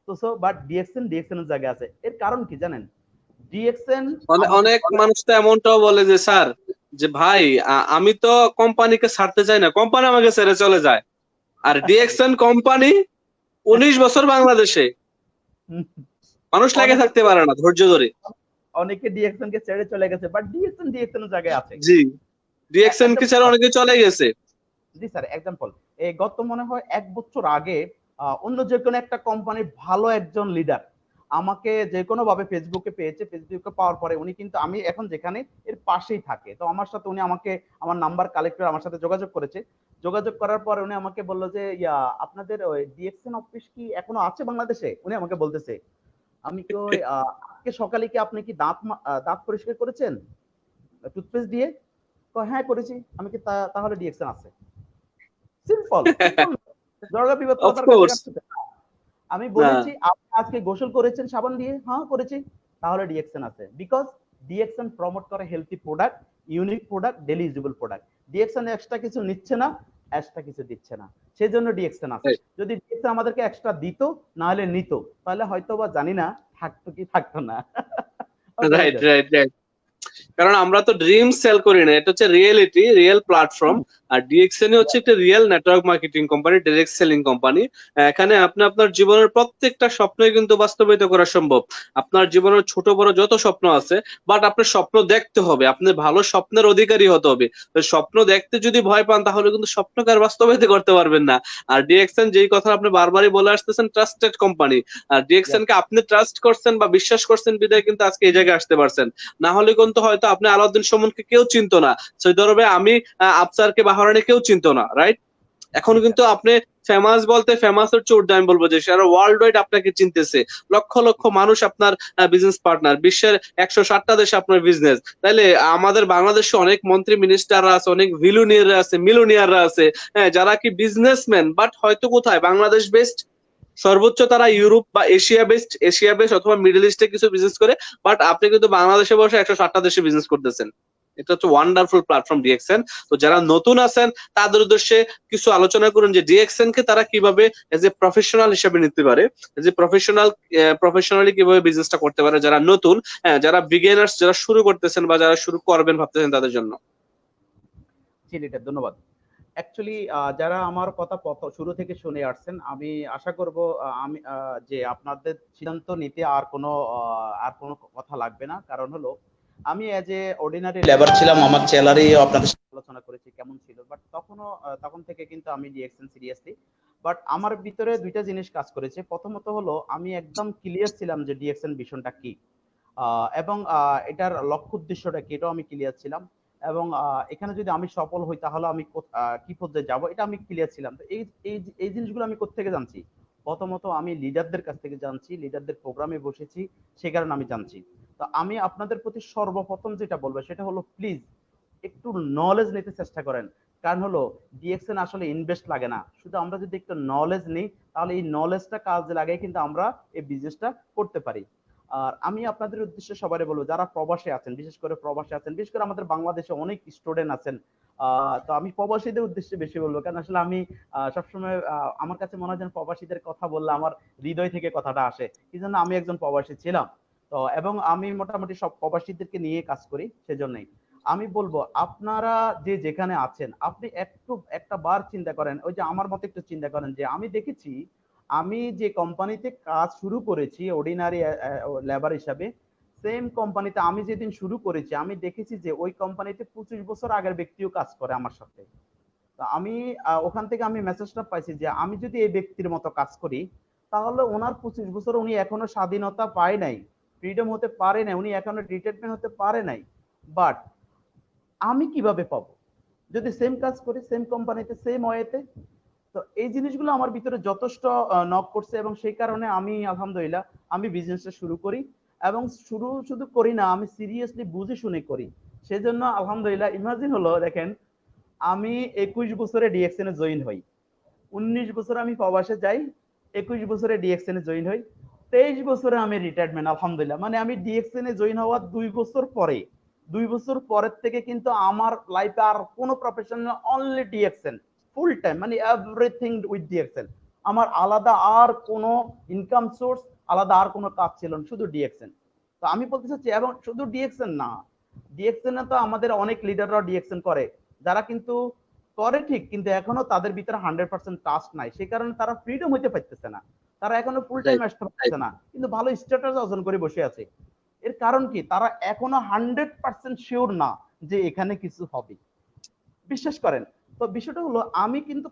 তো সো বাট ডিএক্সএন এর জায়গায় আছে। এর কারণ কি জানেন? ডিএক্সএন অনেক মানুষ তো এমনটাও বলে যে স্যার, যে ভাই আমি তো কোম্পানিকে ছাড়তে চাই না, কোম্পানি আমাকে ছেড়ে চলে যায়। আর ডিএক্সএন কোম্পানি 19 বছর বাংলাদেশে, মানুষ লেগে থাকতে পারে না ধৈর্য ধরে। অনেকে ডিএক্সএন কে ছেড়ে চলে গেছে, বাট ডিএক্সএন এর জায়গায় আছে। জি, ডিএক্সএন কি ছেড়ে অনেকে চলে গেছে। জি স্যার, এক্সাম্পল এই গত মনে হয় 1 বছর আগে অন্য যে কোনো একটা কোম্পানির ভালো একজন লিডার আমাকে যে কোনো ভাবে ফেসবুকে পেয়েছে। ফেসবুকে পাওয়ার পরে উনি কিন্তু আমি এখন যেখানে এর পাশেই থাকে, তো আমার সাথে উনি আমাকে আমার নাম্বার কালেক্ট করে আমার সাথে যোগাযোগ করেছে। যোগাযোগ করার পরে উনি আমাকে বললো যে আপনাদের ওই ডিএক্সএন অফিস কি এখনো আছে বাংলাদেশে, উনি আমাকে বলতেছে। আমি কি ওই আজকে সকালে কি আপনি কি দাঁত পরিষ্কার করেছেন টুথপেস্ট দিয়ে? হ্যাঁ করেছি। আমি কি তাহলে ডিএক্সএন আছে? সিম্পল সিম্পল জড়তা বিবাদ করার দরকার অফকোর্স আমি না। বলেছি আপনি আজকে গোসল করেছেন সাবান দিয়ে? হ্যাঁ করেছি। তাহলে ডিএক্সএন আছে, বিকজ ডিএক্সএন প্রমোট করে healthy product, unique product, daily usable product. DXN extra কিছু নিচ্ছে না, এক্সট্রা কিছু দিচ্ছে না, সেজন্য ডিএক্সএন আছে। যদি ডিএক্সএন আমাদেরকে এক্সট্রা দিত, না হলে নিত, তাহলে হয়তো বা জানি না থাকতো কি থাকতো না। Right, right, right. কারণ আমরা তো ড্রিম সেল করি না, এটা হচ্ছে রিয়েলিটি, রিয়েল প্ল্যাটফর্ম। আর ডিএক্সএন হচ্ছে একটা real network marketing company, direct selling company. এখানে আপনি আপনার জীবনের প্রত্যেকটা স্বপ্নই কিন্তু বাস্তবায়িত করা সম্ভব। আপনার জীবনের ছোট বড় যত স্বপ্ন আছে, বাট আপনার স্বপ্ন দেখতে হবে, আপনি ভালো স্বপ্নের অধিকারী হতে হবে। তো স্বপ্ন দেখতে যদি ভয় পান, তাহলে কিন্তু স্বপ্নকে আর বাস্তবায়িত করতে পারবেন না। আর ডিএক্সএন যেই কথা আপনি বারবারই বলে আসতেছেন, ট্রাস্টেড কোম্পানি। আর ডিএক্সএন কে আপনি ট্রাস্ট করছেন বা বিশ্বাস করছেন বিধায় কিন্তু আজকে এই জায়গায় আসতে পারছেন। না হলে কিন্তু হয়তো আপনি আলাউদ্দিন সুমনকে কেউ চিনতো না, সৌদি আরবে আমি আফসারকে বাহরাইনে কেউ চিনতো না, রাইট? এখন কিন্তু আপনি ফেমাস বলতে ফেমাসের চেয়ে উর্ধে আমি বলবো যে সারা ওয়ার্ল্ড ওয়াইড আপনাকে চিনতেছে। লক্ষ লক্ষ মানুষ আপনার বিজনেস পার্টনার, বিশ্বের 160টা দেশে আপনার বিজনেস। তাইলে আমাদের বাংলাদেশে অনেক মন্ত্রী মিনিস্টাররা আছে, অনেক ভিলুনিয়াররা আছে, মিলুনিয়াররা আছে, হ্যাঁ, যারা কি বিজনেসম্যান, বাট হয়তো কোথায় বাংলাদেশ বেস্ট, সর্বোচ্চ তারা ইউরোপ বা এশিয়া বেস্ট অথবা মিডল ইস্টে কিছু বিজনেস করে। বাট আপনি কিন্তু বাংলাদেশে বসে 160টা দেশে বিজনেস করতেছেন। এটা হচ্ছে ওয়ান্ডারফুল প্ল্যাটফর্ম ডিএক্সএন। তো যারা নতুন আছেন তাদের উদ্দেশ্যে কিছু আলোচনা করুন যে ডিএক্সএন কে তারা কিভাবে এজ এ প্রফেশনাল হিসেবে নিতে পারে, এজ এ প্রফেশনালি কিভাবে বিজনেসটা করতে পারে যারা নতুন, হ্যাঁ, যারা বিগিনার্স, যারা শুরু করতেছেন বা যারা শুরু করবেন ভাবতেছেন তাদের জন্য। জি লিডার, ধন্যবাদ। অ্যাকচুয়ালি যারা আমার কথা শুরু থেকে শুনে আসছেন, আমি আশা করব আমি যে আপনাদের সিদ্ধান্ত নিতে আর কোনো কথা লাগবে না। কারণ হলো আমি এজ এ অর্ডিনারি লেবার ছিলাম, আমার স্যালারি আপনাদের সাথে আলোচনা করেছি কেমন ছিল, বাট তখন থেকে কিন্তু আমি ডিএক্সএন সিরিয়াসলি, বাট আমার ভিতরে দুইটা জিনিস কাজ করেছে। প্রথমত হলো আমি একদম ক্লিয়ার ছিলাম যে ডিএক্সএন ভিশনটা কি, এবং এটার লক্ষ্য উদ্দেশ্যটা কি, এটাও আমি ক্লিয়ার ছিলাম। এবং এখানে যদি আমি সফল হই তাহলে আমি কি পর্যায়ে যাব, এটা আমি ক্লিয়ার ছিলাম। তো এই এই এই জিনিসগুলো আমি কোথা থেকে জানছি? প্রথমত আমি লিডারদের কাছ থেকে জানছি, লিডারদের প্রোগ্রামে বসেছি, সে কারণে আমি জানছি। তো আমি আপনাদের প্রতি সর্বপ্রথম যেটা বলবো সেটা হলো প্লিজ একটু নলেজ নিতে চেষ্টা করেন। কারণ হলো ডিএক্সএন আসলে ইনভেস্ট লাগে না, শুধু আমরা যদি একটু নলেজ নিই তাহলে এই নলেজটা কাজে লাগে কিন্তু আমরা এই বিজনেসটা করতে পারি। আর আমি আপনাদের উদ্দেশ্যে সবাই বলবো যারা প্রবাসে আছেন, বিশেষ করে প্রবাসে আছেন, বিশেষ করে আমাদের বাংলাদেশে অনেক স্টুডেন্ট আছেন। তো আমি প্রবাসীদের উদ্দেশ্যে বেশি বলবো, কারণ আসলে আমি সবসময় আমার কাছে মনে হয় যেন প্রবাসীদের কথা বললে আমার হৃদয় থেকে কথাটা আসে, এই জন্য আমি একজন প্রবাসী ছিলাম। তো এবং আমি মোটামুটি সব প্রবাসীদেরকে নিয়ে কাজ করি, সেজন্যই আমি বলবো আপনারা যে যেখানে আছেন আপনি একটু একটা বার চিন্তা করেন, ওই যে আমার মতো একটু চিন্তা করেন যে আমি দেখেছি আমি যে কোম্পানিতে কাজ শুরু করেছি অর্ডিনারি লেবার হিসাবে, সেম কোম্পানিতে আমি যেদিন শুরু করেছি আমি দেখেছি যে ওই কোম্পানিতে 25 বছর আগের ব্যক্তিও কাজ করে আমার সাথে। তো আমি ওখান থেকে আমি মেসেজটা পাইছি যে আমি যদি এই ব্যক্তির মতো কাজ করি তাহলে ওনার 25 বছর উনি এখনো স্বাধীনতা পায় নাই, ফ্রিডম হতে পারে নাই, উনি এখনো রিটায়ারমেন্ট হতে পারে নাই। বাট আমি কিভাবে পাবো যদি সেম কাজ করি সেম কোম্পানিতে সেম ওয়েতে? তো এই জিনিসগুলো আমার ভিতরে যথেষ্ট নক করছে, এবং সেই কারণে আমি আলহামদুলিল্লাহ আমি বিজনেসটা শুরু করি। এবং শুরু শুধু করি না, আমি সিরিয়াসলি বুঝে শুনে করি। সেজন্য আলহামদুলিল্লাহ ইমাজিন হলো দেখেন, আমি 21 বছরে ডিএক্সএন এ জয়েন হই, 19 বছরে আমি প্রবাসে যাই, 21 বছরে ডিএক্সএন এ জয়েন হই, 23 বছরে আমি রিটায়ারমেন্ট আলহামদুলিল্লাহ। মানে আমি ডিএক্সএন এ জয়েন হওয়ার 2 বছর পরে, 2 বছর পরের থেকে কিন্তু আমার লাইফে আর কোনো প্রফেশন না, অনলি ডিএক্সএন ফুল টাইম, মানে এভরিথিং উইথ ডিএক্সএন। আমার আলাদা আর কোনো ইনকাম সোর্স, আলাদা আর কোনো কাজ ছিল না, শুধু ডিএক্সএন। তো আমি বলতে চাচ্ছি, এবং শুধু ডিএক্সএন না, ডিএক্সএন তো আমাদের অনেক লিডাররাও ডিএক্সএন করে, যারা কিন্তু করে ঠিক, কিন্তু এখনো তাদের ভিতরে 100% ট্রাস্ট নাই, সেই কারণে তারা ফ্রিডম হইতে পারতেছে না, তারা এখনো ফুল টাইম আসতে পারতেছে না, কিন্তু ভালো স্ট্যাটাস অর্জন করে বসে আছে। এর কারণ কি? তারা এখনো 100% শিওর না যে এখানে কিছু হবে। বিশ্বাস করেন, তো বিষয়টা হলো আমি কিন্তু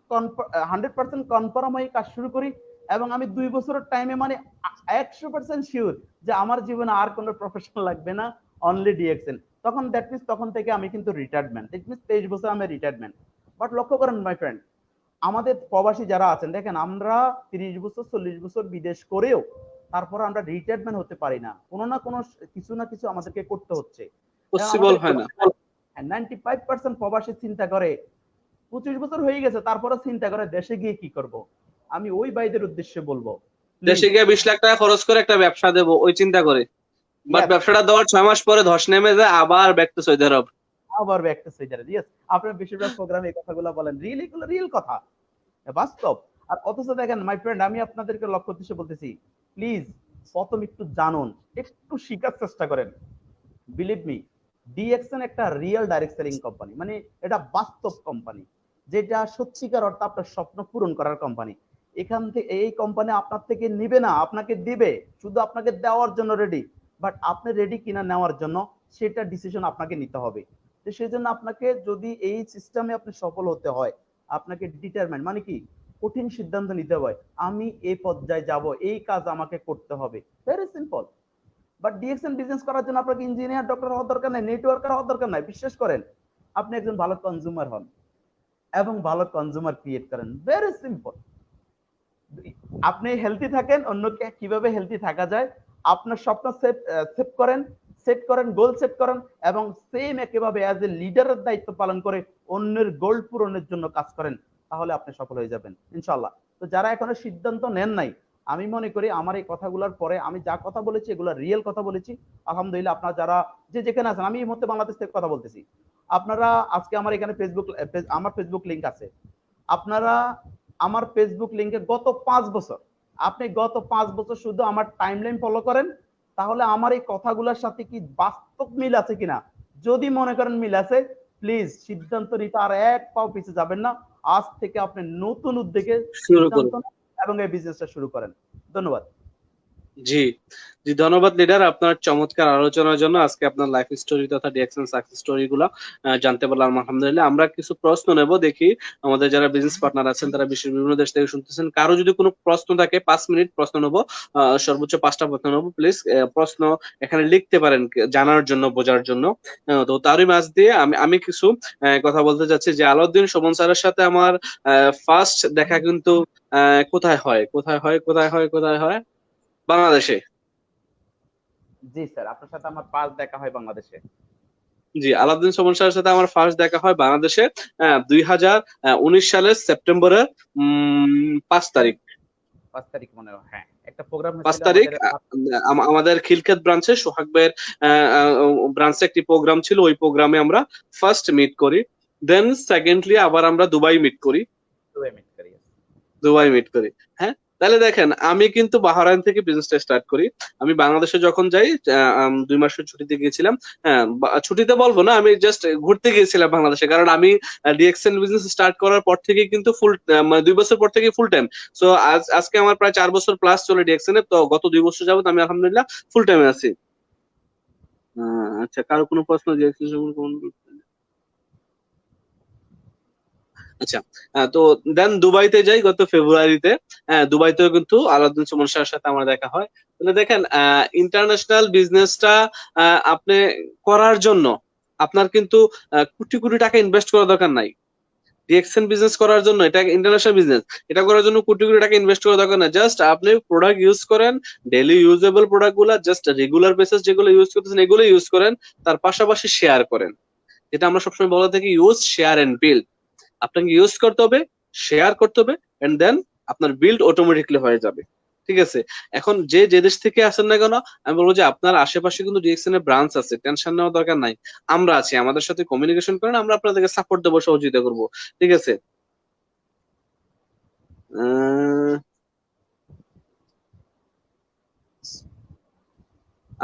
100% কনফার্ম হয়ে কাজ শুরু করি, এবং আমি 2 বছরের টাইমে মানে 100% শিওর যে আমার জীবনে আর কোনো প্রফেশন লাগবে না, অনলি ডিএক্সএন। তখন দ্যাট মিনস তখন থেকে আমি কিন্তু রিটায়ারমেন্ট, দ্যাট মিনস 23 বছর আমি রিটায়ারমেন্ট। বাট লক্ষ্য করেন মাই ফ্রেন্ড, আমাদের প্রবাসী যারা আছেন দেখেন, আমরা 30 বছর 40 বছর বিদেশ করেও তারপর আমরা রিটায়ারমেন্ট হতে পারি না, কোনো না কোনো কিছু না কিছু আমাদেরকে করতে হচ্ছে। পসিবল হয় না। 95% প্রবাসী চিন্তা করে 25 বছর হয়ে গেছে তারপরে চিন্তা করে দেশে গিয়ে কি করব। আমি ওই ভাইদের উদ্দেশ্যে বলবো, দেশে গিয়ে 20 লাখ টাকা খরচ করে একটা ব্যবসা দেবো ওই চিন্তা করে, বাট ব্যবসাটা দেওয়ার 6 মাস পরে ধস নেমে যায়, আবার ব্যাক টু সৌদি আরব। আবার ব্যাক টু সুইজারল্যান্ড। ইয়েস, আপনার বেশিরভাগ প্রোগ্রামে এই কথাগুলো বলেন, রিয়েল, এগুলো রিয়েল কথা, বাস্তব। আর অথচ দেখেন মাই ফ্রেন্ড, আমি আপনাদেরকে লক্ষ্য উদ্দেশ্যে বলতেছি, প্লিজ প্রথম একটু জানুন, একটু শিখার চেষ্টা করেন। বিলিভ মি, ডিএক্সএন একটা রিয়েল ডাইরেক্ট সেলিং কোম্পানি, মানে এটা বাস্তব কোম্পানি, যেটা সত্যিকার অর্থে আপনার স্বপ্ন পূরণ করার কোম্পানি। এখান থেকে এই কোম্পানি আপনার থেকে নিবে না, আপনাকে দিবে, শুধু আপনাকে দেওয়ার জন্য রেডি। বাট আপনি রেডি কিনা নেওয়ার জন্য, সেটা ডিসিশন আপনাকে নিতে হবে। তো সেই জন্য আপনাকে যদি এই সিস্টেমে আপনি সফল হতে হয়, আপনাকে ডিটারমেন্ট মানে কি, কঠিন সিদ্ধান্ত নিতে হবে। আমি এই পর্যায়ে যাব, এই কাজ আমাকে করতে হবে, very simple. But DXN business করার জন্য আপনাকে ইঞ্জিনিয়ার ডক্টর হওয়ার দরকার নাই, নেটওয়ার্কার হওয়ার দরকার নাই। বিশ্বাস করেন, আপনি একজন ভালো কনজিউমার হন এবং ভালো কনজিউমার ক্রিয়েট করেন, ভেরি সিম্পল। আপনি হেলথি থাকেন, অন্যকে কিভাবে হেলথি থাকা যায়, আপনার স্বপ্ন সেট করেন, সেট করেন, গোল সেট করেন, এবং সেম একইভাবে অ্যাজ এ লিডারের দায়িত্ব পালন করে অন্যের গোল পূরণের জন্য কাজ করেন, তাহলে আপনি সফল হয়ে যাবেন ইনশাল্লাহ। তো যারা এখনো সিদ্ধান্ত নেন নাই, আমি মনে করি আমার এই কথাগুলোর পরে আমি যা কথা বলেছি এগুলো রিয়েল কথা বলেছি। আলহামদুলিল্লাহ, আপনারা যারা যে যেখানে আছেন, আমি এই মুহূর্তে বাংলাদেশ থেকে কথা বলতেছি, আপনারা আজকে আমার এখানে আমার ফেসবুক লিংক আছে, আপনারা আমার ফেসবুক লিংকে গত 5 বছর, আপনি গত 5 বছর শুধু আমার টাইমলাইন ফলো করেন, তাহলে আমার এই কথাগুলোর সাথে কি বাস্তব মিল আছে কিনা, যদি মনে করেন মিল আছে, প্লিজ সিদ্ধান্ত নিতে আর এক পাও পিছিয়ে যাবেন না। আজ থেকে আপনি নতুন উদ্যোগে শুরু সিদ্ধান্ত করুন। নেন এবং এই বিজনেসটা শুরু করেন। ধন্যবাদ। জি, জি, ধন্যবাদ লিডার আপনার চমৎকার আলোচনার জন্য। আজকে আপনার লাইফ স্টোরি তথা ডিএকশন সাকসেস স্টোরি গুলা জানতে পারলাম আলহামদুলিল্লাহ। আমরা কিছু প্রশ্ন নেব, দেখি আমাদের যারা বিজনেস পার্টনার আছেন তারা বিশ্বের বিভিন্ন দেশ থেকে শুনতেছেন, কারো যদি কোনো প্রশ্ন থাকে 5 মিনিট প্রশ্ন নেব, সর্বোচ্চ 5টা প্রশ্ন নেব। প্লিজ প্রশ্ন এখানে লিখতে পারেন জানার জন্য, বোঝার জন্য। তো তারই মাঝ দিয়ে আমি আমি কিছু কথা বলতে চাচ্ছি যে আলাউদ্দিন সুমন স্যারের সাথে আমার ফার্স্ট দেখা কিন্তু কোথায় হয়, কোথায় হয়, কোথায় হয়, কোথায় হয়? বাংলাদেশে। জি স্যার, আপনার সাথে আমার পাঁচ দেখা হয় বাংলাদেশে। জি, আলাউদ্দিন সুমন স্যারের সাথে আমার ফার্স্ট দেখা হয় বাংলাদেশে 2019 সালের সেপ্টেম্বরের 5 তারিখ। 5 তারিখ মনে হয়, হ্যাঁ, একটা প্রোগ্রাম পাঁচ হয়েছিল তারিখ আমাদের। আমাদের খিলক্ষেত ব্রাঞ্চে সোহাগ ভাইয়ের ব্রাঞ্চে একটি প্রোগ্রাম ছিল, ওই প্রোগ্রামে আমরা ফার্স্ট মিট করি। দেন সেকেন্ডলি আবার আমরা দুবাই মিট করি। দুবাই মিট করি। হ্যাঁ, তাহলে দেখেন আমি কিন্তু বাহরাইন থেকে বিজনেসটা স্টার্ট করি। আমি বাংলাদেশে যখন যাই 2 মাসের ছুটিতে গিয়েছিলাম। হ্যাঁ, ছুটিতে বলবো না, আমি জাস্ট ঘুরতে গিয়েছিলাম বাংলাদেশে, কারণ আমি ডিএক্সএন বিজনেস স্টার্ট করার পর থেকে কিন্তু মানে 2 বছর পর থেকে ফুল টাইম। সো আজকে আমার প্রায় 4 বছর প্লাস চলে ডিএক্সএন এ, তো গত 2 বছর যাবত আমি আলহামদুলিল্লাহ ফুল টাইমে আছি। আচ্ছা, কারো কোনো প্রশ্ন ডিএক্সএন? আচ্ছা, তো দেন দুবাইতে যাই গত ফেব্রুয়ারিতে। হ্যাঁ, দুবাইতেও কিন্তু আলাউদ্দিন সুমন স্যারের সাথে আমার দেখা হয়। তাহলে দেখেন ইন্টারন্যাশনাল বিজনেসটা আপনি করার জন্য আপনার কিন্তু কোটি কোটি টাকা ইনভেস্ট করার দরকার নাই। ডিএক্সএন বিজনেস করার জন্য, এটা ইন্টারন্যাশনাল বিজনেস, এটা করার জন্য কোটি কোটি টাকা ইনভেস্ট করার দরকার নাই। জাস্ট আপনি প্রোডাক্ট ইউজ করেন, ডেইলি ইউজেবল প্রোডাক্ট গুলা জাস্ট রেগুলার বেসিস যেগুলো ইউজ করতেছেন এগুলো ইউজ করেন, তার পাশাপাশি শেয়ার করেন। যেটা আমরা সবসময় বলে থাকি, ইউজ, শেয়ার এন্ড বিল্ড। আপনাকে ইউজ করতে হবে, শেয়ার করতে হবে, এন্ড দেন আপনার বিল্ড অটোমেটিকলি হয়ে যাবে। ঠিক আছে? এখন যে যে দেশ থেকে আসেন না কেন, আমি বলবো যে আপনার আশেপাশে কিন্তু ডিএক্সএন এর ব্রাঞ্চ আছে, টেনশন নেওয়ার দরকার নাই। আমরা আছি, আমাদের সাথে কমিউনিকেশন করেন, আমরা আপনাদেরকে সাপোর্ট দেবো, সহযোগিতা করবো। ঠিক আছে? আহ,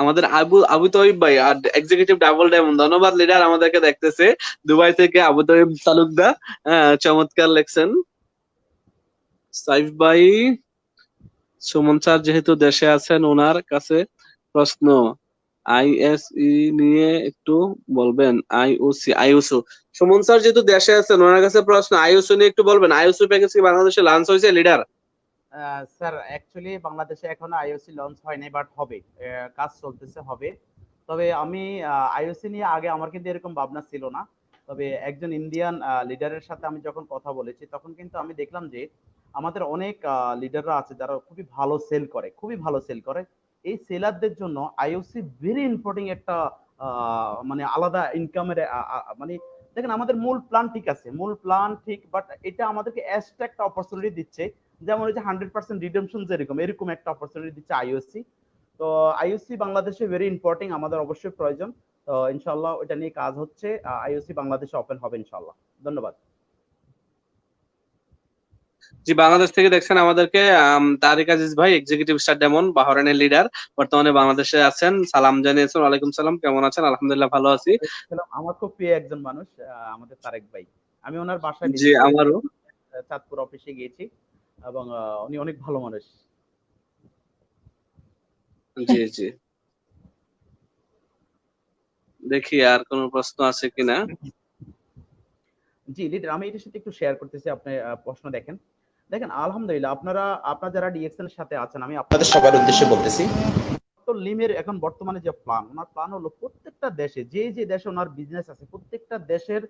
আমাদের আবু আবু তৈব ভাই আর এক্সিকিউটিভ ডাবল ডায়মন্ড, ধন্যবাদ লিডার, আমাদেরকে দেখতেছে দুবাই থেকে আবু তৈব তালুকদার। চমৎকার লেখছেন। সাইফ ভাই, সুমন স্যার যেহেতু দেশে আছেন, ওনার কাছে প্রশ্ন, আইএসই নিয়ে একটু বলবেন। আইওসি সুমন স্যার যেহেতু দেশে আছেন, ওনার কাছে প্রশ্ন, আইওসি নিয়ে একটু বলবেন। আইওসি প্যাকেজ কি বাংলাদেশে লঞ্চ হয়েছে লিডার? স্যার অ্যাকচুয়ালি বাংলাদেশে এখনো আইওসি লঞ্চ হয়নি, বাট হবে, কাজ চলতেছে, হবে। তবে আমি আইওসি নিয়ে আগে আমার কিন্তু এরকম ভাবনা ছিল না। তবে একজন ইন্ডিয়ান লিডারের সাথে আমি যখন কথা বলেছি, তখন কিন্তু আমি দেখলাম যে আমাদের অনেক লিডাররা আছে যারা খুবই ভালো সেল করে, খুবই ভালো সেল করে। এই সেলারদের জন্য আইওসি ভেরি ইম্পর্টেন্ট একটা মানে আলাদা ইনকামের মানে দেখেন, আমাদের মূল প্ল্যান ঠিক আছে, মূল প্ল্যান ঠিক, বাট এটা আমাদেরকে এক্সট্রা একটা অপরচুনিটি দিচ্ছে। যেমন ওই যে 100% রিডেমশন, যেরকম এরকম একটা অপরচুনিটি দিচ্ছে আইওসি। তো আইওসি বাংলাদেশে ভেরি ইম্পর্টেন্ট, আমাদের অবশ্যই প্রয়োজন। তো ইনশাআল্লাহ ওটা নিয়ে কাজ হচ্ছে। আইওসি বাংলাদেশে ওপেন হবে ইনশাআল্লাহ। ধন্যবাদ। জি, বাংলাদেশ থেকে দেখছেন আমাদেরকে তারিক আজিজ ভাই, এক্সিকিউটিভ স্টার ডেমন বাহরাইনের লিডার, বর্তমানে বাংলাদেশে আছেন। সালাম জানিয়েছেন। ওয়ালাইকুম সালাম, কেমন আছেন? আলহামদুলিল্লাহ ভালো আছি। আমার খুব প্রিয় একজন মানুষ আমাদের তারেক ভাই। আমি ওনার বাসায় জি, ভিজিট করেছি, আমারও। চাঁদপুর অফিসে গিয়েছি এবং উনি অনেক ভালো মানুষ। জি জি, দেখি আর কোনো প্রশ্ন আছে কিনা। জি লিডার, আমি এটার সাথে একটু শেয়ার করতেছি, আপনি প্রশ্ন দেখেন। দেখেন আলহামদুলিল্লাহ, আপনারা যারা ডিএক্সএল এর সাথে আছেন, আমি আপনাদের সবার উদ্দেশ্যে বলতেছি, তো লিমের এখন বর্তমানে যে প্ল্যান, ওনার প্ল্যান হলো প্রত্যেকটা দেশে, যে যে দেশে ওনার বিজনেস আছে, প্রত্যেকটা দেশের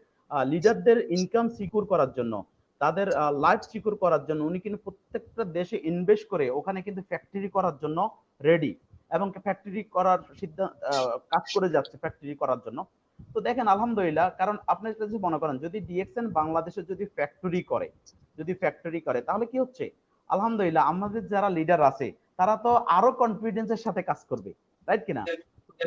লিডারদের ইনকাম সিকিউর করার জন্য, তাদের লাইফ সিকিউর করার জন্য উনি কিন্তু প্রত্যেকটা দেশে ইনভেস্ট করে ওখানে কিন্তু ফ্যাক্টরি করার জন্য রেডি, এবং ফ্যাক্টরি করার সিদ্ধান্ত কাজ করে যাচ্ছে ফ্যাক্টরি করার জন্য। তো দেখেন আলহামদুলিল্লাহ, কারণ আপনি যদি মনে করেন যদি ডিএক্সএন বাংলাদেশে যদি ফ্যাক্টরি করে তাহলে কি হচ্ছে, আলহামদুলিল্লাহ আমাদের যারা লিডার আছে তারা তো আরো কনফিডেন্সের সাথে কাজ করবে, রাইট কিনা? জি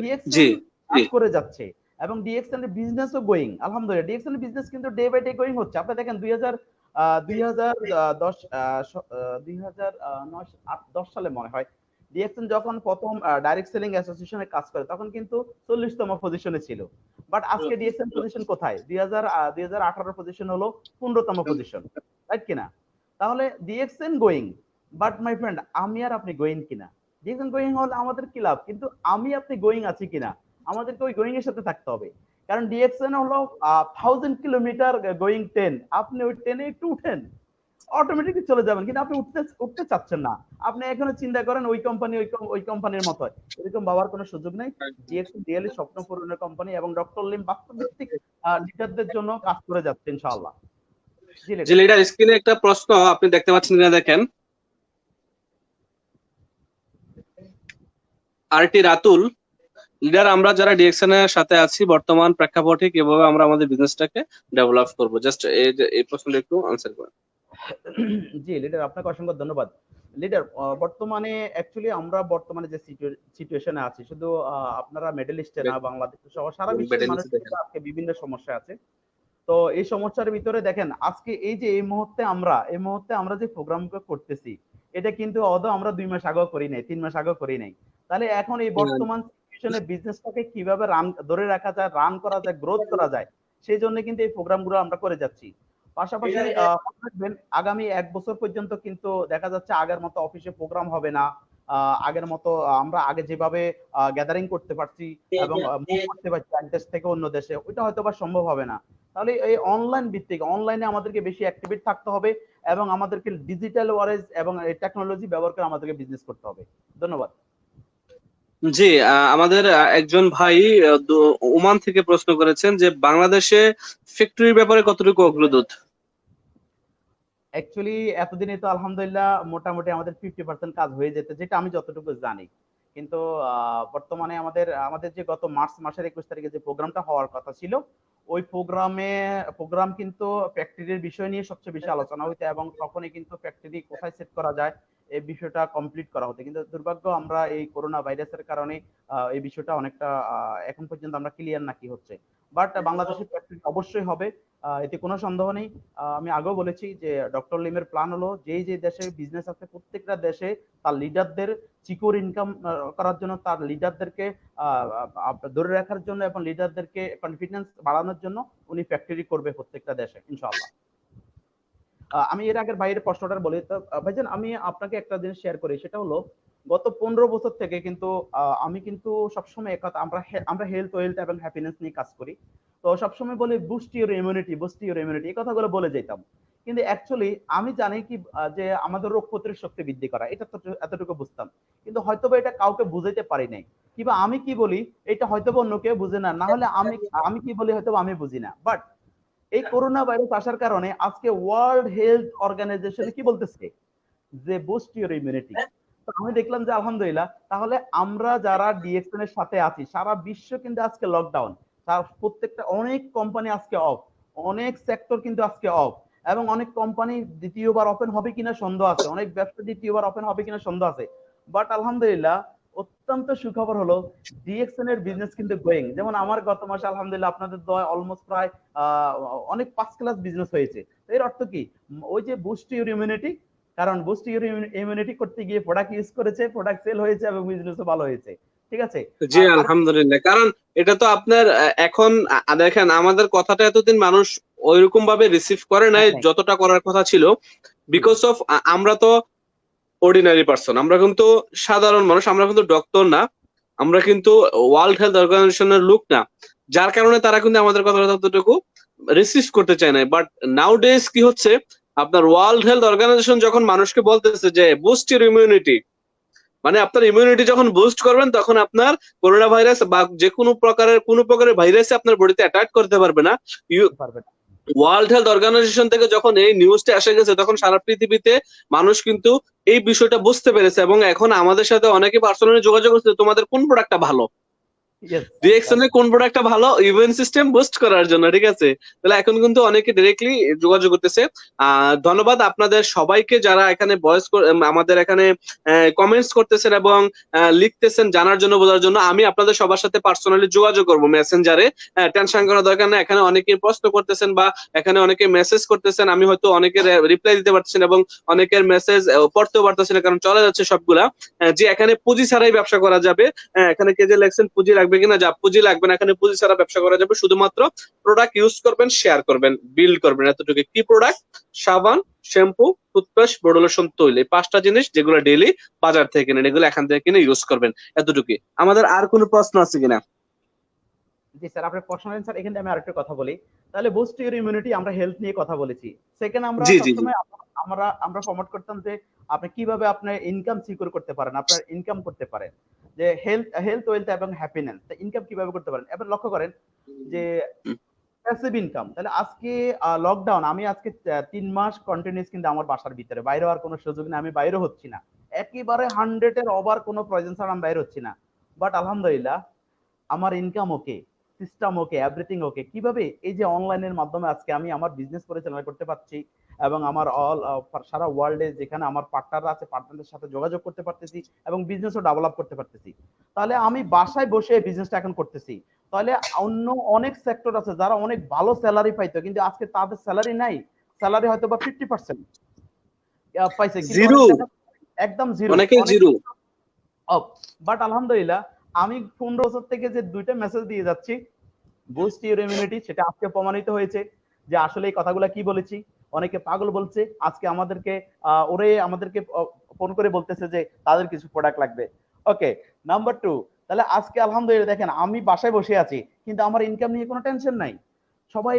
ডিএক্সএন জি কাজ করে যাচ্ছে এবং ডিএক্সএন এর বিজনেসও গোয়িং, আলহামদুলিল্লাহ ডিএক্সএন এর বিজনেস কিন্তু ডে বাই ডে গোয়িং হচ্ছে। আপনি দেখেন 2010 2010 সালে মনে হয় ডিএক্সএন যখন প্রথম ডাইরেক্ট সেলিং অ্যাসোসিয়েশনে কাজ করে তখন কিন্তু 40তম পজিশনে ছিল। বাট আজকে ডিএক্সএন পজিশন কোথায়? 2018 পজিশন হলো 15তম পজিশন, রাইট কিনা? তাহলে DXN going, but my friend আমি আর আপনি গোয়িং কিনা? ডিএক্সএন গোয়িং হলে আমাদের কি লাভ, কিন্তু আমি আপনি গোয়িং আছি কিনা? আমাদেরকে ওই গোয়িং এর সাথে থাকতে হবে। কারণ ডিএক্সএন হলো 1000 কিলোমিটার গোয়িং ট্রেন, আপনি ওই ট্রেনে একটু উঠেন, অটোমেটিকলি চলে যাবেন, কিন্তু আপনি উঠতে উঠতে চাচ্ছেন না। আপনি এখনো চিন্তা করেন ওই কোম্পানি ওই কোম্পানির মতো, এরকম ভাবার কোনো সুযোগ নেই। ডিএক্সএন রিয়েলি স্বপ্ন পূরণের কোম্পানি এবং ডক্টর লিম বাস্তবিক লিডারদের জন্য কাজ করে যাচ্ছে ইনশাআল্লাহ। জি জি, লিডার। লিডার স্ক্রিনে একটা প্রশ্ন আপনি দেখতে পাচ্ছেন কিনা দেখেন। আরটি রাতুল, লিডার আমরা যারা ডিএকশন এর সাথে আছি বর্তমান প্রেক্ষাপটে কিভাবে আমরা আমাদের বিজনেসটাকে ডেভেলপ করব, জাস্ট এই প্রশ্নটা একটু আনসার করেন। জি লিডার, আপনাকে অসংখ্য ধন্যবাদ। লিডার বর্তমানে অ্যাকচুয়ালি আমরা বর্তমানে যে সিচুয়েশনে আছি, শুধু আপনারা মেডেলিস্টে না, বাংলাদেশ সহ সারা বিশ্বের ব্যাটারি মানুষ নিচে কিন্তু দেখেন। আজকে বিভিন্ন সমস্যা আছে। তো এই সমস্যার ভিতরে দেখেন আজকে এই যে এই মুহূর্তে আমরা যে প্রোগ্রামগুলো করতেছি, এটা কিন্তু আমরা 2 মাস আগেও করি নাই, 3 মাস আগেও করি নাই। তাহলে এখন এই বর্তমান সিচুয়েশনে বিজনেসটাকে কিভাবে ধরে রাখা যায়, রান করা যায়, গ্রোথ করা যায়, সেই জন্য কিন্তু এই প্রোগ্রামগুলো আমরা করে যাচ্ছি। পাশাপাশি মনে রাখবেন আগামী 1 বছর পর্যন্ত কিন্তু দেখা যাচ্ছে আগের মতো অফিসে প্রোগ্রাম হবে না। আগের মতো আমরা আগে যেভাবে গ্যাদারিং করতে পারছি এবং মুভ করতে পারছি এক দেশ থেকে অন্য দেশে, ওইটা হয়তো বা সম্ভব হবে না। তাহলে এই অনলাইন ভিত্তিক, অনলাইনে আমাদেরকে বেশি অ্যাক্টিভেট থাকতে হবে এবং আমাদেরকে ডিজিটাল ওয়ারেজ এবং টেকনোলজি ব্যবহার করে আমাদেরকে বিজনেস করতে হবে। ধন্যবাদ। জি, আমাদের একজন ভাই ওমান থেকে প্রশ্ন করেছেন যে বাংলাদেশে ফ্যাক্টরির ব্যাপারে কতটুকু অগ্রদূত। অ্যাকচুয়ালি এতদিনে তো আলহামদুলিল্লাহ মোটামুটি আমাদের 50% কাজ হয়ে যেত, যেটা আমি যতটুকু জানি। কিন্তু বর্তমানে আমাদের আমাদের যে গত মার্চ মাসের 21 তারিখে যে প্রোগ্রামটা হওয়ার কথা ছিল, ওই প্রোগ্রাম কিন্তু ফ্যাক্টরির বিষয় নিয়ে সবচেয়ে বেশি আলোচনা হইতো এবং তখনই কিন্তু ফ্যাক্টরি কোথায় সেট করা যায় এই বিষয়টা কমপ্লিট করা হতো। কিন্তু দুর্ভাগ্য আমরা এই করোনা ভাইরাসের কারণে এই বিষয়টা অনেকটা এখন পর্যন্ত আমরা ক্লিয়ার না কি হচ্ছে। বাট বাংলাদেশের ফ্যাক্টরি অবশ্যই হবে, এতে কোনো সন্দেহ নেই। আমি আগেও বলেছি যে ডক্টর লিমের প্ল্যান হলো যেই যে দেশে বিজনেস আছে প্রত্যেকটা দেশে তার লিডারদের সিকিউর ইনকাম করার জন্য, তার লিডারদেরকে ধরে রাখার জন্য এবং লিডারদেরকে কনফিডেন্স বাড়ানোর জন্য উনি ফ্যাক্টরি করবে প্রত্যেকটা দেশে ইনশাআল্লাহ। আমি এর আগের বাইরের প্রশ্নটা বলি তো, ভাইজান আমি আপনাকে একটা জিনিস শেয়ার করি, সেটা হলো গত 15 বছর থেকে কিন্তু আমি কিন্তু সবসময় এক কথা, আমরা হেলথ ওয়েলথ এবং হ্যাপিনেস নিয়ে কাজ করি। তো সবসময় বলি boost your immunity, boost your immunity, এই কথাগুলো বলে যেতাম। কিন্তু অ্যাকচুয়ালি আমি জানি কি যে আমাদের রোগ প্রতিরোধ শক্তি বৃদ্ধি করা, এটা তো এতটুকু বুঝতাম। কিন্তু হয়তোবা এটা কাউকে বুঝাইতে পারি নাই, কিংবা আমি কি বলি এটা হয়তোবা অন্য কেউ বুঝে না, না হলে আমি আমি কি বলি হয়তো আমি বুঝি না। বাট এই করোনা ভাইরাস আসার কারণে আজকে ওয়ার্ল্ড হেলথ অর্গানাইজেশনে কি বলতেছে যে বুস্ট ইউর ইমিউনিটি। তো আমি দেখলাম যে আলহামদুলিল্লাহ, তাহলে আমরা যারা ডিএক্সএন এর সাথে আছি সারা বিশ্ব কিন্তু আজকে লকডাউন, তার প্রত্যেকটা অনেক কোম্পানি আজকে অফ, অনেক সেক্টর কিন্তু আজকে অফ, এবং অনেক কোম্পানি দ্বিতীয়বার ওপেন হবে কিনা সন্দেহ আছে, অনেক ব্যবসা দ্বিতীয়বার ওপেন হবে কিনা সন্দেহ আছে। বাট আলহামদুলিল্লাহ অত্যন্ত সুখবর হলো ডিএক্সএন এর বিজনেস কিন্তু গোয়িং। যেমন আমার গত মাসে আলহামদুলিল্লাহ আপনাদের দোয়ায় অলমোস্ট প্রায় অনেক ফার্স্ট ক্লাস বিজনেস হয়েছে। তো এর অর্থ কি? ওই যে বুস্ট ইউর ইমিউনিটি, কারণ বুস্ট ইউর ইমিউনিটি করতে গিয়ে প্রোডাক্ট ইউজ করেছে, প্রোডাক্ট সেল হয়েছে এবং বিজনেসও ভালো হয়েছে। ঠিক আছে? জি আর আলহামদুলিল্লাহ, কারণ এটা তো আপনার এখন দেখেন আমাদের কথাটা এতদিন মানুষ ওইরকম ভাবে রিসিভ করে নাই নাই। যতটা করার কথা ছিল, জি, বিকজ অফ আমরা তো অর্ডিনারি পার্সন, আমরা কিন্তু সাধারণ মানুষ, আমরা কিন্তু ডক্টর না, আমরা কিন্তু ওয়ার্ল্ড হেলথ অর্গানাইজেশনের লোক না, যার কারণে তারা কিন্তু আমাদের কথা ততটুকু রিসিভ করতে চায় না। বাট নাও ডেজ কি হচ্ছে, আপনার ওয়ার্ল্ড হেলথ অর্গানাইজেশন যখন মানুষকে বলতেছে যে বুস্ট ইউর ইমিউনিটি, মানে আপনার ইমিউনিটি যখন বুস্ট করবেন তখন আপনার করোনা ভাইরাস বা যে কোনো প্রকারের ভাইরাসে আপনার বডিতে অ্যাটাক করতে পারবে না। পারবে না। ওয়ার্ল্ড হেলথ অর্গানাইজেশন থেকে যখন এই নিউজটা এসে গেছে তখন সারা পৃথিবীতে মানুষ কিন্তু এই বিষয়টা বুঝতে পেরেছে, এবং এখন আমাদের সাথে অনেকে পার্সোনালি যোগাযোগ করছে তোমাদের কোন প্রোডাক্টটা ভালো, ইয়েস। ডিএক্সএন এর কোন প্রোডাক্টটা ভালো ইমিউন সিস্টেম বুস্ট করার জন্য, ঠিক আছে? তাহলে এখন কিন্তু অনেকে ডিরেক্টলি যোগাযোগ করতেছে। ধন্যবাদ আপনাদের সবাইকে যারা এখানে ভয়েস আমাদের এখানে কমেন্টস করতেছেন এবং লিখতেছেন জানার জন্য, বোঝার জন্য। আমি আপনাদের সবার সাথে পার্সোনালি যোগাযোগ করব মেসেঞ্জারে, টেনশন করার দরকার নেই। এখানে অনেকে প্রশ্ন করতেছেন বা এখানে অনেকে মেসেজ করতেছেন, আমি হয়তো অনেকের রিপ্লাই দিতে পারতেছি না এবং অনেকের মেসেজ পড়তেও পারতেছি না কারণ চলে যাচ্ছে সবগুলা। যে এখানে পুঁজি ছাড়াই ব্যবসা করা যাবে, এখানে কে যে লেখছেন পুঁজি লাগবে কিনা, যা পুঁজি লাগবে না, এখানে পুঁজি ছাড়া ব্যবসা করা যাবে, শুধুমাত্র প্রোডাক্ট ইউজ করবেন, শেয়ার করবেন, বিল্ড করবেন, এতটুকু। কি প্রোডাক্ট? সাবান, শ্যাম্পু, টুথপেস্ট, বডি লোশন, তৈল, এই 5টা জিনিস যেগুলো ডেইলি বাজার থেকে কিনেন, এগুলো এখান থেকে কিনে ইউজ করবেন, এতটুকু। আমাদের আর কোনো প্রশ্ন আছে কিনা? জি স্যার, আপনার প্রশ্ন স্যার, এখানে আমি আরেকটা কথা বলি। তাহলে বুস্ট ইউর ইমিউনিটি, আমরা হেলথ নিয়ে কথা বলেছি। সেকেন্ড, আমরা জি জি জি। সবসময় আমরা প্রমোট করতাম যে আপনি কিভাবে আপনার ইনকাম সিকিউর করতে পারেন, আপনার ইনকাম করতে পারেন, যে হেলথ হেলথ ওয়েলথ এবং হ্যাপিনেস, ইনকাম কিভাবে করতে পারেন। এবার লক্ষ্য করেন যে হুম। Passive income. তাহলে আজকে লকডাউন, আমি আজকে 3 মাস কন্টিনিউস কিন্তু আমার বাসার ভিতরে, বাইরে হওয়ার কোনো সুযোগ নেই, আমি বাইরে হচ্ছি না, একেবারে 100-এর ওভার কোনো প্রয়োজন ছাড়া আমি বাইরে হচ্ছি না। বাট আলহামদুলিল্লাহ আমার ইনকাম ওকে, সিস্টেম ওকে, এভরিথিং ওকে। কিভাবে? এই যে অনলাইনের মাধ্যমে আজকে আমি আমার বিজনেস পরিচালনা করতে পারছি এবং আমার সারা ওয়ার্ল্ডে যেখানে আমার পার্টনাররা আছে, পার্টনারদের সাথে যোগাযোগ করতে পারতেছি এবং বিজনেসও ডেভেলপ করতে পারতেছি। তাহলে আমি বাসায় বসে বিজনেসটা এখন করতেছি। তাহলে অন্য অনেক সেক্টর আছে যারা অনেক ভালো স্যালারি পাইতো, কিন্তু আজকে তাদের স্যালারি নাই, স্যালারি হয়তো বা 50% পাইছে, কিন্তু জিরো। অনেক দেখা একদম জিরো, অনেকে অনেক জিরো। অফ। বাট আলহামদুলিল্লাহ আমি 15 বছর থেকে যে 2টা মেসেজ দিয়ে যাচ্ছি, বুস্ট ইউর ইমিউনিটি, সেটা আজকে প্রমাণিত হয়েছে যে আসলে এই কথাগুলো কি বলেছি। অনেকে পাগল বলছে, আজকে আমাদেরকে ওরে আমাদেরকে ফোন করে বলতেছে যে তাদের কিছু প্রোডাক্ট লাগবে। ওকে, নাম্বার 2, তাহলে আজকে আলহামদুলিল্লাহ দেখেন আমি বাসায় বসে আছি কিন্তু আমার ইনকাম নিয়ে কোনো টেনশন নাই। সবাই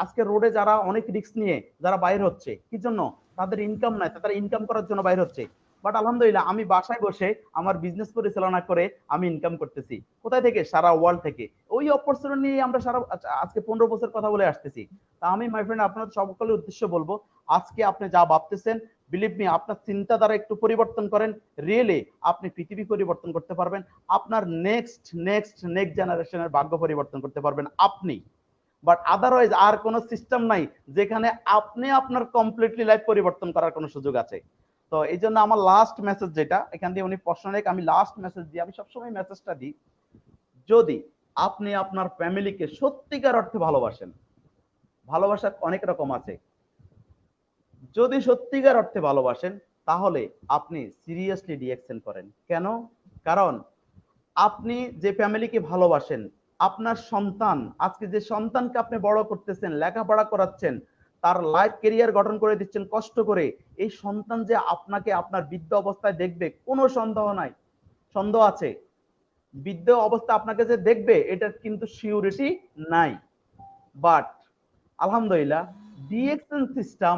আজকে রোডে যারা অনেক রিস্ক নিয়ে যারা বাইর হচ্ছে, কি জন্য? তাদের ইনকাম নাই, তারা ইনকাম করার জন্য বাইর হচ্ছে। বাট আলহামদুলিল্লাহ আমি বাসায় বসে আমার বিজনেস পরিচালনা করে আমি ইনকাম করতেছি। কোথায় থেকে? সারা ওয়ার্ল্ড থেকে। ওই অপরচুনিটি নিয়ে আমরা সারা আজকে 15 বছর কথা বলে আসতেছি। তা আমি মাই ফ্রেন্ড আপনাদের সকলের উদ্দেশ্য বলবো, আজকে আপনি যা ভাবতেছেন, বিলিভ মি, আপনার চিন্তাধারা একটু পরিবর্তন করেন, রিয়েলি আপনি পৃথিবী পরিবর্তন করতে পারবেন, আপনার নেক্সট জেনারেশনের ভাগ্য পরিবর্তন করতে পারবেন আপনি। বাট আদারওয়াইজ আর কোনো সিস্টেম নাই যেখানে আপনি আপনার কমপ্লিটলি লাইফ পরিবর্তন করার কোনো সুযোগ আছে। তো এই জন্য আমার লাস্ট মেসেজ যেটা, এখান দিয়ে উনি প্রশ্ন রেখে আমি লাস্ট মেসেজ দিই, আমি সবসময় মেসেজটা দিই, যদি আপনি আপনার ফ্যামিলিকে সত্যিকার অর্থে ভালোবাসেন, ভালোবাসা অনেক রকম আছে, যদি সত্যিকার অর্থে ভালোবাসেন তাহলে আপনি সিরিয়াসলি ডিএক্সএন করেন। কেন? কারণ আপনি যে ফ্যামিলিকে ভালোবাসেন, আপনার সন্তান, আজকে যে সন্তানকে আপনি বড় করতেছেন, লেখাপড়া করাচ্ছেন, তার লাইফ কেরিয়ার গঠন করে দিচ্ছেন কষ্ট করে, এই সন্তান যে আপনাকে আপনার বৃদ্ধ অবস্থায় দেখবে, কোনো সন্দেহ নাই, সন্দেহ আছে, বৃদ্ধ অবস্থা আপনাকে যে দেখবে এটার কিন্তু সিউরিটি নাই। বাট আলহামদুলিল্লাহ ডিএক্সএন সিস্টেম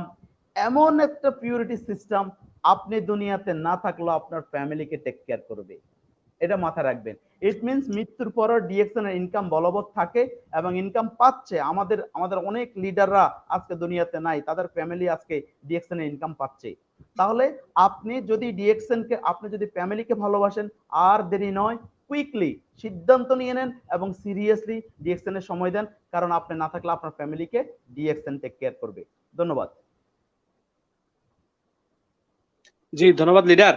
এমন একটা পিউরিটি সিস্টেম, আপনি দুনিয়াতে না থাকলেও আপনার ফ্যামিলিকে টেক কেয়ার করবে, এটা মাথায় রাখবেন। ইট মিনস মৃত্যুর পরও ডিএক্সএন এর ইনকাম বলবৎ থাকে এবং ইনকাম পাচ্ছে। আমাদের আমাদের অনেক লিডাররা আজকে দুনিয়াতে নাই, তাদের ফ্যামিলি আজকে ডিএক্সএন এর ইনকাম পাচ্ছে। তাহলে আপনি যদি ডিএক্সএন কে, আপনি যদি ফ্যামিলিকে ভালোবাসেন, আর দেরি নয়, কুইকলি সিদ্ধান্ত নিয়ে নেন এবং সিরিয়াসলি ডিএক্সএন এর সময় দেন, কারণ আপনি না থাকলে আপনার ফ্যামিলিকে ডিএক্সএন টেক কেয়ার করবে। ধন্যবাদ। জি, ধন্যবাদ লিডার।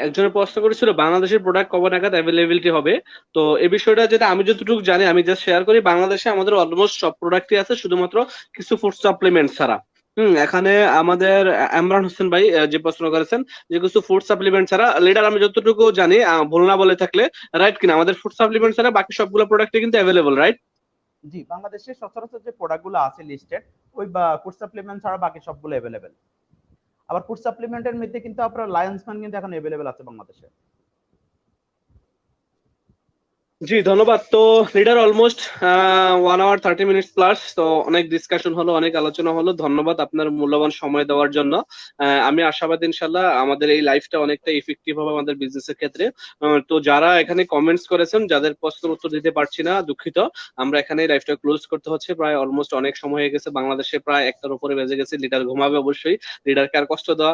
একজনের প্রশ্ন করেছিল বাংলাদেশের প্রোডাক্ট কবে নাগাদ অ্যাভেলেবিলিটি হবে। তো এই বিষয়টা যেটা আমি যতটুকু জানি আমি জাস্ট শেয়ার করি, বাংলাদেশে আমাদের অলমোস্ট সব প্রোডাক্টই আছে শুধুমাত্র কিছু ফুড সাপ্লিমেন্ট ছাড়া। এখানে আমাদের ইমরান হোসেন ভাই যে প্রশ্ন করেছেন যে কিছু ফুড সাপ্লিমেন্ট ছাড়া, লিডার আমি যতটুকু জানি ভুল না বলে থাকলে, রাইট কিনা, আমাদের ফুড সাপ্লিমেন্ট ছাড়া বাকি সবগুলো প্রোডাক্টই কিন্তু অ্যাভেলেবল, রাইট? জি, বাংলাদেশে সচরাচর যে প্রোডাক্টগুলো আছে লিস্টেড, ওই বা ফুড সাপ্লিমেন্ট ছাড়া বাকি সবগুলো এভেলেবেল। আবার ফুড সাপ্লিমেন্টের মধ্যে কিন্তু আপনার লায়ন্স ম্যান কিন্তু এখন এভেলেবেল আছে বাংলাদেশে। জি, ধন্যবাদ। তো leader almost 1 hour 30 minutes plus, তো অনেক ডিসকাশন হলো, অনেক আলোচনা হলো। ধন্যবাদ আপনার মূল্যবান সময় দেওয়ার জন্য। আমি আশাবাদী ইনশাল্লাহ আমাদের এই লাইফটা অনেকটা ইফেক্টিভ হবে আমাদের বিজনেসের ক্ষেত্রে। তো যারা এখানে কমেন্টস করেছেন, যাদের প্রশ্নের উত্তর দিতে পারছি না, দুঃখিত। আমরা এখানে লাইফটা ক্লোজ করতে হচ্ছে, প্রায় অলমোস্ট অনেক সময় হয়ে গেছে, বাংলাদেশে প্রায় 1টার উপরে বেজে গেছে। লিডার ঘুমাবে অবশ্যই। লিডারকে আর কষ্ট দেওয়া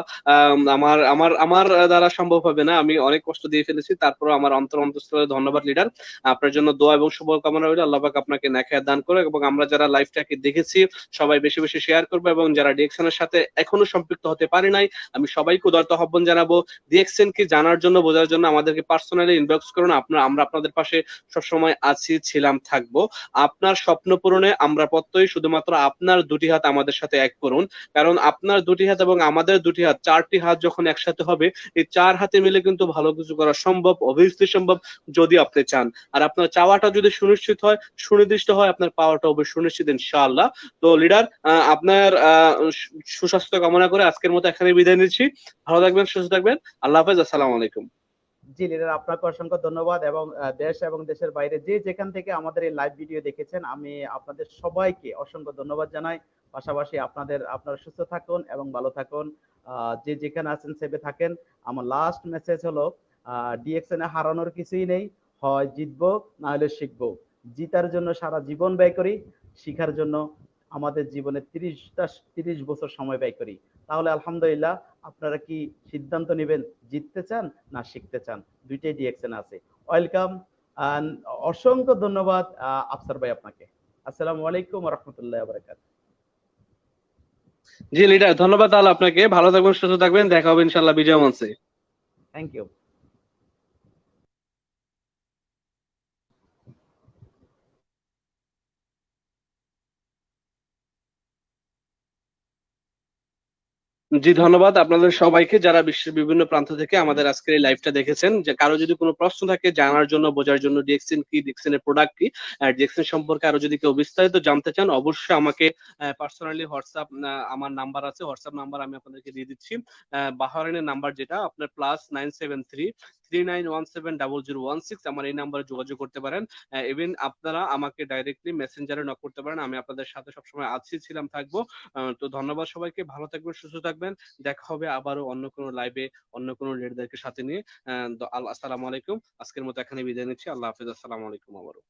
আমার আমার আমার দ্বারা সম্ভব হবে না। আমি অনেক কষ্ট দিয়ে ফেলেছি, তারপর আমার অন্তঃস্থলে ধন্যবাদ লিডার। আপনার জন্য দোয়া এবং শুভকামনা রইল। আল্লাহ পাক আপনাকে নেখায়াত দান করুক, এবং আমরা যারা লাইভটাকে দেখেছি সবাই বেশি বেশি শেয়ার করবো, এবং যারা ডিএক্সএনের সাথে এখনো সম্পৃক্ত হতে পারে নাই, আমি সবাইকে উদারত আহ্বান জানাবো, ডিএক্সএন কি জানার জন্য, বোঝার জন্য আমাদেরকে পার্সোনালি ইনবক্স করুন। আমরা আপনাদের পাশে সবসময় আছি, ছিলাম, থাকবো। আপনার স্বপ্ন পূরণে আমরা প্রত্যয়ই, শুধুমাত্র আপনার দুটি হাত আমাদের সাথে এক করুন। কারণ আপনার দুটি হাত এবং আমাদের দুটি হাত, 4টি হাত যখন একসাথে হবে, এই 4 হাতে মিলে কিন্তু ভালো কিছু করা সম্ভব, অবভিয়াসলি সম্ভব, যদি আপনি চান। আর আপনার চাওয়াটা যদি সুনিশ্চিত হয়, সুনির্দিষ্ট হয়, আপনার পাওয়াটা হবে সুনিশ্চিত ইনশাআল্লাহ। তো লিডার, আপনার সুস্বাস্থ্য কামনা করে আজকের মতো এখানে বিদায় নিচ্ছি। ভালো থাকবেন, সুস্থ থাকবেন। আল্লাহ হাফেজ, আসসালামু আলাইকুম। জি লিডার, আপনাকে অসংখ্য ধন্যবাদ, এবং দেশ এবং দেশের বাইরে যে যেখান থেকে আমাদের এই লাইভ ভিডিও দেখেছেন, আমি আপনাদের সবাইকে অসংখ্য ধন্যবাদ জানাই। পাশাপাশি আপনারা সুস্থ থাকুন এবং ভালো থাকুন। যে যেখানে আছেন সেভে থাকেন। আমার লাস্ট মেসেজ হলো, ডিএক্সএন এ হারানোর কিছুই নেই, হয় জিতবো না হলে শিখবো। জিতার জন্য সারা জীবন ব্যয় করি, শিখার জন্য আমাদের জীবনে 30 বছর সময় ব্যয় করি। তাহলে আলহামদুলিল্লাহ, আপনারা কি সিদ্ধান্ত নেবেন, জিততে চান না শিখতে চান? দুইটাই ডিএকশন আছে। ওয়েলকাম। অসংখ্য ধন্যবাদ আফসার ভাই আপনাকে। আসসালামু আলাইকুম ওয়া রাহমাতুল্লাহি ওয়া বারাকাতুহু। জি লিডার, ধন্যবাদ তাহলে আপনাকে। ভালো থাকবেন, সুস্থ থাকবেন, দেখা হবে ইনশাল্লাহ বিজয় মঞ্চে। Thank you. জি, ধন্যবাদ আপনাদের সবাইকে যারা বিশ্বের বিভিন্ন প্রান্ত থেকে আমাদের আজকের এই লাইভটা দেখেছেন। যে কারো যদি কোনো প্রশ্ন থাকে জানার জন্য, বোঝার জন্য, ডিএক্সএন কি, ডিএক্সএন এর প্রোডাক্ট কি, ডিএক্সএন সম্পর্কে আরো যদি কেউ বিস্তারিত জানতে চান, অবশ্যই আমাকে পার্সোনালি হোয়াটসঅ্যাপ, আমার নাম্বার আছে, হোয়াটসঅ্যাপ নাম্বার আমি আপনাদেরকে দিয়ে দিচ্ছি। বাহারাইনের নাম্বার যেটা আপনার +973 39170016, আমার এই নাম্বারে যোগাযোগ করতে পারেন। ইভেন আপনারা আমাকে ডাইরেক্টলি মেসেঞ্জারে নক করতে পারেন, আমি আপনাদের সাথে সবসময় আছি, ছিলাম, থাকবো। তো ধন্যবাদ সবাইকে, ভালো থাকবেন, সুস্থ থাকবেন। দেখা হবে আবারও অন্য কোনো লাইভে, অন্য কোনো লিডারদেরকে সাথে নিয়ে। আসসালামু আলাইকুম। আজকের মতো এখানে বিদায় নিচ্ছি। আল্লাহ হাফেজ। আসসালামু আলাইকুম আবারও।